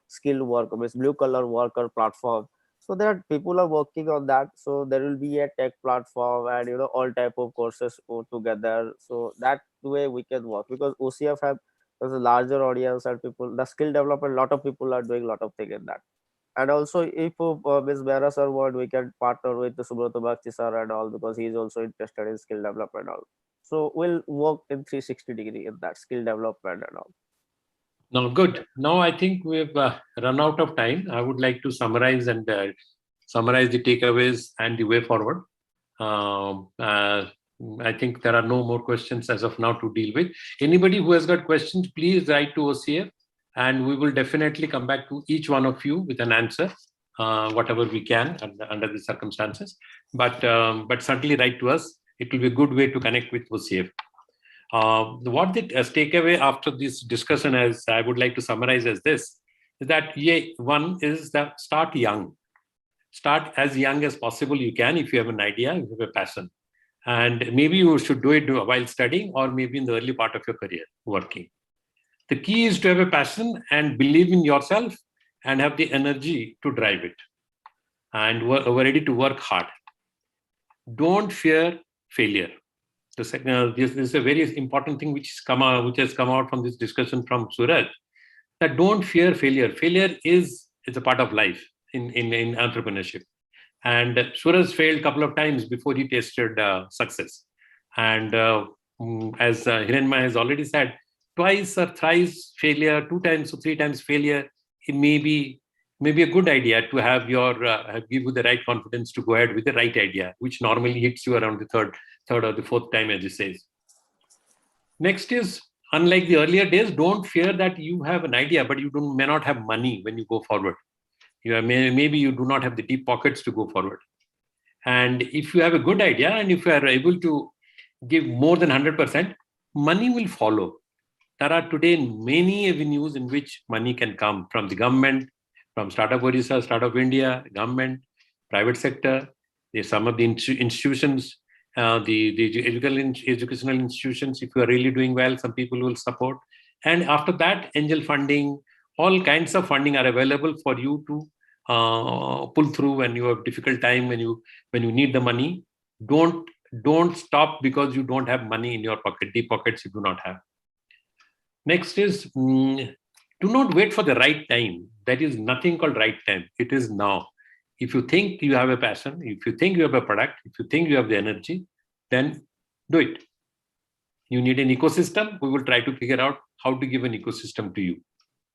skilled worker, means blue collar worker platform. So there are people are working on that. So there will be a tech platform and all type of courses put together. So that way we can work because OCF have there's a larger audience and people the skill development. A lot of people are doing a lot of things in that. And also if Ms. Mehra sir want, we can partner with the Subrata Bakshi sir and all because he is also interested in skill development and all. So we'll work in 360-degree in that skill development and all. No, good. Now I think we've run out of time. I would like to summarize the takeaways and the way forward. I think there are no more questions as of now to deal with. Anybody who has got questions, please write to OCF, and we will definitely come back to each one of you with an answer, whatever we can under the circumstances. But certainly write to us. It will be a good way to connect with OCF. What the takeaway after this discussion, as I would like to summarize as this, is that one is that start young. Start as young as possible you can if you have an idea, if you have a passion. And maybe you should do it while studying or maybe in the early part of your career working. The key is to have a passion and believe in yourself and have the energy to drive it and we're ready to work hard. Don't fear failure. The second, this is a very important thing which has come out from this discussion from Suraj, that don't fear failure. Failure is a part of life in entrepreneurship. And Suraj failed a couple of times before he tasted success. And as Hiranmaya has already said, twice or thrice failure, 2 times or 3 times failure, it may be a good idea to have give you the right confidence to go ahead with the right idea, which normally hits you around the third or the 4th time, as he says. Next is, unlike the earlier days, don't fear that you have an idea, but you may not have money when you go forward. Maybe you do not have the deep pockets to go forward. And if you have a good idea and if you are able to give more than 100%, money will follow. There are today many avenues in which money can come from the government, from Startup Odisha, Startup India, government, private sector. There's some of the institutions, the educational institutions. If you are really doing well, some people will support. And after that, angel funding, all kinds of funding are available for you to pull through when you have difficult time, when you need the money. Don't stop because you don't have money in your pocket. Deep pockets you do not have. Next is, do not wait for the right time. There is nothing called right time. It is now. If you think you have a passion, if you think you have a product, if you think you have the energy, then do it. You need an ecosystem. We will try to figure out how to give an ecosystem to you.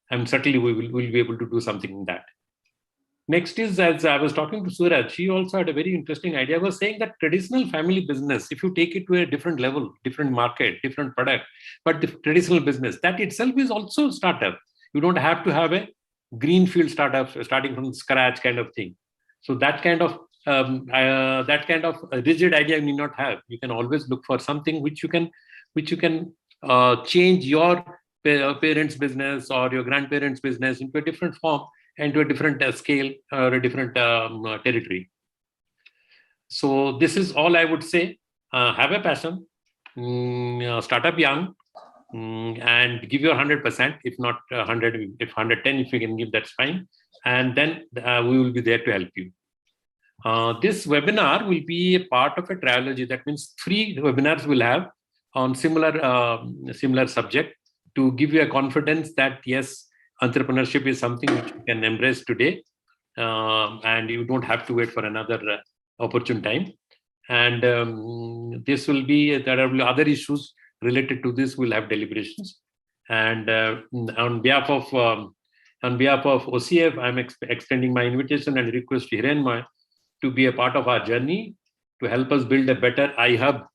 And certainly we'll be able to do something in that. Next is, as I was talking to Suraj, she also had a very interesting idea. I was saying that traditional family business, if you take it to a different level, different market, different product, but the traditional business, that itself is also a startup. You don't have to have a greenfield startup, starting from scratch kind of thing. So that kind of rigid idea you need not have. You can always look for something which you can change your parents' business or your grandparents' business into a different form and to a different scale or a different territory. So this is all I would say. Have a passion, start up young, and give your 100%. If not 100, if 110, if you can give, that's fine. And then we will be there to help you. This webinar will be a part of a trilogy. That means 3 webinars we'll have on similar subject to give you a confidence that yes, entrepreneurship is something which you can embrace today, and you don't have to wait for another opportune time. And this will be, there will be other issues related to this. We'll have deliberations. And on behalf of OCF, I'm extending my invitation and request to Hiranmaya to be a part of our journey to help us build a better iHub,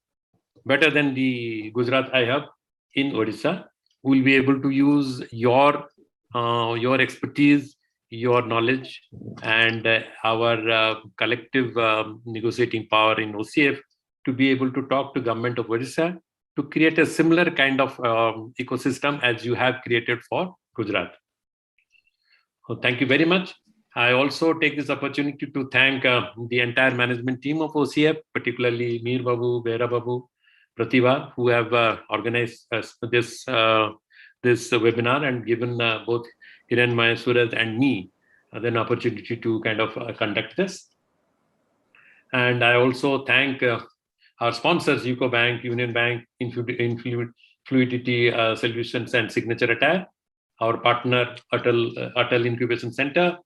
better than the Gujarat iHub in Odisha. We'll be able to use your expertise, your knowledge, and our collective negotiating power in OCF to be able to talk to government of Odisha to create a similar kind of ecosystem as you have created for Gujarat. So thank you very much. I also take this opportunity to thank the entire management team of OCF, particularly Mir Babu, Behra Babu, Pratibha, who have organized this webinar and given both Hiranmaya, Suraj, and me an opportunity to kind of conduct this. And I also thank our sponsors, UCO Bank, Union Bank, Fluidity Solutions, and Signature Attire, our partner Atal Incubation Center,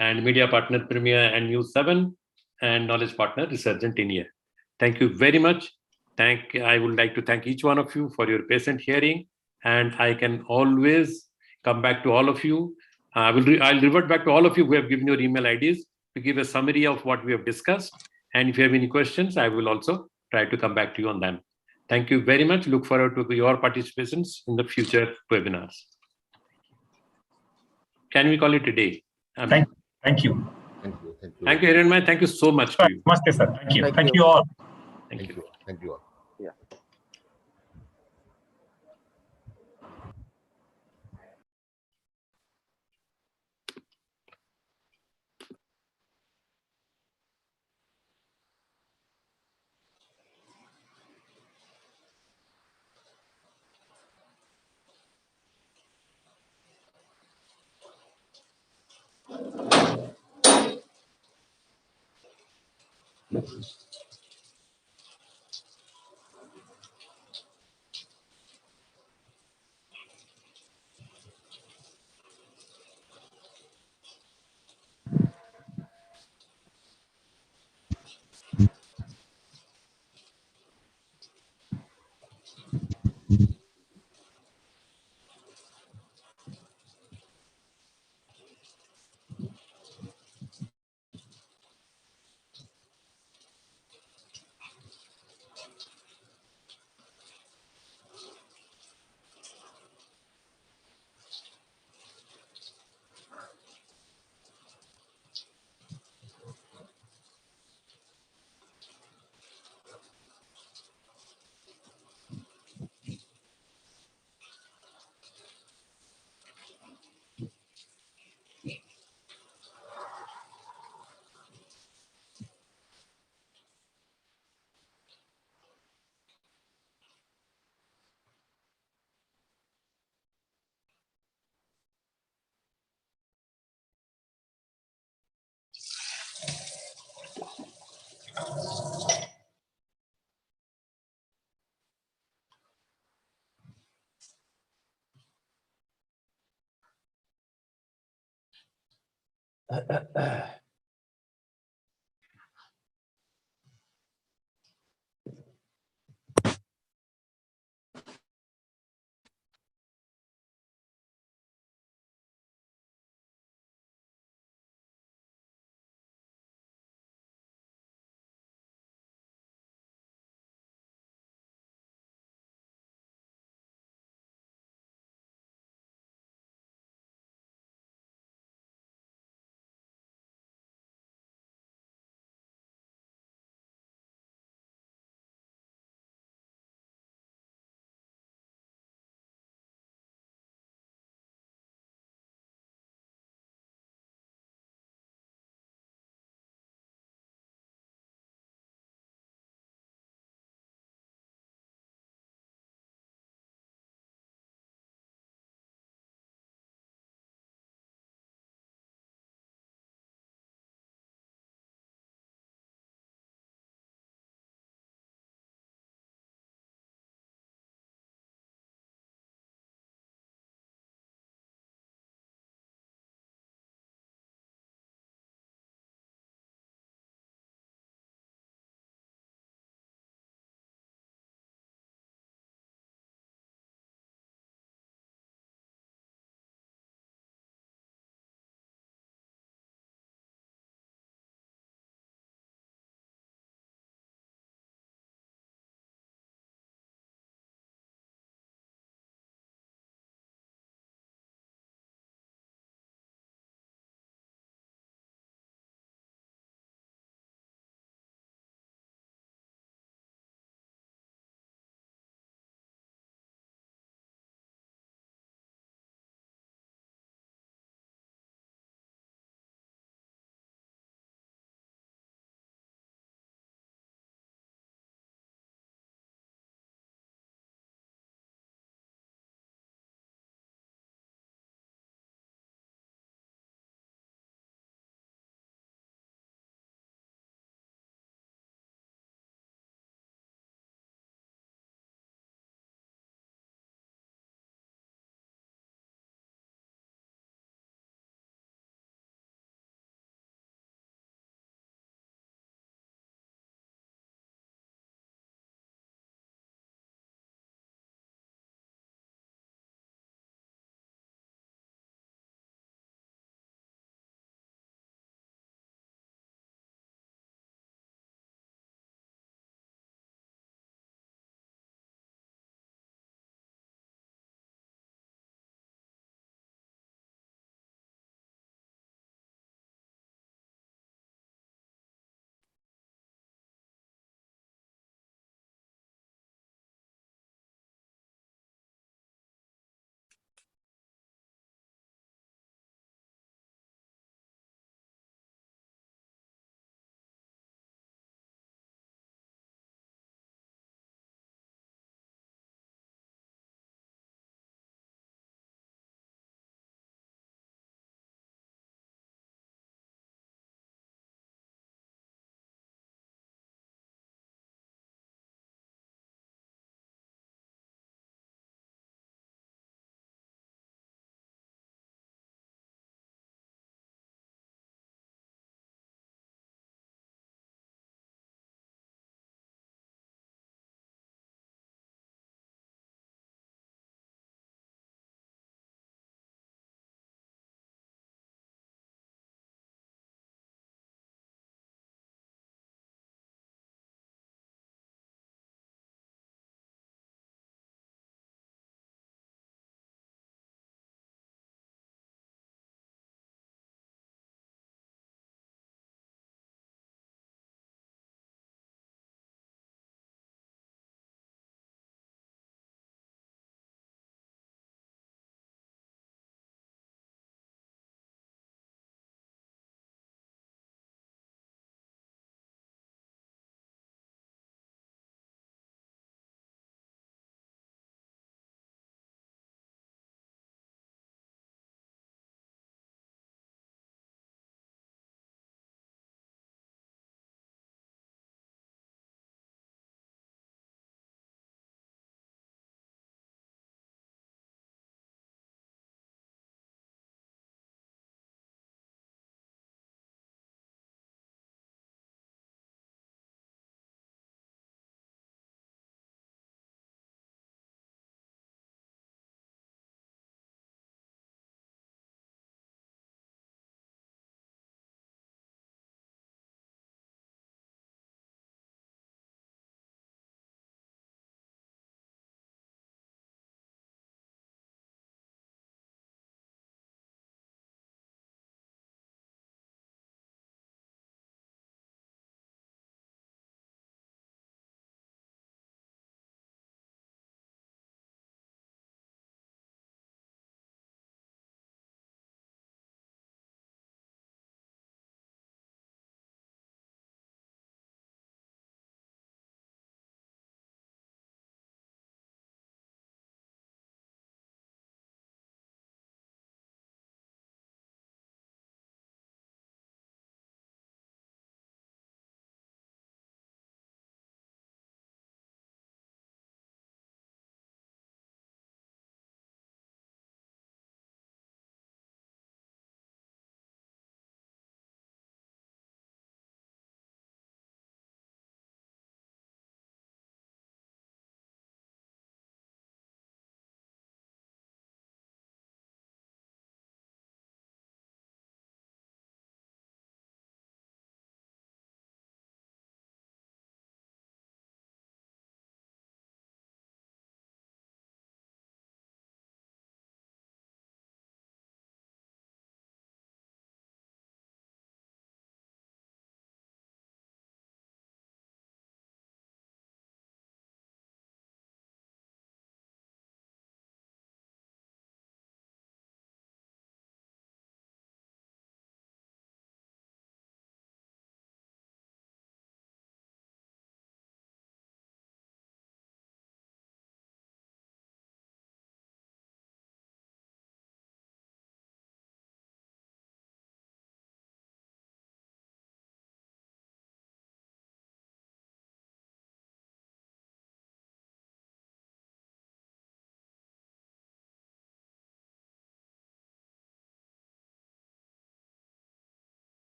and media partner Premier and News 7, and knowledge partner Resurgent India. Thank you very much. I would like to thank each one of you for your patient hearing, and I can always come back to all of you. I'll revert back to all of you who have given your email IDs to give a summary of what we have discussed. And if you have any questions, I will also try to come back to you on them. Thank you very much. Look forward to your participations in the future webinars. Can we call it a day? Thank you. Thank you. Thank you, Hiranmaya. Thank you so much to you. Namaste, sir. Thank you. Thank you all. Thank you. Thank you all. Yeah.